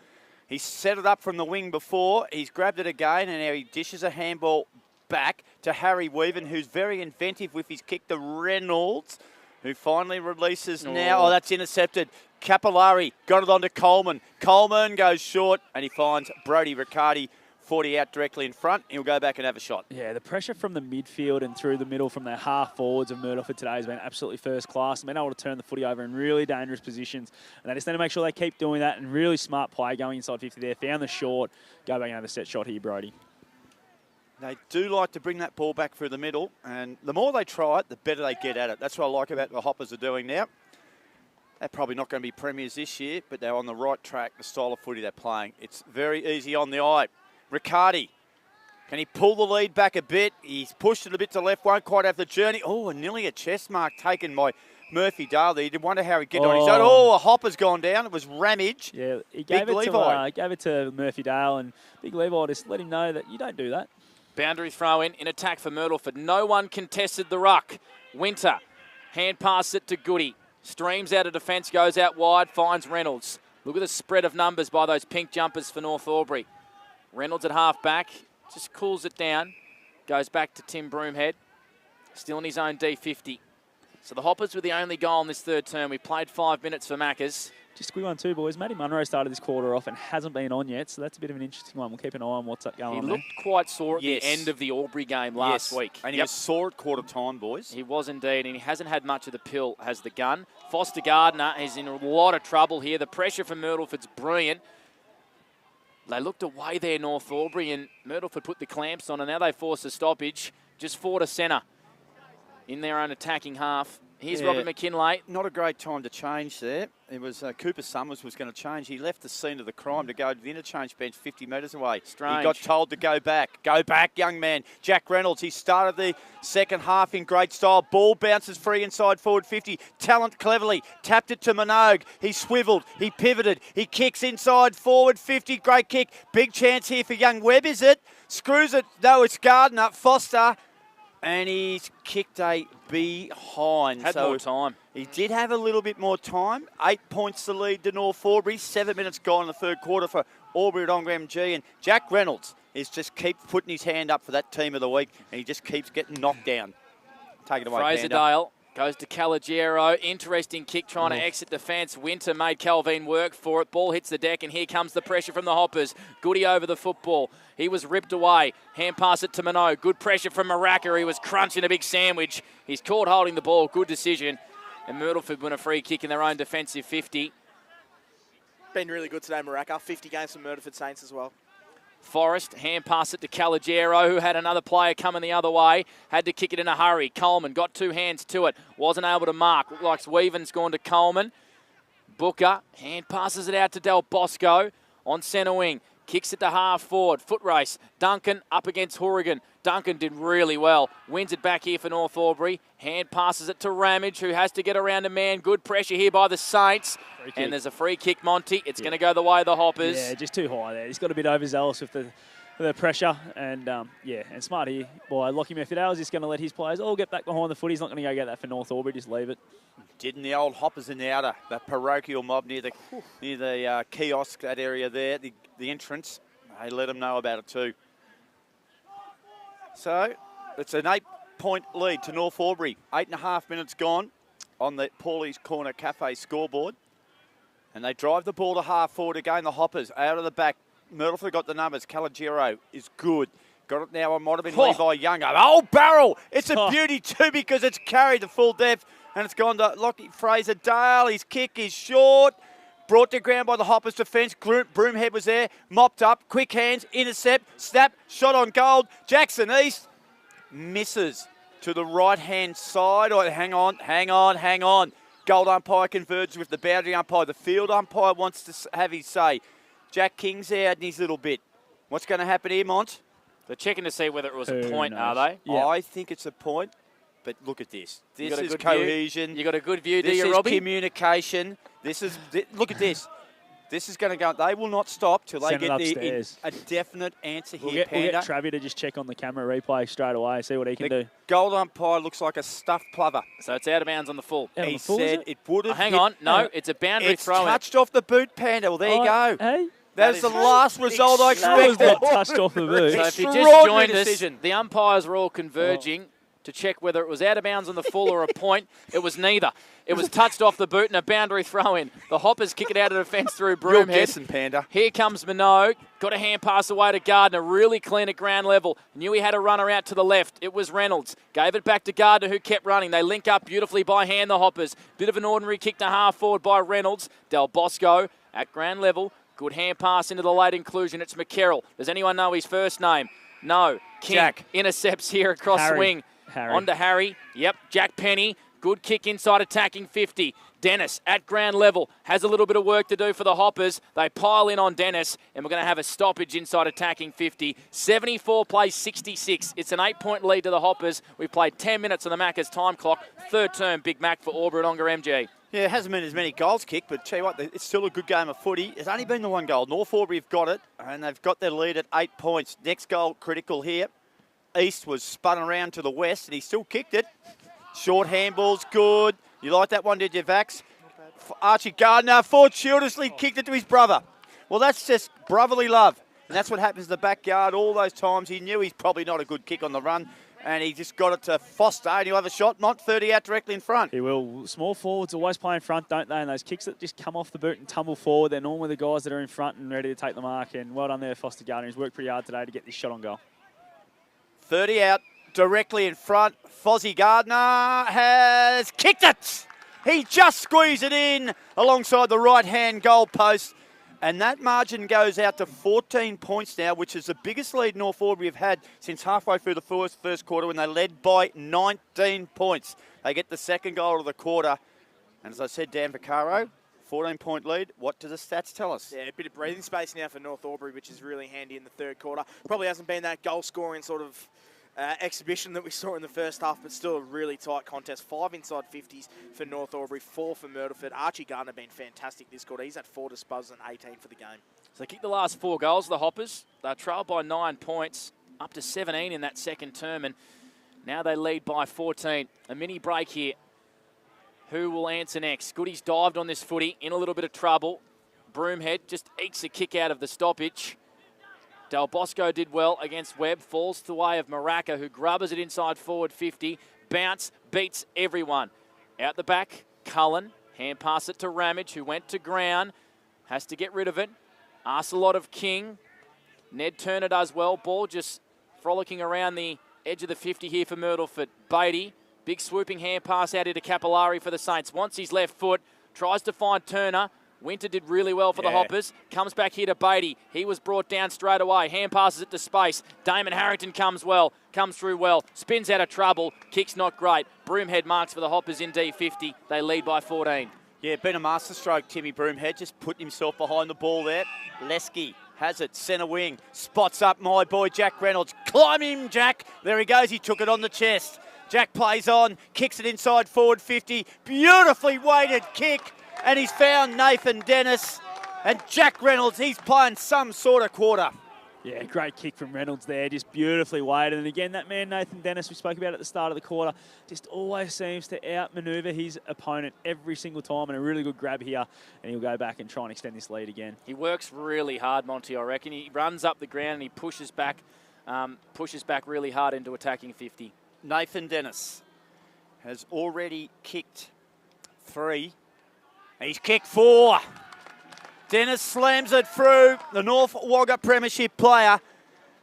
he set it up from the wing before. He's grabbed it again, and now he dishes a handball back to Harry Weaven, who's very inventive with his kick to Reynolds, who finally releases now. Oh, that's intercepted. Capillari got it onto Coleman. Coleman goes short, and he finds Brodie Riccardi 40 out directly in front. He'll go back and have a shot. Yeah, the pressure from the midfield and through the middle from their half forwards of Myrtleford today has been absolutely first class. They've been able to turn the footy over in really dangerous positions, and they just need to make sure they keep doing that, and really smart play going inside 50 there. Found the short. Go back and have a set shot here, Brodie. They do like to bring that ball back through the middle, and the more they try it, the better they get at it. That's what I like about what the Hoppers are doing now. They're probably not going to be premiers this year, but they're on the right track, the style of footy they're playing. It's very easy on the eye. Riccardi, can he pull the lead back a bit? He's pushed it a bit to left, won't quite have the journey. Oh, and nearly a chest mark taken by Murphy Dale there. You did wonder how he'd get on his own. Oh, a Hopper's gone down. It was Ramage. Yeah, he gave it to Murphy Dale, and Big Levi just let him know that you don't do that. Boundary throw in attack for Myrtleford. No one contested the ruck. Winter, hand pass it to Goody. Streams out of defence, goes out wide, finds Reynolds. Look at the spread of numbers by those pink jumpers for North Albury. Reynolds at half back, just cools it down. Goes back to Tim Broomhead. Still in his own D50. So the Hoppers were the only goal in this third term. We played 5 minutes for Maccas. Just a quick one too, boys. Matty Munro started this quarter off and hasn't been on yet, so that's a bit of an interesting one. We'll keep an eye on what's going on there. He looked quite sore at the end of the Albury game last week. And he was sore at quarter time, boys. He was indeed, and he hasn't had much of the pill, has the gun. Foster Gardner is in a lot of trouble here. The pressure from Myrtleford's brilliant. They looked away there, North Albury, and Myrtleford put the clamps on, and now they force a stoppage. Just 4 to centre in their own attacking half. Here's Robert McKinlay. Not a great time to change there. It was Cooper Summers was going to change. He left the scene of the crime to go to the interchange bench 50 metres away. Strange. He got told to go back. Go back, young man. Jack Reynolds, he started the second half in great style. Ball bounces free inside forward 50. Talent cleverly. Tapped it to Minogue. He swiveled. He pivoted. He kicks inside forward 50. Great kick. Big chance here for young Webb, is it? Screws it. No, it's Gardner. Foster. And he's kicked a behind. Had more time. He did have a little bit more time. 8 points to lead to North Albury. 7 minutes gone in the third quarter for Albury at OMFNL. And Jack Reynolds is just keeps putting his hand up for that team of the week, and he just keeps getting knocked down. Take it away, Fraser Dale Goes to Caligiero. Interesting kick trying to exit defence. Winter made Calvin work for it. Ball hits the deck, and here comes the pressure from the Hoppers. Goody over the football. He was ripped away. Hand pass it to Minot. Good pressure from Maraca. He was crunching a big sandwich. He's caught holding the ball. Good decision. And Myrtleford win a free kick in their own defensive 50. Been really good today, Maraca. 50 games for Myrtleford Saints as well. Forrest, hand pass it to Caligiero, who had another player coming the other way. Had to kick it in a hurry. Coleman got 2 hands to it. Wasn't able to mark. Looked like Weaven's gone to Coleman. Booker, hand passes it out to Del Bosco on centre wing. Kicks it to half forward. Foot race. Duncan up against Horrigan. Duncan did really well. Wins it back here for North Albury. Hand passes it to Ramage, who has to get around a man. Good pressure here by the Saints. And there's a free kick, Monty. It's going to go the way of the Hoppers. Yeah, just too high there. He's got a bit overzealous with the pressure. And, and smart here by Lockie Murphy-Dale. Just going to let his players all get back behind the foot. He's not going to go get that for North Albury. Just leave it. Didn't the old Hoppers in the outer, that parochial mob near the kiosk, that area there, the entrance. They let them know about it too. So it's an 8-point lead to North Albury. 8.5 minutes gone on the Paulie's Corner Cafe scoreboard. And they drive the ball to half forward again. The Hoppers out of the back. Myrtleford got the numbers. Caligiero is good. Got it now. It might have been Levi Younger. Oh, barrel! It's a beauty too because it's carried to full depth. And it's gone to Lockie Fraser-Dale. His kick is short. Brought to ground by the Hoppers defence. Broomhead was there. Mopped up. Quick hands. Intercept. Snap. Shot on goal. Jackson East misses to the right-hand side. Oh, hang on. Gold umpire converges with the boundary umpire. The field umpire wants to have his say. Jack King's out in his little bit. What's going to happen here, Mont? They're checking to see whether it was a point, are they? Yeah. I think it's a point. But look at this. This is cohesion. You got a good view, do you, Robbie? This is communication. Look at this. This is going to go. They will not stop till they get a definite answer here, We'll get Travi to just check on the camera replay straight away, see what he can do. Gold umpire looks like a stuffed plover. So it's out of bounds on the full. He said it would have. Hang on. No, it's a boundary throw. It's touched off the boot, Panda. Well, there you go. Hey? That is the last result I expected. That was touched off the boot. So if you just joined us, the umpires were all converging to check whether it was out of bounds on the full or a point. It was neither. It was touched off the boot and a boundary throw-in. The Hoppers kick it out of defence through Broomhead. You're guessing, Panda. Here comes Minogue. Got a hand pass away to Gardner. Really clean at ground level. Knew he had a runner out to the left. It was Reynolds. Gave it back to Gardner, who kept running. They link up beautifully by hand, the Hoppers. Bit of an ordinary kick to half forward by Reynolds. Del Bosco at ground level. Good hand pass into the late inclusion. It's McCarroll. Does anyone know his first name? No. King Jack intercepts here across swing. On to Harry. Yep, Jack Penny. Good kick inside attacking 50. Dennis at ground level has a little bit of work to do for the Hoppers. They pile in on Dennis, and we're going to have a stoppage inside attacking 50. 74 plays 66. It's an 8-point lead to the Hoppers. We've played 10 minutes on the Macca's time clock. Third term, Big Mac for Albury-Wodonga MG. Yeah, it hasn't been as many goals kicked, but tell you what, it's still a good game of footy. It's only been the one goal. North Albury have got it, and they've got their lead at 8 points. Next goal critical here. East was spun around to the west, and he still kicked it. Short handball's good. You like that one, did you, Vax? Archie Gardner fortuitously kicked it to his brother. Well, that's just brotherly love. And that's what happens in the backyard all those times. He knew he's probably not a good kick on the run, and he just got it to Foster, and he'll have a shot. Mont 30 out directly in front. He will. Small forwards always play in front, don't they? And those kicks that just come off the boot and tumble forward, they're normally the guys that are in front and ready to take the mark. And well done there, Foster Gardner. He's worked pretty hard today to get this shot on goal. 30 out directly in front. Fozzie Gardner has kicked it. He just squeezed it in alongside the right-hand goal post. And that margin goes out to 14 points now, which is the biggest lead North Albury have had since halfway through the first quarter when they led by 19 points. They get the second goal of the quarter. And as I said, Dan Vaccaro, 14-point lead. What do the stats tell us? Yeah, a bit of breathing space now for North Albury, which is really handy in the third quarter. Probably hasn't been that goal-scoring sort of exhibition that we saw in the first half, but still a really tight contest. 5 inside 50s for North Albury, 4 for Myrtleford. Archie Gardner been fantastic this quarter. He's had 4 disposals and 18 for the game. So they kicked the last 4 goals, the Hoppers. They're trailed by 9 points, up to 17 in that second term, and now they lead by 14. A mini break here. Who will answer next? Goody's dived on this footy, in a little bit of trouble. Broomhead just ekes a kick out of the stoppage. Del Bosco did well against Webb. Falls to the way of Maraca, who grubbers it inside forward 50. Bounce, beats everyone. Out the back, Cullen. Hand pass it to Ramage, who went to ground. Has to get rid of it. Asks a lot of King. Ned Turner does well. Ball just frolicking around the edge of the 50 here for Myrtleford. Beatty, big swooping hand pass out into Capillari for the Saints. Wants his left foot. Tries to find Turner. Winter did really well for the Hoppers. Comes back here to Beatty. He was brought down straight away. Hand passes it to space. Damon Harrington comes through well. Spins out of trouble. Kick's not great. Broomhead marks for the Hoppers in D50. They lead by 14. Yeah, been a masterstroke, Timmy Broomhead. Just putting himself behind the ball there. Lesky has it, centre wing. Spots up my boy Jack Reynolds. Climb him, Jack. There he goes. He took it on the chest. Jack plays on. Kicks it inside forward 50. Beautifully weighted kick. And he's found Nathan Dennis. And Jack Reynolds, he's playing some sort of quarter. Yeah, great kick from Reynolds there, just beautifully weighted. And again, that man, Nathan Dennis, we spoke about at the start of the quarter, just always seems to outmaneuver his opponent every single time, and a really good grab here. And he'll go back and try and extend this lead again. He works really hard, Monty, I reckon. He runs up the ground and he pushes back really hard into attacking 50. Nathan Dennis has already kicked 3. He's kicked 4. Dennis slams it through, the North Wagga Premiership player,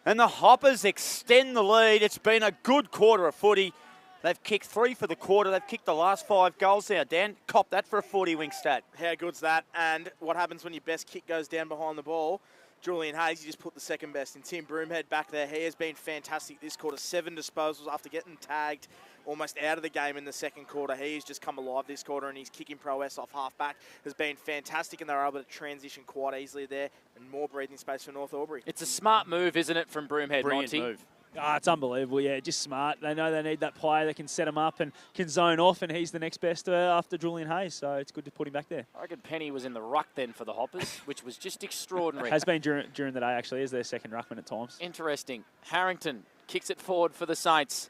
and the Hoppers extend the lead. It's been a good quarter of footy. They've kicked 3 for the quarter. They've kicked the last 5 goals now. Dan, cop that for a 40-wing stat. How good's that? And what happens when your best kick goes down behind the ball? Julian Hayes, you just put the second best. And Tim Broomhead back there, he has been fantastic this quarter. 7 disposals after getting tagged almost out of the game in the second quarter. He's just come alive this quarter, and his kicking prowess off half-back has been fantastic, and they're able to transition quite easily there, and more breathing space for North Albury. It's a smart move, isn't it, from Broomhead, Brilliant Monty? move. Oh, it's unbelievable, yeah, just smart. They know they need that player that can set them up and can zone off, and he's the next best after Julian Hayes, so it's good to put him back there. I reckon Penny was in the ruck then for the Hoppers, which was just extraordinary. Has been during the day, actually, as their second ruckman at times. Interesting. Harrington kicks it forward for the Saints.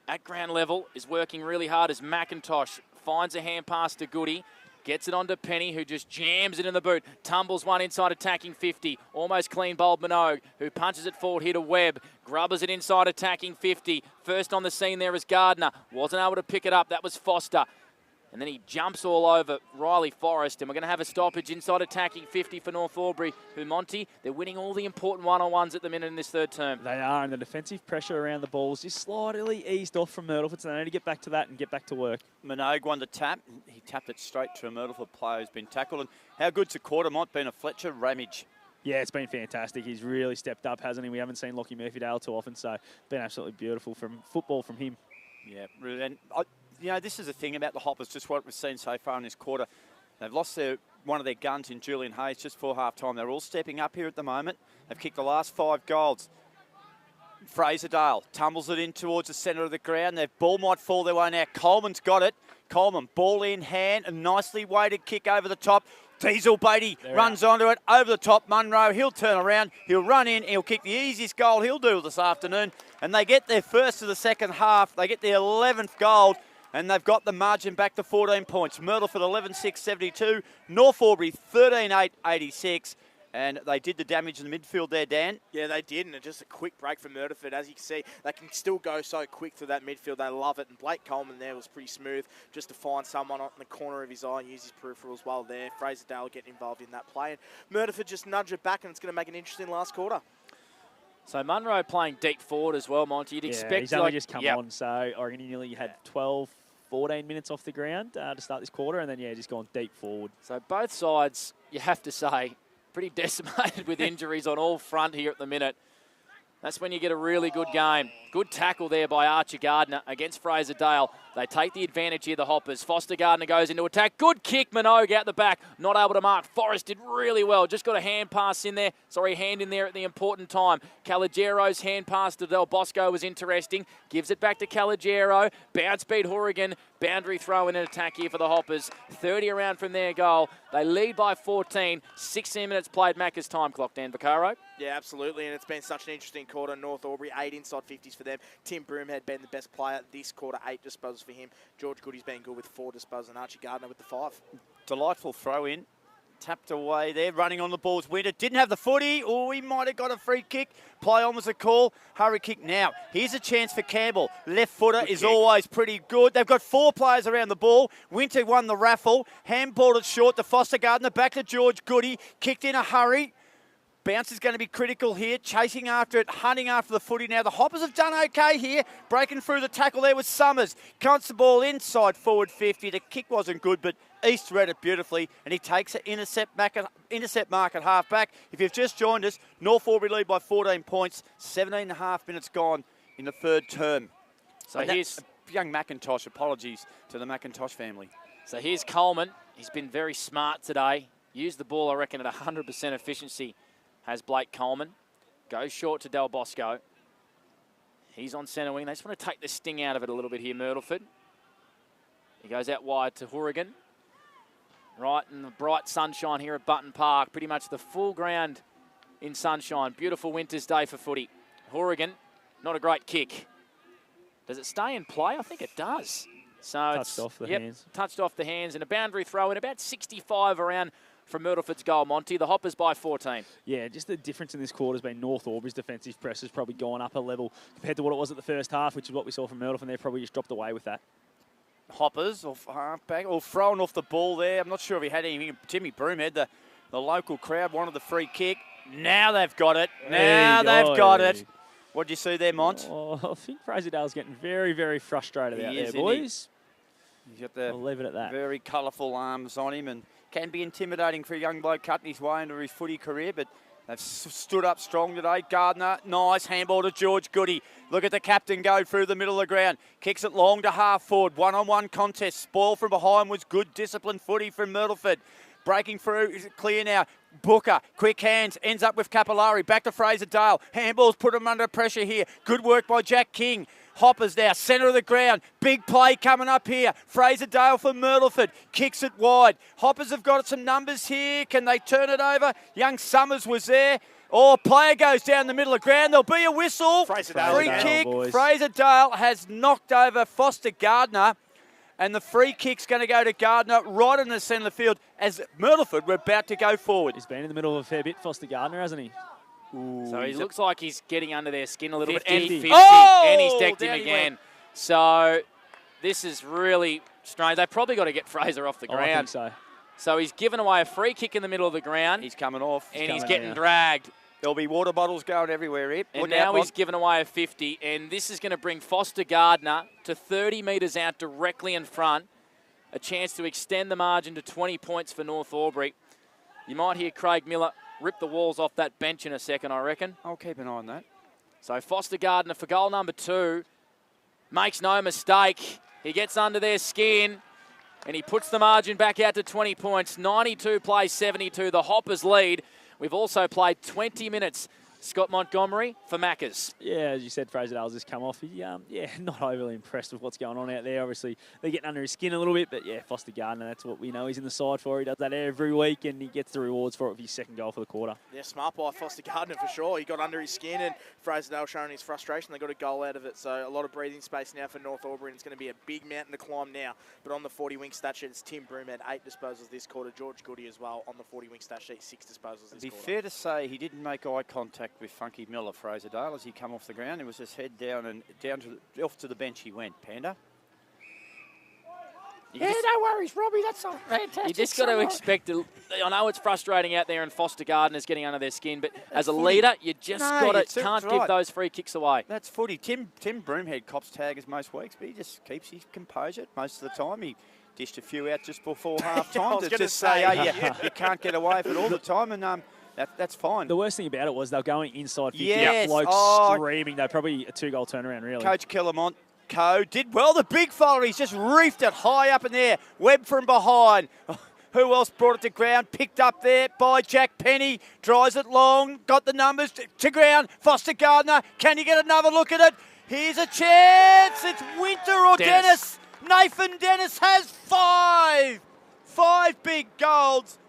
At ground level, is working really hard as McIntosh finds a hand pass to Goody. Gets it onto Penny, who just jams it in the boot. Tumbles one inside attacking 50. Almost clean bowled Minogue, who punches it forward here to Webb. Grubbers it inside attacking 50. First on the scene there is Gardner. Wasn't able to pick it up. That was Foster. And then he jumps all over Riley Forrest. And we're going to have a stoppage inside attacking 50 for North Albury, who, Monty, they're winning all the important one-on-ones at the minute in this third term. They are, and the defensive pressure around the ball is just slightly eased off from Myrtleford, so they need to get back to that and get back to work. Minogue won the tap. He tapped it straight to a Myrtleford player who's been tackled. And how good's a quarter? Might been a Fletcher Ramage. Yeah, it's been fantastic. He's really stepped up, hasn't he? We haven't seen Lockie Murphy-Dale too often, so it's been absolutely beautiful from football from him. Yeah, really. And you know, this is the thing about the Hoppers, just what we've seen so far in this quarter. They've lost one of their guns in Julian Hayes just for half-time. They're all stepping up here at the moment. They've kicked the last 5 goals. Fraserdale tumbles it in towards the centre of the ground. Their ball might fall their way now. Coleman's got it. Coleman, ball in hand, a nicely weighted kick over the top. Diesel Beatty runs onto it, over the top. Munro, he'll turn around, he'll run in, he'll kick the easiest goal he'll do this afternoon. And they get their first of the second half. They get their 11th goal. And they've got the margin back to 14 points. Myrtleford 11-6-72. North Albury 13-8-86. And they did the damage in the midfield there, Dan. Yeah, they did, and just a quick break from Myrtleford. As you can see, they can still go so quick through that midfield. They love it. And Blake Coleman there was pretty smooth just to find someone on the corner of his eye and use his peripherals well there. Fraserdale getting involved in that play. And Myrtleford just nudge it back, and it's going to make an interesting last quarter. So Munro playing deep forward as well, Monty. You'd expect he's only just come on, so I reckon he nearly had 14 minutes off the ground to start this quarter, and then, just gone deep forward. So both sides, you have to say, pretty decimated with injuries on all front here at the minute. That's when you get a really good game. Good tackle there by Archie Gardner against Fraserdale. They take the advantage here, the Hoppers. Foster Gardner goes into attack. Good kick, Minogue out the back. Not able to mark. Forrest did really well. Just got a hand pass in there. Hand in there at the important time. Caligero's hand pass to Del Bosco was interesting. Gives it back to Caligero. Bounce beat Horrigan. Boundary throw in an attack here for the Hoppers. 30 around from their goal. They lead by 14. 16 minutes played Macca's time clock, Dan Vaccaro. Yeah, absolutely, and it's been such an interesting quarter. North Albury, 8 inside 50s for them. Tim Broomhead been the best player this quarter, 8 disposals for him. George Goody's been good with 4 disposals, and Archie Gardner with the 5. Delightful throw in. Tapped away there, running on the ball's Winter. Didn't have the footy. Oh, he might have got a free kick. Play on was a call. Hurry kick now. Here's a chance for Campbell. Left footer is always pretty good. They've got 4 players around the ball. Winter won the raffle. Handballed it short to Foster Gardner. Back to George Goody. Kicked in a hurry. Bounce is going to be critical here. Chasing after it, hunting after the footy now. The Hoppers have done okay here. Breaking through the tackle there with Summers. Counts the ball inside forward 50. The kick wasn't good, but East read it beautifully, and he takes an intercept mark at half-back. If you've just joined us, North Albury lead by 14 points. 17.5 minutes gone in the third term. So here's young McIntosh. Apologies to the McIntosh family. So here's Coleman. He's been very smart today. Used the ball, I reckon, at 100% efficiency. Has Blake Coleman. Goes short to Del Bosco. He's on centre wing. They just want to take the sting out of it a little bit here, Myrtleford. He goes out wide to Horrigan. Right in the bright sunshine here at Button Park. Pretty much the full ground in sunshine. Beautiful winter's day for footy. Horrigan, not a great kick. Does it stay in play? I think it does. So touched off the hands. Touched off the hands, and a boundary throw in about 65 around from Myrtleford's goal, Monty. The Hoppers by 14. Yeah, just the difference in this quarter has been North Albury's defensive press has probably gone up a level compared to what it was at the first half, which is what we saw from Myrtleford, and they've probably just dropped away with that. Hoppers off half-back, or throwing off the ball there. I'm not sure if he had anything. Timmy Broomhead, the local crowd, wanted the free kick. Now they've got it. Now they've got it. What did you see there, Mont? Oh, I think Fraser-Dale's getting very, very frustrated out there, boys. He's got the we'll leave it at that. Very colourful arms on him, and can be intimidating for a young bloke cutting his way into his footy career, but they've stood up strong today. Gardner, nice handball to George Goody. Look at the captain go through the middle of the ground. Kicks it long to half forward. One-on-one contest. Spoil from behind was good disciplined footy from Myrtleford. Breaking through, is it clear now? Booker, quick hands, ends up with Capillari. Back to Fraser-Dale. Handballs put him under pressure here. Good work by Jack King. Hoppers now, centre of the ground. Big play coming up here. Fraser-Dale for Myrtleford. Kicks it wide. Hoppers have got some numbers here. Can they turn it over? Young Summers was there. Oh, player goes down the middle of the ground. There'll be a whistle. Fraser-Dale. Free kick. Fraser-Dale has knocked over Foster Gardner. And the free kick's going to go to Gardner right in the centre of the field as Myrtleford were about to go forward. He's been in the middle of a fair bit, Foster Gardner, hasn't he? Ooh, so he looks like he's getting under their skin a little 50. bit. And 50. Oh! And he's decked him again. So this is really strange. They've probably got to get Fraser off the ground. I think so. So he's given away a free kick in the middle of the ground. He's coming off. And he's getting dragged. There'll be water bottles going everywhere here. And now he's given away a 50. And this is going to bring Foster Gardner to 30 metres out directly in front. A chance to extend the margin to 20 points for North Albury. You might hear Craig Miller rip the walls off that bench in a second, I reckon. I'll keep an eye on that. So Foster Gardner for goal number 2. Makes no mistake. He gets under their skin and he puts the margin back out to 20 points. 92 plays 72. The Hoppers lead. We've also played 20 minutes. Scott Montgomery for Maccas. Yeah, as you said, Fraser-Dale's just come off. Not overly impressed with what's going on out there. Obviously, they're getting under his skin a little bit, but yeah, Foster Gardner, that's what we know he's in the side for. He does that every week, and he gets the rewards for it with his second goal for the quarter. Yeah, smart by Foster Gardner for sure. He got under his skin, and Fraser-Dale showing his frustration. They got a goal out of it, so a lot of breathing space now for North Albury, and it's going to be a big mountain to climb now. But on the 40-wing stat sheet, it's Tim Broomhead, 8 disposals this quarter. George Goody as well on the 40-wing stat sheet, 6 disposals this quarter. It'd be fair to say he didn't make eye contact with Funky Miller, Fraser-Dale, as he come off the ground. It was just head down and off to the bench he went. Panda. No worries, Robbie. That's all fantastic. You just got to expect I know it's frustrating out there and Foster Gardner's getting under their skin, but as a leader, you just can't give those free kicks away. That's footy. Tim Broomhead cops taggers most weeks, but he just keeps his composure most of the time. He dished a few out just before half time to just say, you can't get away with it all the time, and that's fine. The worst thing about it was they were going inside 50 yes. blokes screaming. They're probably a 2-goal turnaround, really. Coach Kellermont. Did well. The big fella, he's just reefed it high up in there. Webb from behind. Who else brought it to ground? Picked up there by Jack Penny. Drives it long. Got the numbers to ground. Foster Gardner. Can you get another look at it? Here's a chance. It's Winter or Dennis. Nathan Dennis has 5. 5 big goals.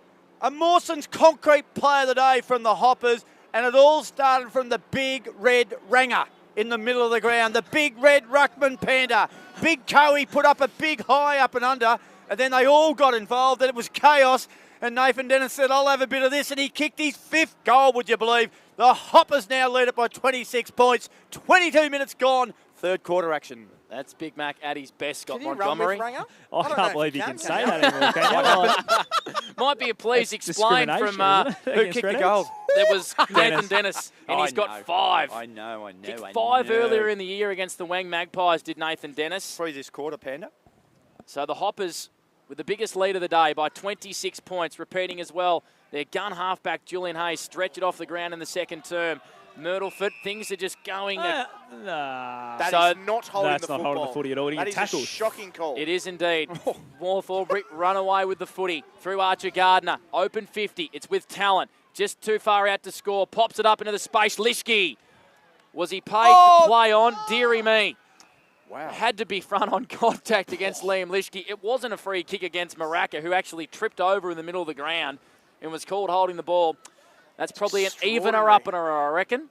A Mawson's concrete player of the day from the Hoppers. And it all started from the big red ranger in the middle of the ground. The big red ruckman Panda. Big Coey put up a big high up and under, and then they all got involved, and it was chaos. And Nathan Dennis said, I'll have a bit of this, and he kicked his 5th goal, would you believe? The Hoppers now lead it by 26 points. 22 minutes gone. Third quarter action. That's Big Mac at his best, Scott Can you Montgomery. run with Ranger? I can't believe you can say that anymore, can you? Might be a please explain from who kicked the goal. There was Nathan Dennis, and he's got 5. I know. Kicked 5 earlier in the year against the Wang Magpies, did Nathan Dennis. 3 this quarter, Panda. So the Hoppers with the biggest lead of the day by 26 points, repeating as well. Their gun halfback, Julian Hayes, stretched it off the ground in the second term. Myrtleford, things are just going. That is not holding that's the not football. holding the footy at all. That is tackled. a shocking call. It is indeed. North Albury run away with the footy through Archer Gardner. Open 50. It's with talent. Just too far out to score. Pops it up into the space. Lischke. Was he paid to play on? Deary me. Wow. Had to be front on contact against Liam Lischke. It wasn't a free kick against Maraka, who actually tripped over in the middle of the ground and was called holding the ball. That's probably an evener-uppener, I reckon.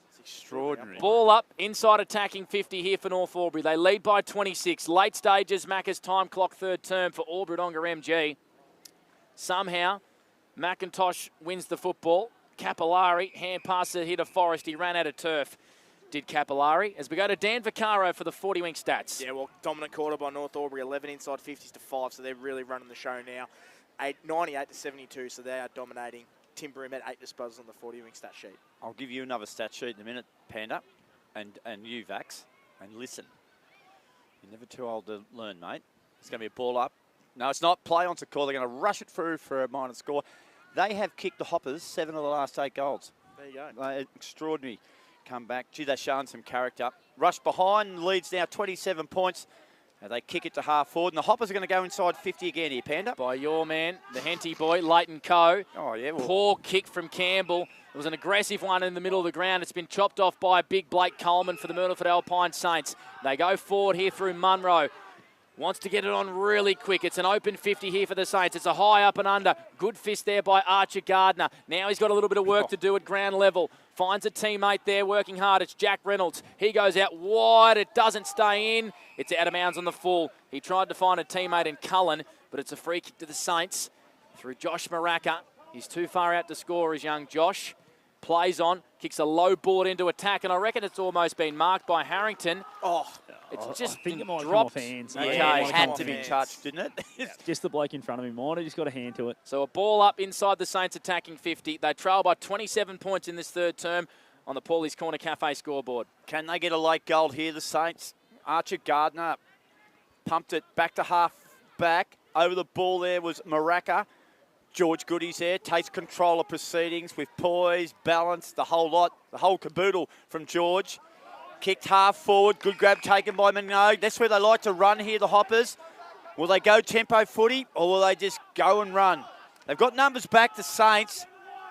It's extraordinary. Ball up, inside attacking 50 here for North Albury. They lead by 26. Late stages, Macca's time clock third term for Albury Wodonga MG. Somehow, McIntosh wins the football. Capillari, hand pass it here to Forrest. He ran out of turf, did Capillari. As we go to Dan Vaccaro for the 40-wing stats. Yeah, well, dominant quarter by North Albury, 11 inside 50s to 5, so they're really running the show now. 98 to 72, so they are dominating. Tim Broom at 8 disposals on the 40-wing stat sheet. I'll give you another stat sheet in a minute, Panda, and you, Vax, and listen. You're never too old to learn, mate. It's going to be a ball up. No, it's not. Play on to call. They're going to rush it through for a minor score. They have kicked the Hoppers 7 of the last 8 goals. There you go. Extraordinary comeback. Gee, they're showing some character. Rush behind, leads now 27 points. They kick it to half forward, and the Hoppers are going to go inside 50 again here, Panda. By your man, the Henty boy, Leighton Coe. Oh, yeah. Well, poor kick from Campbell. It was an aggressive one in the middle of the ground. It's been chopped off by big Blake Coleman for the Myrtleford Alpine Saints. They go forward here through Munro. Wants to get it on really quick. It's an open 50 here for the Saints. It's a high up and under. Good fist there by Archer Gardner. Now he's got a little bit of work to do at ground level. Finds a teammate there working hard. It's Jack Reynolds. He goes out wide. It doesn't stay in. It's out of bounds on the full. He tried to find a teammate in Cullen, but it's a free kick to the Saints through Josh Maraka. He's too far out to score, is young Josh. Plays on, kicks a low board into attack, and I reckon it's almost been marked by Harrington. It's just been dropped. Hands. Okay, it had to be touched, didn't it? Just the bloke in front of him. Might have just got a hand to it. So a ball up inside the Saints attacking 50. They trail by 27 points in this third term on the Paulie's Corner Cafe scoreboard. Can they get a late goal here, the Saints? Archer Gardner pumped it back to half back. Over the ball there was Maraka. George Goody's there, takes control of proceedings with poise, balance, the whole lot, the whole caboodle from George. Kicked half forward, good grab taken by Minogue. That's where they like to run here, the Hoppers. Will they go tempo footy or will they just go and run? They've got numbers back, the Saints.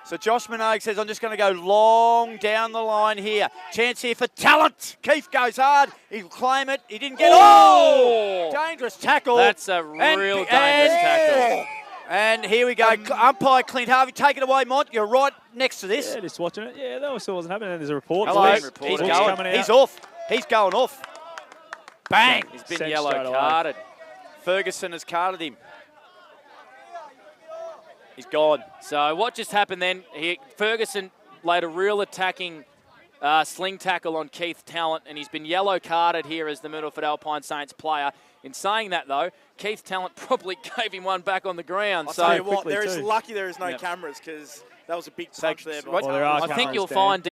So Josh Minogue says, I'm just going to go long down the line here. Chance here for talent. Keith goes hard. He'll claim it. He didn't get it. Dangerous tackle. That's a real dangerous tackle. And here we go. Umpire Clint Harvey, take it away, Mont. You're right next to this. Yeah, just watching it. Yeah, that still wasn't happening. There's a report. Hello. He's going. He's off. He's going off. Bang. He's been yellow carded. Ferguson has carded him. He's gone. So what just happened then, Ferguson laid a real attacking sling tackle on Keith Talent, and he's been yellow carded here as the Myrtleford Alpine Saints player. In saying that, though, Keith Talent probably gave him one back on the ground. I'll tell you what, there is lucky there is no cameras because that was a big punch there. I think you'll find...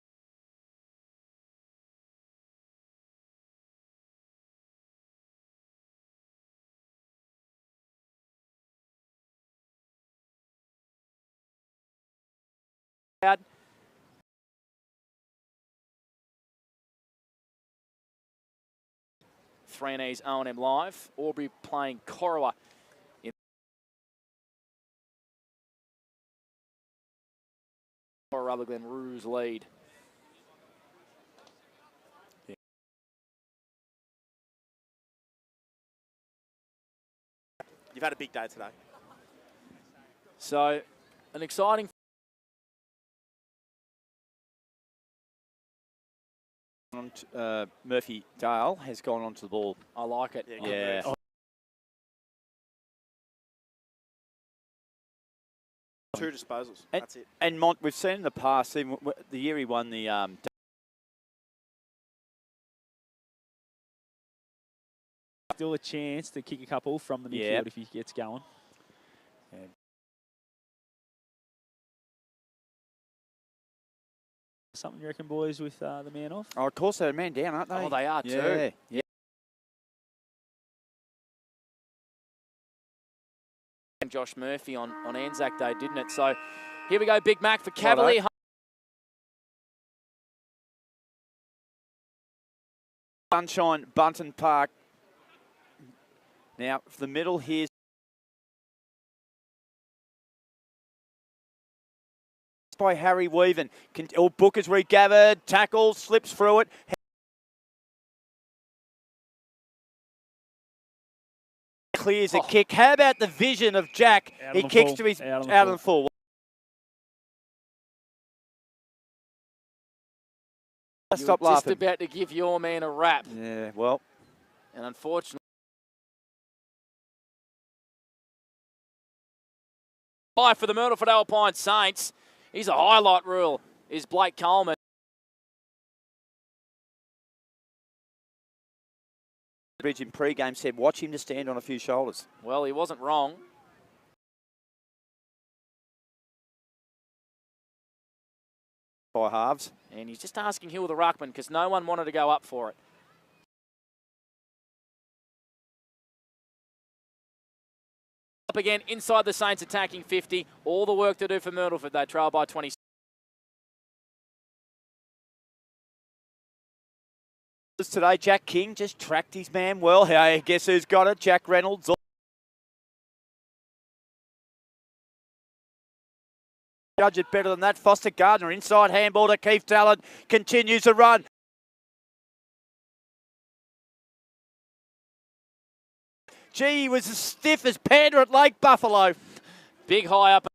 S&A's O&M Live. Albury playing Corowa in Rubber Glen Roos lead. You've had a big day today. So, an exciting... Murphy Dale has gone onto the ball. I like it. Yeah. 2 disposals. And, that's it. And Mont, we've seen in the past, even the year he won the still a chance to kick a couple from the midfield if he gets going. Yeah. Something you reckon, boys, with the man off? Oh, of course, they're a man down, aren't they? Oh, they are too. Yeah. And Josh Murphy on Anzac Day, didn't it? So here we go, Big Mac for Cavalier. Sunshine, Bunton Park. Now, for the middle here. By Harry Weaven. Booker's regathered, tackles, slips through it. Clears a kick. How about the vision of Jack? He kicks to his out on the full. Stop laughing. Just about to give your man a rap. Yeah, well. And unfortunately. For the Myrtleford Alpine Saints. He's a highlight rule, is Blake Coleman. Bridge in pre-game said, watch him to stand on a few shoulders. Well, he wasn't wrong. By halves. And he's just asking Hill the ruckman because no one wanted to go up for it. Up again, inside the Saints attacking 50. All the work to do for Myrtleford. They trail by 20. Today, Jack King just tracked his man well. Hey, guess who's got it? Jack Reynolds. Judge it better than that. Foster Gardner inside handball to Keith Talent. Continues to run. Gee, he was as stiff as Panda at Lake Buffalo. Big high up.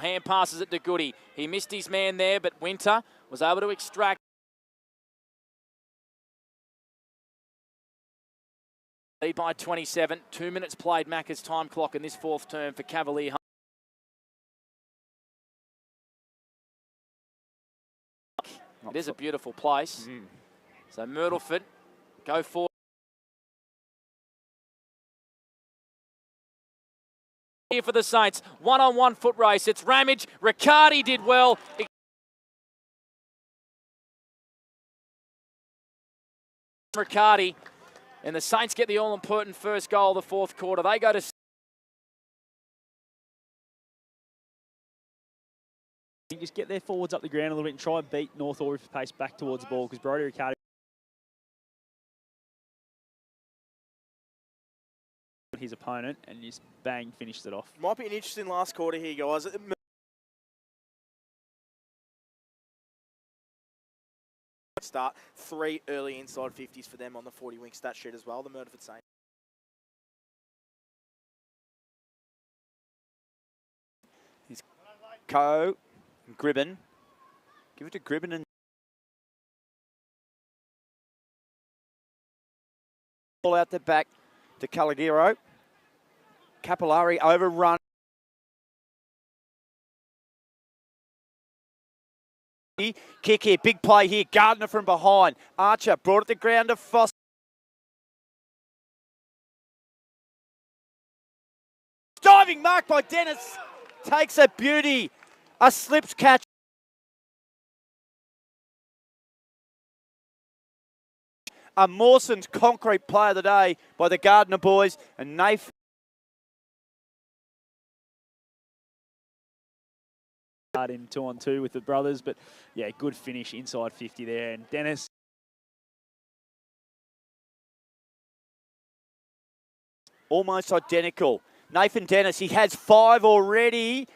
Hand passes it to Goody. He missed his man there, but Winter was able to extract. Lead by 27. 2 minutes played, Macca's time clock in this fourth term for Cavalier. It is a beautiful place. So Myrtleford go forward. Here for the Saints, one-on-one foot race. It's Ramage. Riccardi did well. Riccardi, and the Saints get the all-important first goal of the fourth quarter. They go to... Just get their forwards up the ground a little bit and try and beat North Orif's pace back towards the ball because Brodie Riccardi his opponent and just bang finished it off. Might be an interesting last quarter here, guys. Start 3 early inside 50s for them on the 40 wing stat sheet as well. The Myrtleford Saints. He's Coe, Gribben. Give it to Gribben and ball out the back to Calagiro. Capillari overrun. Kick here, big play here. Gardner from behind. Archer brought it to the ground to Foster. Diving mark by Dennis. Takes a beauty. A slips catch. A Mawson's concrete play of the day by the Gardner boys. And Nath. In 2-on-2 with the brothers, but yeah, good finish inside 50 there. And Dennis. Almost identical. Nathan Dennis, he has 5 already.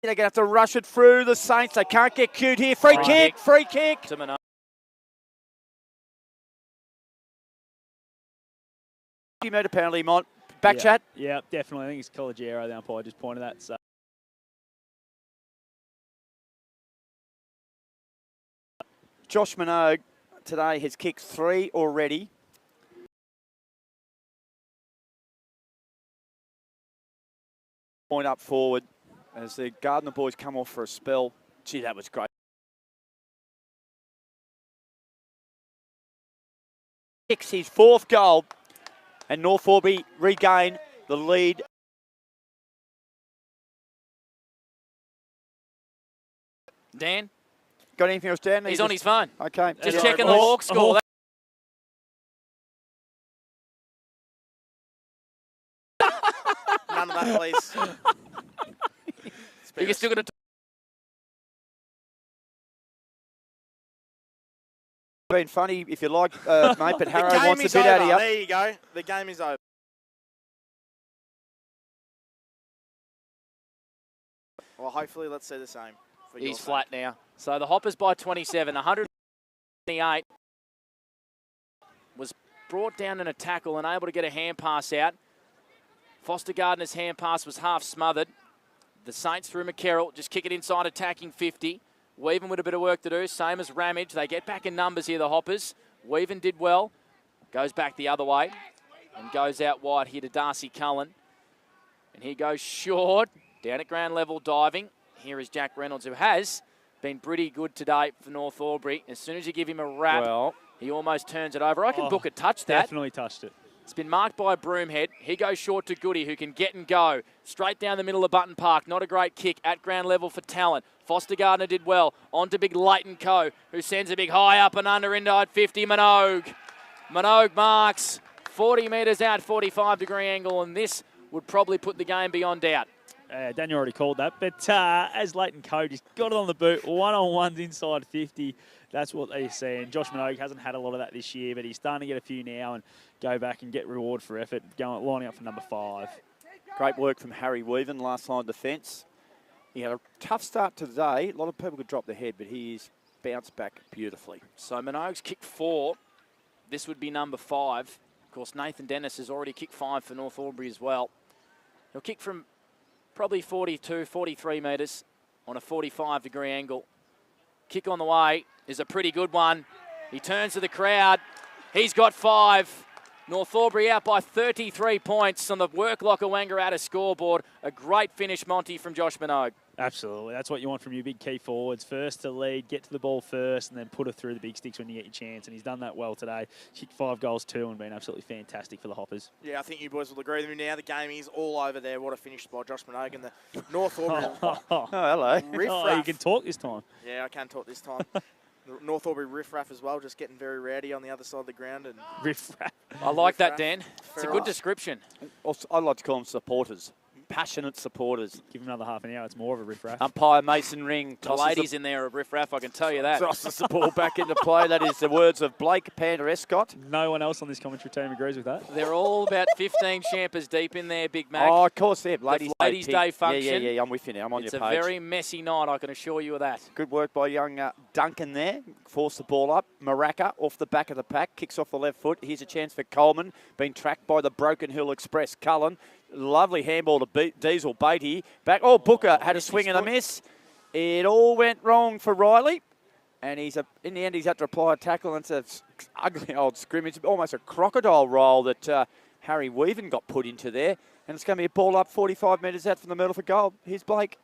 They're going to have to rush it through the Saints. They can't get cute here. Free kick. You made a penalty, Mont. Back chat? Yeah, definitely. I think it's Collegiero, the umpire just pointed that. So. Josh Minogue today has kicked 3 already. Point up forward as the Gardner boys come off for a spell. Gee, that was great. Kicks his 4th goal, and North Albury regain the lead. Dan? Got anything else, Dan? He's on his phone. Okay. Just checking the Hawks score. None of that, please. You're still going to... Been funny, if you like, mate, but Harrow wants a bit out of you. There you go. The game is over. Well, hopefully, let's see the same. He's flat now. So the Hoppers by 27, 128. Was brought down in a tackle and able to get a hand pass out. Foster Gardner's hand pass was half smothered. The Saints through McCarroll, just kick it inside, attacking 50. Weaven with a bit of work to do, same as Ramage. They get back in numbers here, the Hoppers. Weaven did well, goes back the other way and goes out wide here to Darcy Cullen. And he goes short, down at ground level diving. Here is Jack Reynolds, who has been pretty good today for North Albury. As soon as you give him a wrap, he almost turns it over. I can book it, touch that. Definitely touched it. It's been marked by Broomhead. He goes short to Goody, who can get and go. Straight down the middle of Button Park. Not a great kick at ground level for Talent. Foster Gardner did well. On to big Leighton Coe, who sends a big high up and under into 50. Minogue. Minogue marks 40 metres out, 45-degree angle, and this would probably put the game beyond doubt. Daniel already called that, but as Leighton Coe just got it on the boot, one-on-ones inside 50. That's what they're saying. Josh Minogue hasn't had a lot of that this year, but he's starting to get a few now and go back and get reward for effort, lining up for number 5. Great work from Harry Weaven, last line defence. He had a tough start to the day. A lot of people could drop their head, but he's bounced back beautifully. So Minogue's kicked 4. This would be number 5. Of course, Nathan Dennis has already kicked 5 for North Albury as well. He'll kick from probably 42, 43 metres on a 45-degree angle. Kick on the way is a pretty good one. He turns to the crowd. He's got 5. North Albury out by 33 points on the work locker Wangaratta scoreboard. A great finish, Monty, from Josh Minogue. Absolutely. That's what you want from your big key forwards. First to lead, get to the ball first, and then put it through the big sticks when you get your chance. And he's done that well today. Kicked 5 goals too and been absolutely fantastic for the Hoppers. Yeah, I think you boys will agree with me now. The game is all over there. What a finish by Josh Minogue and the North Albury. Oh, hello. Oh, you can talk this time. Yeah, I can talk this time. North Albury riffraff as well, just getting very rowdy on the other side of the ground. And riffraff. I like that, Dan. It's a good description. Also, I like to call them supporters. Passionate supporters. Give him another half an hour, it's more of a riffraff. Umpire Mason Ring. The ladies in there are riffraff, I can tell you that. Tosses the ball back into play. That is the words of Blake Panda Escott. No one else on this commentary team agrees with that. They're all about 15 champers deep in there, Big Mac. Oh, of course, they're Ladies' Day function. Yeah, I'm with you now. I'm on your page. It's a very messy night, I can assure you of that. Good work by young Duncan there. Forced the ball up. Maraca off the back of the pack. Kicks off the left foot. Here's a chance for Coleman. Being tracked by the Broken Hill Express. Cullen. Lovely handball to Diesel Beatty. Back. Oh, Booker had a swing and a miss. It all went wrong for Riley. And in the end, he's had to apply a tackle. And it's an ugly old scrimmage. Almost a crocodile roll that Harry Weaven got put into there. And it's going to be a ball up 45 metres out from the Myrtleford goal. Here's Blake.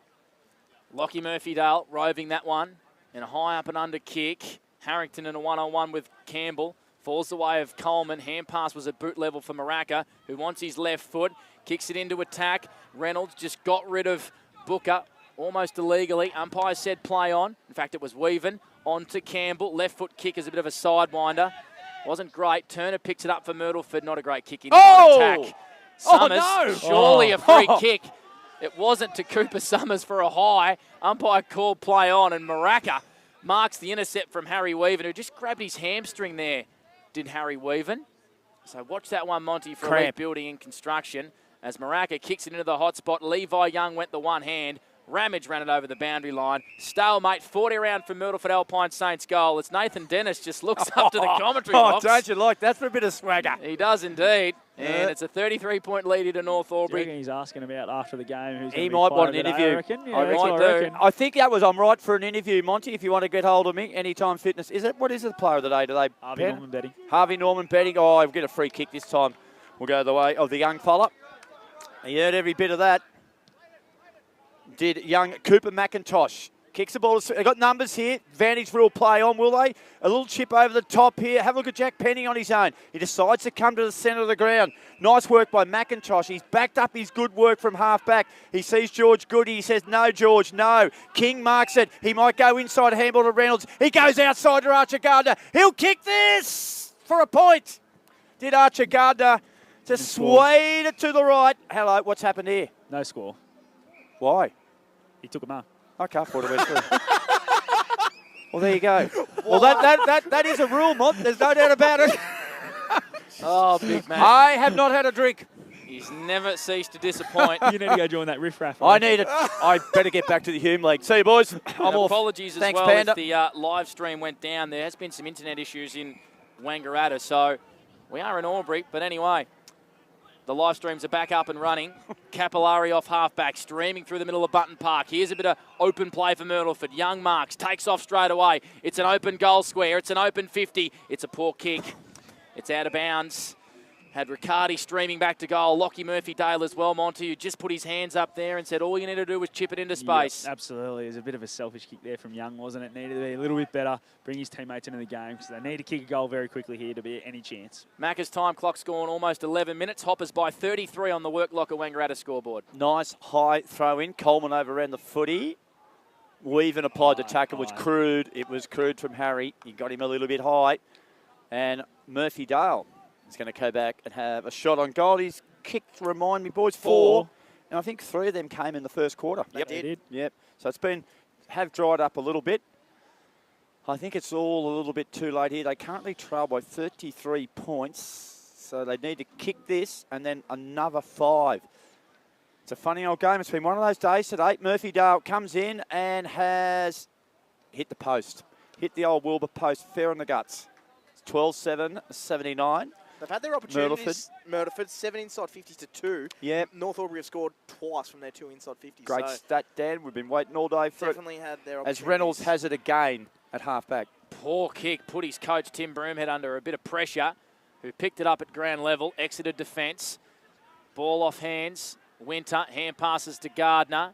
Lockie Murphy-Dale roving that one. And a high up and under kick. Harrington in a one-on-one with Campbell. Falls the way of Coleman. Hand pass was at boot level for Maraca, who wants his left foot. Kicks it into attack. Reynolds just got rid of Booker almost illegally. Umpire said play on. In fact, it was Weaven. On to Campbell. Left foot kick is a bit of a sidewinder. Wasn't great. Turner picks it up for Myrtleford. Not a great kick in attack. Summers, surely a free kick. It wasn't to Cooper Summers for a high. Umpire called play on, and Maraca marks the intercept from Harry Weaven, who just grabbed his hamstring there, did Harry Weaven. So watch that one, Monty, for elite building and construction. As Maraca kicks it into the hot spot, Levi Young went the one hand. Ramage ran it over the boundary line. Stalemate, 40 round for Myrtleford Alpine Saints goal. It's Nathan Dennis just looks up to the commentary box. Oh, don't you like that for a bit of swagger? He does indeed. And it's a 33-point lead into North Albury. He's asking about after the game who's he might want an interview. I reckon. Yeah, I think that was I'm right for an interview, Monty. If you want to get hold of me, Anytime Fitness. Is it? What is the player of the day today? Harvey Norman betting. Harvey Norman betting. Oh, I'll get a free kick this time. We'll go the way of the young fella. He heard every bit of that. Did young Cooper McIntosh. Kicks the ball. They've got numbers here. Vantage will play on, will they? A little chip over the top here. Have a look at Jack Penny on his own. He decides to come to the centre of the ground. Nice work by McIntosh. He's backed up his good work from half back. He sees George Goody. He says, no, George, no. King marks it. He might go inside handball to Reynolds. He goes outside to Archer Gardner. He'll kick this for a point. Did Archer Gardner. Just swayed it to the right. Hello, what's happened here? No score. Why? He took a mark. Okay, I thought it went through. Well, there you go. Well, that is a rule, Mont. There's no doubt about it. Oh, big man. I have not had a drink. He's never ceased to disappoint. You need to go join that riff-raff. I need it. I better get back to the Hume League. See you, boys. I'm off. Apologies as Thanks, well Panda. if the live stream went down. There has been some internet issues in Wangaratta, so we are in Albury. But anyway, the live streams are back up and running. Capillari off halfback, streaming through the middle of Button Park. Here's a bit of open play for Myrtleford. Young marks, takes off straight away. It's an open goal square. It's an open 50. It's a poor kick. It's out of bounds. Had Riccardi streaming back to goal. Lockie Murphy-Dale as well, Monty, who just put his hands up there and said all you need to do was chip it into space. Yep, absolutely. It was a bit of a selfish kick there from Young, wasn't it? Needed to be a little bit better, bring his teammates into the game, because they need to kick a goal very quickly here to be any chance. Macca's time clock's gone almost 11 minutes. Hoppers by 33 on the Work Locker Wangaratta scoreboard. Nice high throw in. Coleman overran the footy. Weaven applied the tackle. It was crude. It was crude from Harry. He got him a little bit high. And Murphy-Dale is going to go back and have a shot on goal. He's kicked, remind me, boys, 4. And I think 3 of them came in the first quarter. Yep. They did. Yep. So it's have dried up a little bit. I think it's all a little bit too late here. They currently trail by 33 points. So they need to kick this and then another 5. It's a funny old game. It's been one of those days today. Murphy-Dale comes in and has hit the post. Hit the old Wilbur post, fair in the guts. It's 12-7-79. They've had their opportunities. Myrtleford 7 inside 50s to 2. Yeah. North Albury have scored twice from their 2 inside 50s. Great stat, Dan. We've been waiting all day for definitely had their opportunities. As Reynolds has it again at halfback. Poor kick. Put his coach, Tim Broomhead, under a bit of pressure, who picked it up at ground level, exited defence. Ball off hands. Winter, hand passes to Gardner,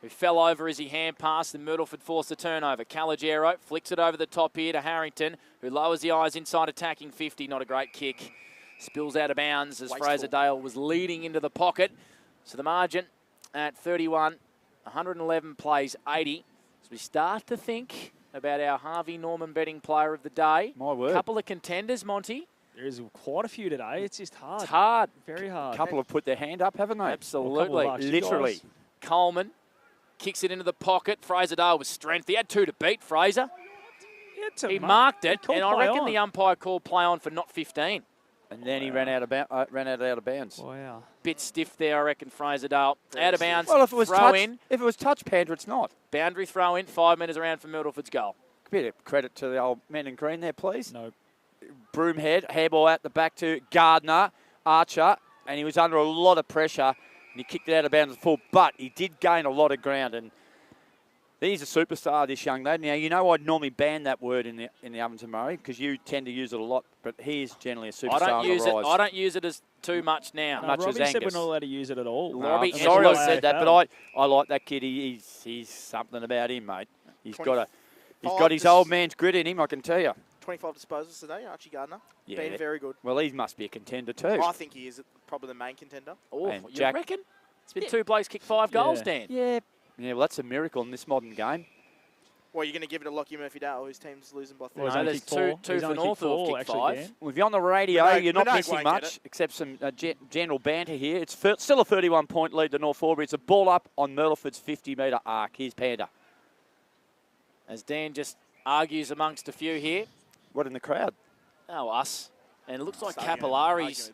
who fell over as he hand passed, and Myrtleford forced the turnover. Calagero flicks it over the top here to Harrington, who lowers the eyes inside attacking 50. Not a great kick. Spills out of bounds as Fraser Dale was leading into the pocket. So the margin at 31, 111 plays 80. As we start to think about our Harvey Norman betting player of the day. My word. Couple of contenders, Monty. There is quite a few today. It's just hard. It's hard. Very hard. A couple have put their hand up, haven't they? Absolutely. Literally. Coleman kicks it into the pocket. Fraser Dale with strength. He had 2 to beat, Fraser. He marked it, and I reckon the umpire called play on for not 15. And then he ran out of bounds. Wow. Bit stiff there, I reckon, Fraser Dale. Out of bounds. Well, if it was if it was touch, Panda, it's not. Boundary throw in, 5 metres around for Myrtleford's goal. Bit of credit to the old men in green there, please. No. Broomhead, hairball out the back to Gardner, Archer, and he was under a lot of pressure, and he kicked it out of bounds full, but he did gain a lot of ground, and he's a superstar, this young lad. Now, you know I'd normally ban that word in the Ovens and Murray, because you tend to use it a lot, but he is generally a superstar. I don't use it as too much now. No, much Robbie as said Angus. we're not allowed to use it at all. Robbie, sorry I said that, but I like that kid. He's something about him, mate. He's got his old man's grit in him, I can tell you. 25 disposals today, Archie Gardner. Yeah, been very good. Well, he must be a contender too. I think he is probably the main contender. Oh, And you Jack- reckon? It's been 2 blokes kick 5 goals, Dan. Yeah, well, that's a miracle in this modern game. Well, you're going to give it to Lockie Murphy-Dale, whose team's losing by 3. No, there's two for North who have kicked 5. Well, if you're on the radio, you're not Minogue missing won't get much, except some general banter here. It's still a 31-point lead to North Albury. It's a ball up on Myrtleford's 50-metre arc. Here's Panda. As Dan just argues amongst a few here. What in the crowd? Oh, us. And it looks like Capillari's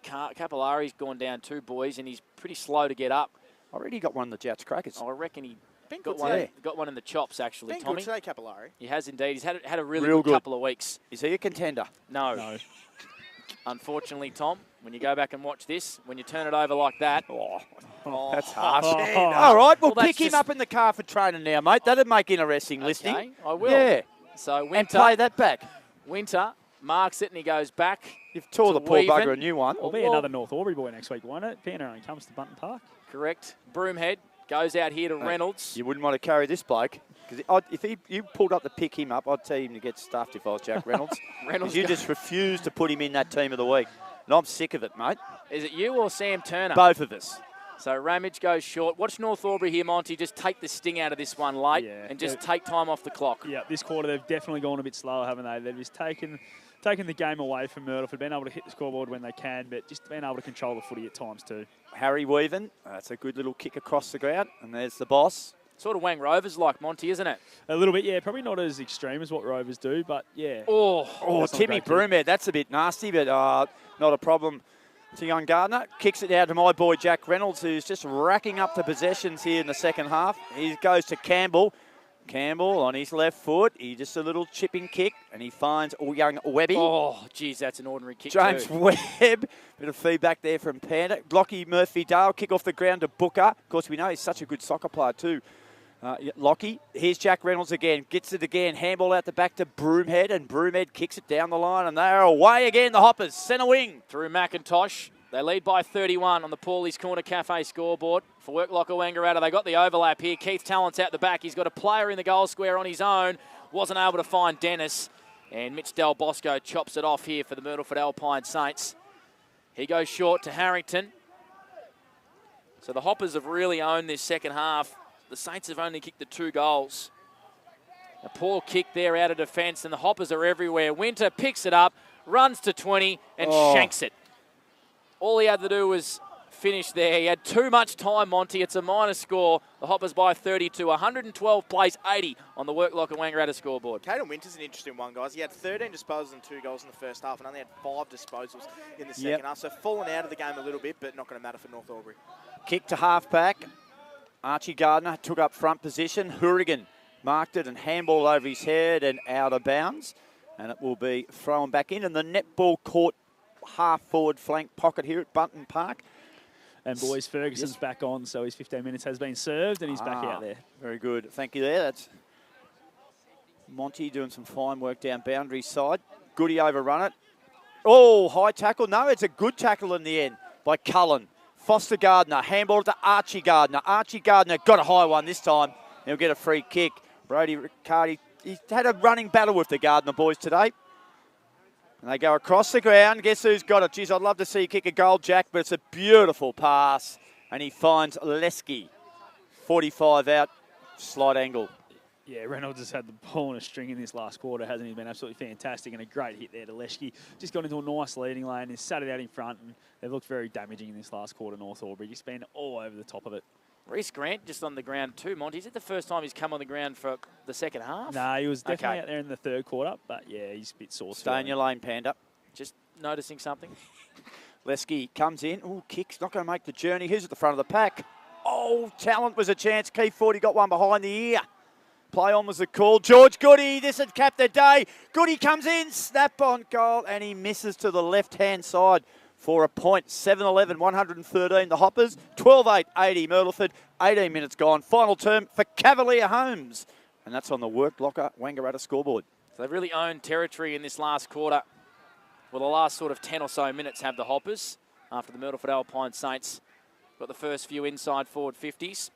Capillari's gone down 2 boys, and he's pretty slow to get up. I already got one of the Jats crackers. I reckon he been got good one in the chops, actually, been Tommy. good today, Capillari. He has indeed. He's had a really good couple of weeks. Is he a contender? No. unfortunately, Tom, when you go back and watch this, when you turn it over like that. That's harsh. All right, we'll pick him up in the car for training now, mate. That'd make interesting listening. Okay, I will. Yeah. So Winter, and play that back. Winter marks it and he goes back. You've tore the poor bugger a new one. It'll be another North Aubrey boy next week, won't it? Piano only comes to Bunton Park. Correct. Broomhead goes out here to Reynolds. You wouldn't want to carry this bloke. Because if you pulled up to pick him up, I'd tell him to get stuffed if I was Jack Reynolds. Because you just refused to put him in that team of the week. And I'm sick of it, mate. Is it you or Sam Turner? Both of us. So Ramage goes short. Watch North Aubrey here, Monty. Just take the sting out of this one late and just take time off the clock. Yeah, this quarter they've definitely gone a bit slower, haven't they? They've just taken the game away from Myrtleford, been able to hit the scoreboard when they can, but just been able to control the footy at times too. Harry Weaven, that's a good little kick across the ground, and there's the boss. Sort of Wang Rovers like, Monty, isn't it? A little bit, yeah. Probably not as extreme as what Rovers do, but yeah. Oh, Timmy Broomhead, that's a bit nasty, but not a problem to young Gardner. Kicks it out to my boy Jack Reynolds, who's just racking up the possessions here in the second half. He goes to Campbell. Campbell on his left foot. He just a little chipping kick, and he finds young Webby. Oh, geez, that's an ordinary kick James Webb. Bit of feedback there from Panda. Lockie Murphy-Dale, kick off the ground to Booker. Of course, we know he's such a good soccer player too. Lockie. Here's Jack Reynolds again. Gets it again. Handball out the back to Broomhead, and Broomhead kicks it down the line, and they're away again, the Hoppers. Centre wing. Through McIntosh. They lead by 31 on the Paulie's Corner Cafe scoreboard. For Worklocker Wangaratta, they got the overlap here. Keith Tallent's out the back. He's got a player in the goal square on his own. Wasn't able to find Dennis. And Mitch Del Bosco chops it off here for the Myrtleford Alpine Saints. He goes short to Harrington. So the Hoppers have really owned this second half. The Saints have only kicked the 2 goals. A poor kick there out of defence, and the Hoppers are everywhere. Winter picks it up, runs to 20, and shanks it. All he had to do was finish there. He had too much time, Monty. It's a minor score. The Hoppers by 32. 112 plays 80 on the Worklocker Wangaratta scoreboard. Caden Winter's an interesting one, guys. He had 13 disposals and 2 goals in the first half and only had 5 disposals in the second half. So fallen out of the game a little bit, but not going to matter for North Aubrey. Kick to half-back. Archie Gardner took up front position. Hourigan marked it and handball over his head and out of bounds. And it will be thrown back in. And the netball court half-forward flank pocket here at Bunton Park. And boys, Ferguson's back on, so his 15 minutes has been served and he's back out there. Very good. Thank you there. That's Monty doing some fine work down boundary side. Goody overrun it. Oh, high tackle. No, it's a good tackle in the end by Cullen. Foster Gardner, handball to Archie Gardner. Archie Gardner got a high one this time. He'll get a free kick. Brody Riccardi, he's had a running battle with the Gardner boys today. And they go across the ground. Guess who's got it? Geez, I'd love to see you kick a goal, Jack, but it's a beautiful pass. And he finds Lesky. 45 out, slight angle. Yeah, Reynolds has had the ball on a string in this last quarter, hasn't he? Been absolutely fantastic and a great hit there to Leschke. Just got into a nice leading lane and sat it out in front, and they've looked very damaging in this last quarter, North Aubrey. Just been all over the top of it. Reece Grant just on the ground too, Monty. Is it the first time he's come on the ground for the second half? No, he was definitely out there in the third quarter, but yeah, he's a bit sore. Stay in your lane, Panda. Just noticing something. Lesky comes in. Oh, kicks, not going to make the journey. Who's at the front of the pack? Oh, Talent was a chance. Keith Forty got one behind the ear. Play on was the call. George Goody, this had capped the day. Goody comes in, snap on goal, and he misses to the left-hand side for a point. 7-11, 113 the Hoppers. 12-8, 80 Myrtleford. 18 minutes gone. Final term for Cavalier Holmes. And that's on the Worklocker Wangaratta scoreboard. So they've really owned territory in this last quarter. Well, the last sort of 10 or so minutes have the Hoppers after the Myrtleford Alpine Saints got the first few inside forward 50s.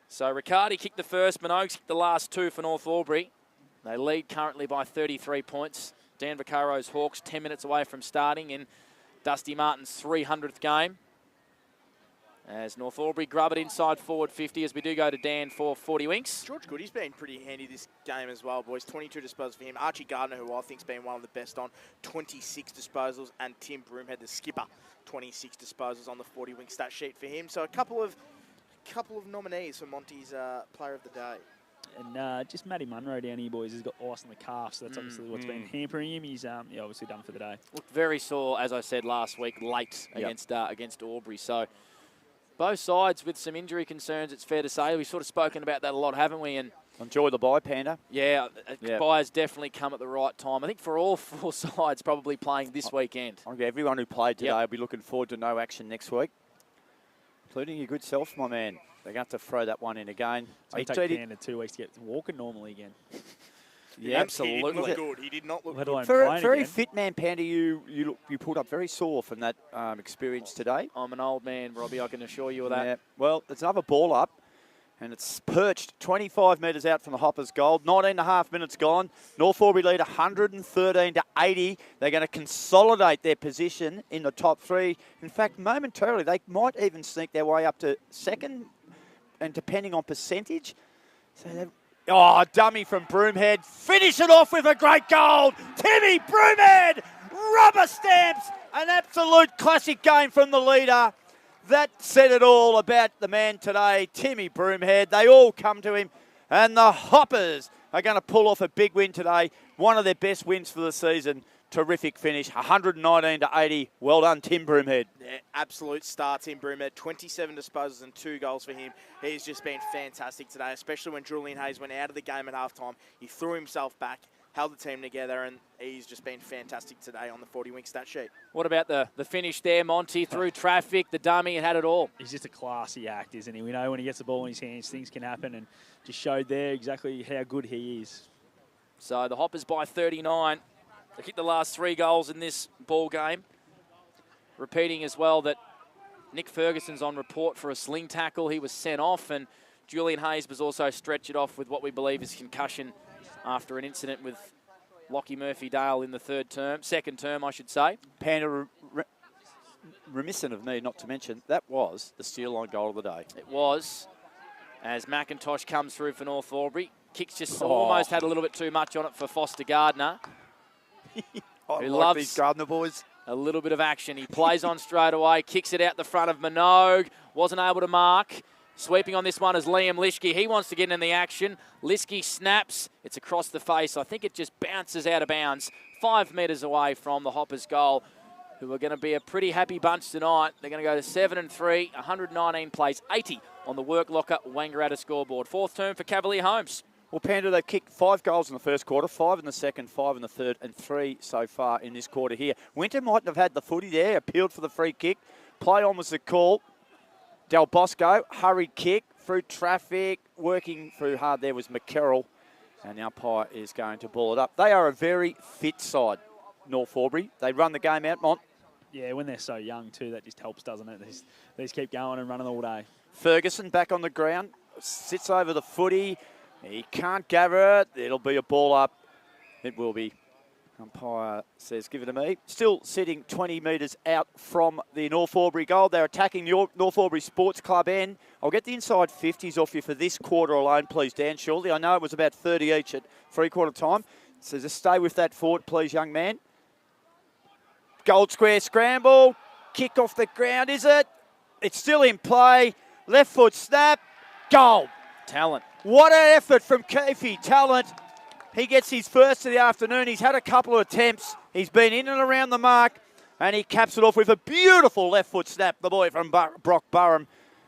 So Riccardi kicked the first, Minogues kicked the last 2 for North Aubrey. They lead currently by 33 points. Dan Vaccaro's Hawks 10 minutes away from starting in Dusty Martin's 300th game. As North Aubrey grub it inside forward 50 as we do go to Dan for 40 winks. George Goody's been pretty handy this game as well, boys. 22 disposals for him. Archie Gardner, who I think's been one of the best on, 26 disposals. And Tim Broomhead, the skipper, 26 disposals on the 40 wing stat sheet for him. So a couple of nominees for Monty's player of the day. And just Matty Munro down here, boys, has got ice on the calf, so that's obviously what's been hampering him. He's obviously done for the day. Looked very sore, as I said last week, late against Albury. So both sides with some injury concerns, it's fair to say. We've sort of spoken about that a lot, haven't we? And Enjoy the bye, Panda. Yeah, buyers definitely come at the right time. I think for all 4 sides probably playing this weekend. I think everyone who played today will be looking forward to no action next week, including your good self, my man. They're going to have to throw that one in again. It's going to take Panda 2 weeks to get walking normally again. Yeah, absolutely. He didn't look good. He did not look good. For a very fit man, Panda, you pulled up very sore from that experience today. I'm an old man, Robbie, I can assure you of that. Yeah. Well, it's another ball up, and it's perched 25 metres out from the Hoppers' goal. 19.5 minutes gone. North Albury lead 113 to 80. They're going to consolidate their position in the top 3. In fact, momentarily, they might even sneak their way up to second, and depending on percentage. So dummy from Broomhead. Finish it off with a great goal. Timmy Broomhead, rubber stamps. An absolute classic game from the leader. That said it all about the man today, Timmy Broomhead. They all come to him, and the Hoppers are going to pull off a big win today. One of their best wins for the season. Terrific finish, 119 to 80. Well done, Tim Broomhead. Yeah, absolute star, Tim Broomhead. 27 disposals and 2 goals for him. He's just been fantastic today, especially when Julian Hayes went out of the game at halftime. He threw himself back, held the team together, and he's just been fantastic today on the 40-wing stat sheet. What about the finish there, Monty? Through traffic, the dummy, and had it all. He's just a classy act, isn't he? We know when he gets the ball in his hands, things can happen, and just showed there exactly how good he is. So the Hoppers by 39. They kicked the last 3 goals in this ball game. Repeating as well that Nick Ferguson's on report for a sling tackle. He was sent off, and Julian Hayes was also stretchered off with what we believe is concussion after an incident with Lockie Murphy-Dale in the second term, I should say. Panda, reminiscent of me not to mention, that was the steal line goal of the day. It was, as McIntosh comes through for North Albury. Kicks just almost had a little bit too much on it for Foster Gardner. I like these Gardner boys. A little bit of action. He plays on straight away, kicks it out the front of Minogue. Wasn't able to mark. Sweeping on this one is Liam Lischke. He wants to get in the action. Lischke snaps. It's across the face. I think it just bounces out of bounds. 5 metres away from the Hoppers' goal, who are going to be a pretty happy bunch tonight. They're going to go to 7-3, 119 plays, 80 on the Work Locker Wangaratta scoreboard. 4th term for Cavalier Homes. Well, Panda, they've kicked 5 goals in the first quarter, 5 in the second, 5 in the third, and 3 so far in this quarter here. Winter mightn't have had the footy there, appealed for the free kick. Play on was the call. Del Bosco, hurried kick through traffic, working through hard there was McCarroll, and the umpire is going to ball it up. They are a very fit side, North Albury. They run the game out, Mont. Yeah, when they're so young too, that just helps, doesn't it? They just keep going and running all day. Ferguson back on the ground, sits over the footy. He can't gather it. It'll be a ball up. It will be. Umpire says, give it to me. Still sitting 20 metres out from the North Albury goal. They're attacking the North Albury Sports Club end. I'll get the inside 50s off you for this quarter alone, please, Dan, shortly. I know it was about 30 each at 3/4 time. So just stay with that forward, please, young man. Gold square scramble. Kick off the ground, is it? It's still in play. Left foot snap. Goal. Talent. What an effort from Keefe. Talent. He gets his first of the afternoon. He's had a couple of attempts. He's been in and around the mark, and he caps it off with a beautiful left foot snap, the boy from Brock Burham.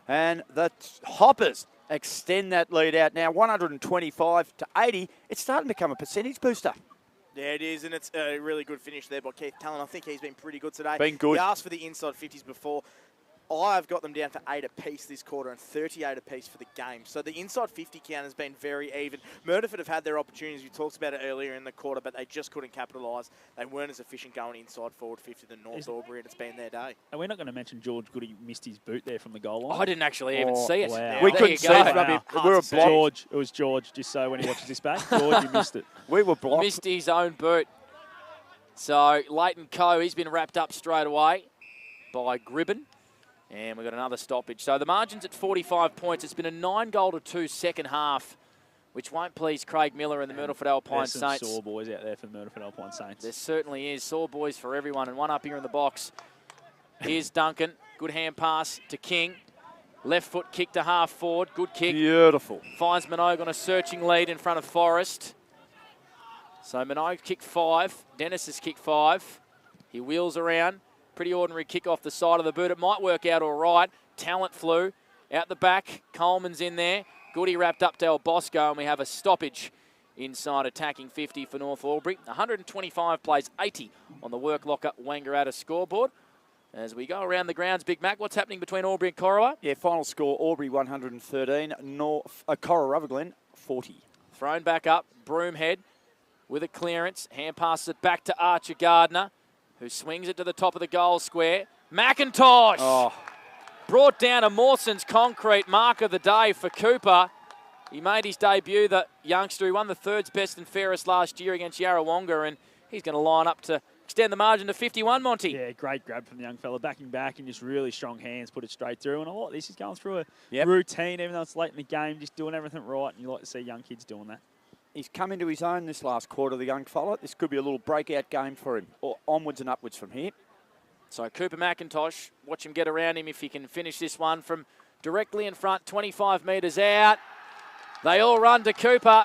And the Hoppers extend that lead out now, 125 to 80. It's starting to become a percentage booster. Yeah, it is, and it's a really good finish there by Keith Talent. I think he's been pretty good today. Been good. He asked for the inside 50s before. I've got them down for 8 apiece this quarter and 38 apiece for the game. So the inside 50 count has been very even. Myrtleford have had their opportunities. We talked about it earlier in the quarter, but they just couldn't capitalise. They weren't as efficient going inside forward 50 than North Albury, and it's been their day. And we're not going to mention George Goody missed his boot there from the goal line. I didn't actually even see it. Wow. We couldn't see it. Wow. We were blocked. George, it was George, just so when he watches this back. George, you missed it. We were blocked. Missed his own boot. So Leighton Coe, he's been wrapped up straight away by Gribben. And we've got another stoppage. So the margin's at 45 points. It's been a 9-2 second half, which won't please Craig Miller and the Myrtleford Alpine Saints. There's some sore boys out there for the Myrtleford Alpine Saints. There certainly is. Sore boys for everyone. And one up here in the box. Here's Duncan. Good hand pass to King. Left foot kick to half forward. Good kick. Beautiful. Finds Minogue on a searching lead in front of Forrest. So Minogue kicked 5. Dennis has kicked 5. He wheels around. Pretty ordinary kick off the side of the boot. It might work out all right. Talent flew out the back. Coleman's in there. Goody wrapped up Del Bosco, and we have a stoppage inside attacking 50 for North Albury. 125 plays 80 on the work locker Wangaratta scoreboard. As we go around the grounds, Big Mac, what's happening between Albury and Corowa? Yeah, final score, Albury 113, Corowa Glen 40. Thrown back up, Broomhead with a clearance. Hand passes it back to Archer Gardner, who swings it to the top of the goal square. McIntosh! Brought down a Mawson's concrete mark of the day for Cooper. He made his debut, the youngster. He won the third best and fairest last year against Yarrawonga, and he's going to line up to extend the margin to 51, Monty. Yeah, great grab from the young fella. Backing back and just really strong hands, put it straight through. And a lot of this is going through a routine, even though it's late in the game, just doing everything right. And you like to see young kids doing that. He's come into his own this last quarter, the young fella. This could be a little breakout game for him, or onwards and upwards from here. So Cooper McIntosh, watch him get around him if he can finish this one from directly in front, 25 metres out. They all run to Cooper.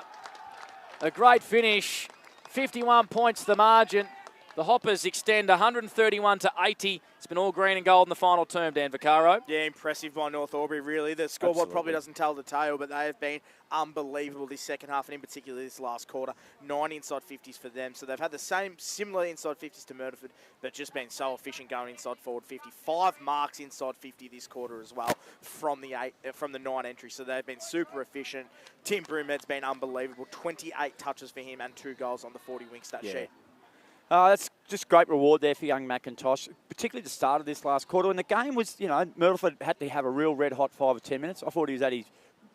A great finish. 51 points the margin. The Hoppers extend 131 to 80. It's been all green and gold in the final term, Dan Vaccaro. Yeah, impressive by North Albury, really. The scoreboard probably doesn't tell the tale, but they have been unbelievable this second half, and in particular this last quarter. 9 inside 50s for them. So they've had the similar inside 50s to Myrtleford, but just been so efficient going inside forward 50. 5 marks inside 50 this quarter as well from the 9 entries. So they've been super efficient. Tim Broomhead's been unbelievable. 28 touches for him and 2 goals on the 40 wing stat sheet. That's just great reward there for young McIntosh, particularly the start of this last quarter. And the game was, Myrtleford had to have a real red-hot 5 or 10 minutes. I thought he was at his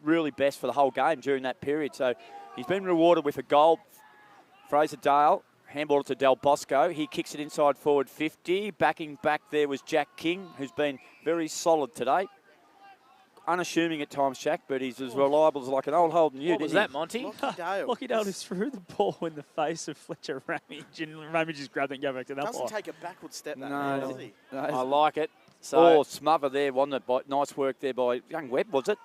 really best for the whole game during that period. So he's been rewarded with a goal. Fraser Dale, handball to Del Bosco. He kicks it inside forward 50. Backing back there was Jack King, who's been very solid today. Unassuming at times, Jack, but he's as reliable as like an old Holden ute. What was that, Monty? Lockie Dale just threw the ball in the face of Fletcher Ramage, and Ramage just grabbed it and go back to that Doesn't ball. take a backward step, does he? No. I like it. So smother there, wasn't it? Nice work there by young Webb, was it?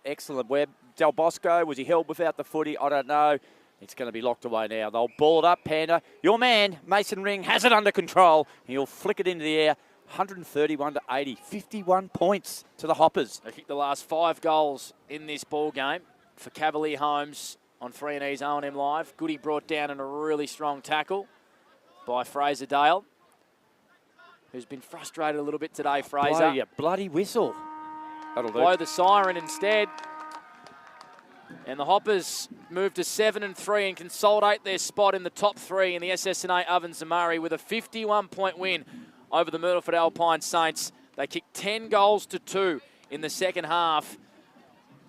Excellent Webb. Del Bosco, was he held without the footy? I don't know. It's going to be locked away now. They'll ball it up, Panda. Your man, Mason Ring, has it under control. He'll flick it into the air. 131 to 80, 51 points to the Hoppers. They kicked the last 5 goals in this ball game for Cavalier Holmes on 3&E's O&M Live. Goody brought down in a really strong tackle by Fraser Dale, who's been frustrated a little bit today, Fraser. Blow your bloody whistle. That'll do. Blow the siren instead. And the Hoppers move to 7-3 and consolidate their spot in the top 3 in the SS&A Ovens and Murray with a 51-point win over the Myrtleford Alpine Saints. They kicked 10 goals to 2 in the second half.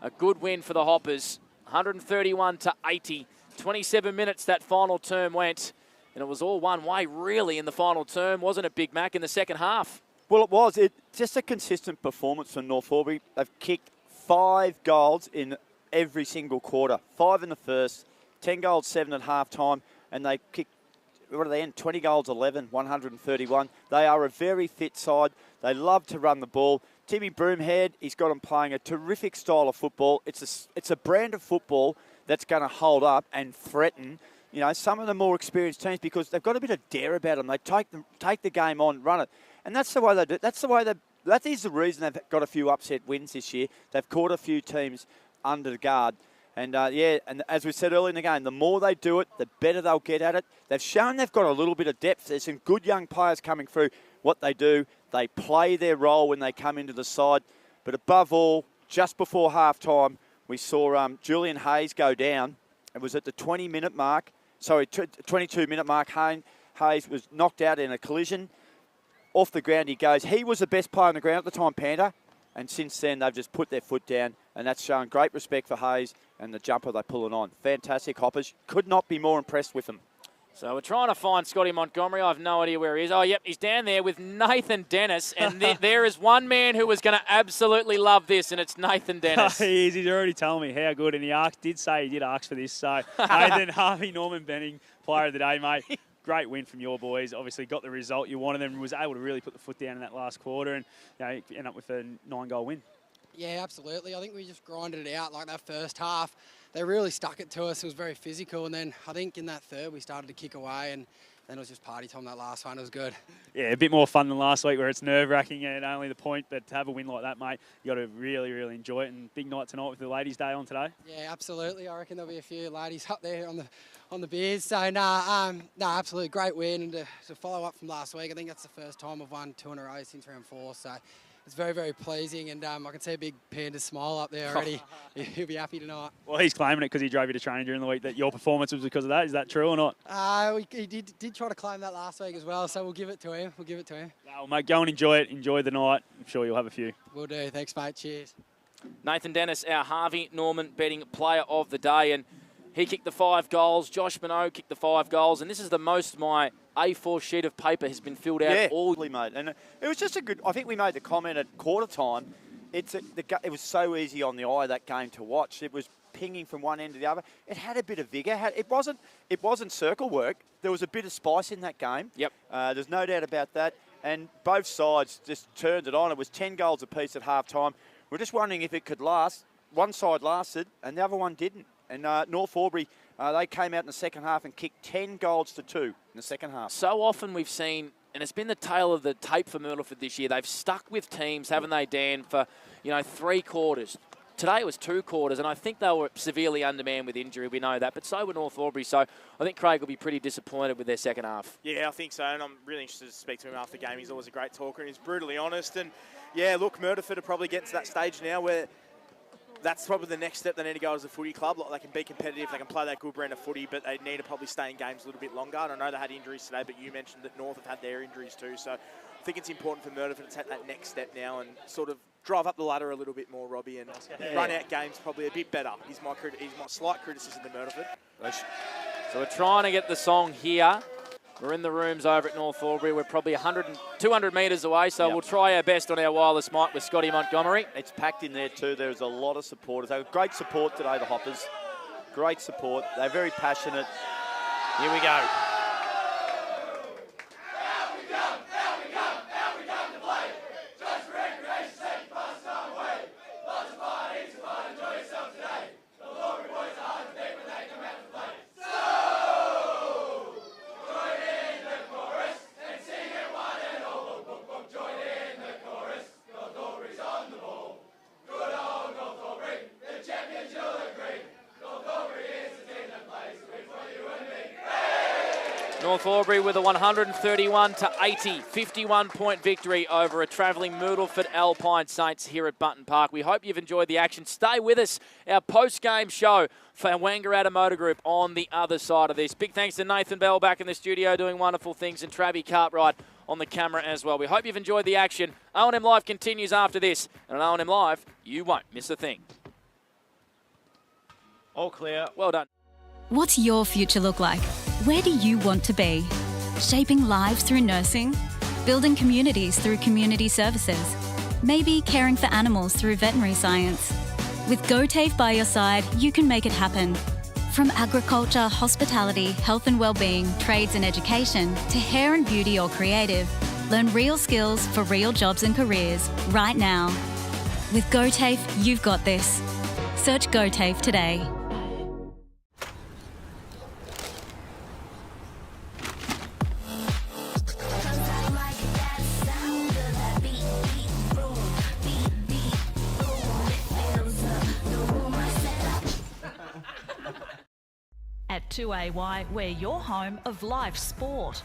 A good win for the Hoppers. 131 to 80. 27 minutes that final term went. And it was all one way, really, in the final term, wasn't it, Big Mac, in the second half? Well, it was. It's just a consistent performance from North Albury. They've kicked 5 goals in every single quarter. 5 in the first, 10 goals, 7 at half-time, and they kicked, what do they end? 20 goals, 11, 131. They are a very fit side. They love to run the ball. Timmy Broomhead, he's got them playing a terrific style of football. It's a brand of football that's going to hold up and threaten, some of the more experienced teams, because they've got a bit of dare about them. They take the game on, run it. And that's the way they do it. That is the reason they've got a few upset wins this year. They've caught a few teams under the guard. And, and as we said earlier in the game, the more they do it, the better they'll get at it. They've shown they've got a little bit of depth. There's some good young players coming through. What they do, they play their role when they come into the side. But above all, just before half-time, we saw Julian Hayes go down. It was at the 22-minute mark. Hayes was knocked out in a collision. Off the ground he goes. He was the best player on the ground at the time, Panda. And since then, they've just put their foot down. And that's shown great respect for Hayes and the jumper they pull it on. Fantastic Hoppers. Could not be more impressed with them. So we're trying to find Scotty Montgomery. I have no idea where he is. Oh, yep, he's down there with Nathan Dennis. And there is one man who is going to absolutely love this, and it's Nathan Dennis. He is. He's already telling me how good. And he did say he did ask for this. So, Nathan, Harvey Norman Benning, player of the day, mate. Great win from your boys. Obviously got the result you wanted and was able to really put the foot down in that last quarter and end up with a 9-goal win. Yeah, absolutely. I think we just grinded it out like that first half. They really stuck it to us. It was very physical. And then I think in that third we started to kick away and then it was just party time that last one. It was good. Yeah, a bit more fun than last week where it's nerve-wracking and only the point, but to have a win like that, mate, you got to really, really enjoy it. And big night tonight with the Ladies' Day on today. Yeah, absolutely. I reckon there'll be a few ladies up there on the beers. So, absolutely great win. And to follow up from last week, I think that's the first time we've won 2 in a row since round 4. So it's very, very pleasing. And I can see a big Panda smile up there already. He'll be happy tonight. Well, he's claiming it because he drove you to training during the week that your performance was because of that. Is that true or not? He did try to claim that last week as well. So we'll give it to him. Well, mate, go and enjoy it. Enjoy the night. I'm sure you'll have a few. Will do. Thanks, mate. Cheers. Nathan Dennis, our Harvey Norman betting player of the day, and he kicked the 5 goals. Josh Minot kicked the 5 goals, and this is the most my A4 sheet of paper has been filled out all. Mate, and it was just a good. I think we made the comment at quarter time. It was so easy on the eye, that game, to watch. It was pinging from one end to the other. It had a bit of vigour. It wasn't circle work. There was a bit of spice in that game. Yep. There's no doubt about that. And both sides just turned it on. It was 10 goals apiece at half time. We're just wondering if it could last. One side lasted and the other one didn't. And North Albury, they came out in the second half and kicked 10 goals to 2 in the second half. So often we've seen, and it's been the tail of the tape for Myrtleford this year, they've stuck with teams, haven't they, Dan, for 3 quarters. Today it was 2 quarters, and I think they were severely undermanned with injury. We know that, but so were North Albury. So I think Craig will be pretty disappointed with their second half. Yeah, I think so, and I'm really interested to speak to him after the game. He's always a great talker, and he's brutally honest. And yeah, look, Myrtleford are probably getting to that stage now where that's probably the next step they need to go as a footy club. Like, they can be competitive, they can play that good brand of footy, but they need to probably stay in games a little bit longer. And I know they had injuries today, but you mentioned that North have had their injuries too. So I think it's important for Myrtleford to take that next step now and sort of drive up the ladder a little bit more, Robbie, and run out games probably a bit better. He's my slight criticism to Myrtleford. So we're trying to get the song here. We're in the rooms over at North Albury. We're probably 200 metres away, so we'll try our best on our wireless mic with Scotty Montgomery. It's packed in there too. There's a lot of supporters. They have great support today, the Hoppers. Great support. They're very passionate. Here we go. North Albury with a 131-80, 51-point victory over a travelling Myrtleford Alpine Saints here at Button Park. We hope you've enjoyed the action. Stay with us. Our post-game show for Wangaratta Motor Group on the other side of this. Big thanks to Nathan Bell back in the studio doing wonderful things, and Travie Cartwright on the camera as well. We hope you've enjoyed the action. O&M Live continues after this, and on O&M Live, you won't miss a thing. All clear. Well done. What's your future look like? Where do you want to be? Shaping lives through nursing? Building communities through community services? Maybe caring for animals through veterinary science? With GoTAFE by your side, you can make it happen. From agriculture, hospitality, health and wellbeing, trades and education, to hair and beauty or creative, learn real skills for real jobs and careers right now. With GoTAFE, you've got this. Search GoTAFE today. At 2AY, we're your home of live sport.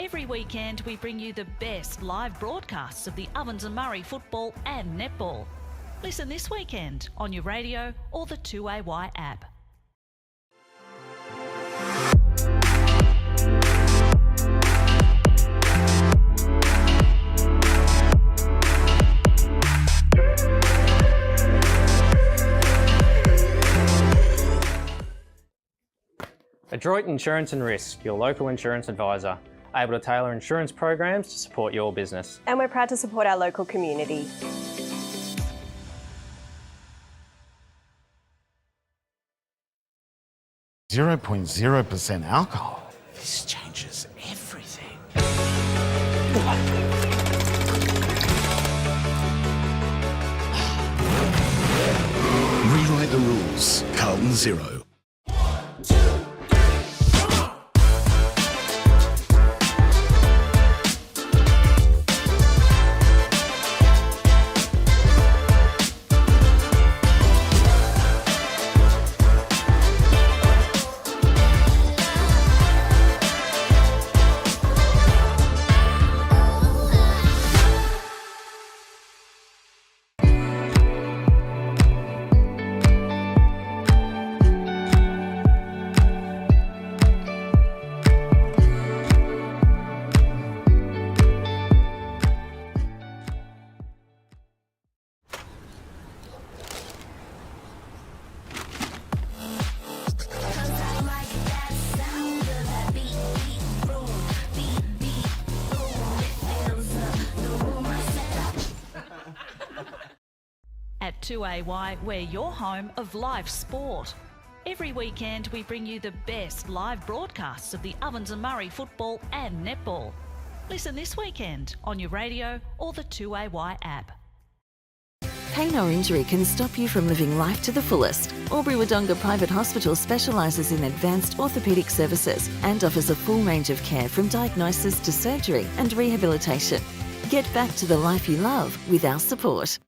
Every weekend, we bring you the best live broadcasts of the Ovens and Murray football and netball. Listen this weekend on your radio or the 2AY app. Adroit Insurance and Risk, your local insurance advisor, able to tailor insurance programs to support your business. And we're proud to support our local community. .0% alcohol. This changes everything. Rewrite the rules. Carlton Zero. At 2AY, we're your home of live sport. Every weekend we bring you the best live broadcasts of the Ovens and Murray football and netball. Listen this weekend on your radio or the 2AY app. Pain or injury can stop you from living life to the fullest. Albury Wodonga Private Hospital specialises in advanced orthopaedic services and offers a full range of care from diagnosis to surgery and rehabilitation. Get back to the life you love with our support.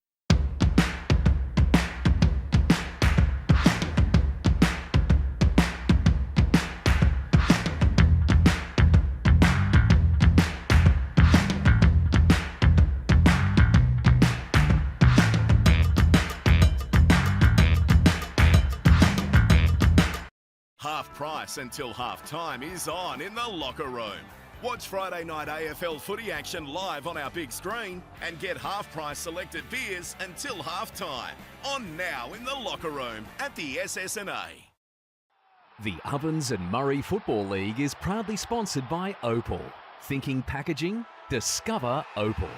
Half price until half time is on in the locker room. Watch Friday night AFL footy action live on our big screen and get half price selected beers until half time. On now in the locker room at the SS&A. The Ovens and Murray Football League is proudly sponsored by Opal. Thinking packaging? Discover Opal.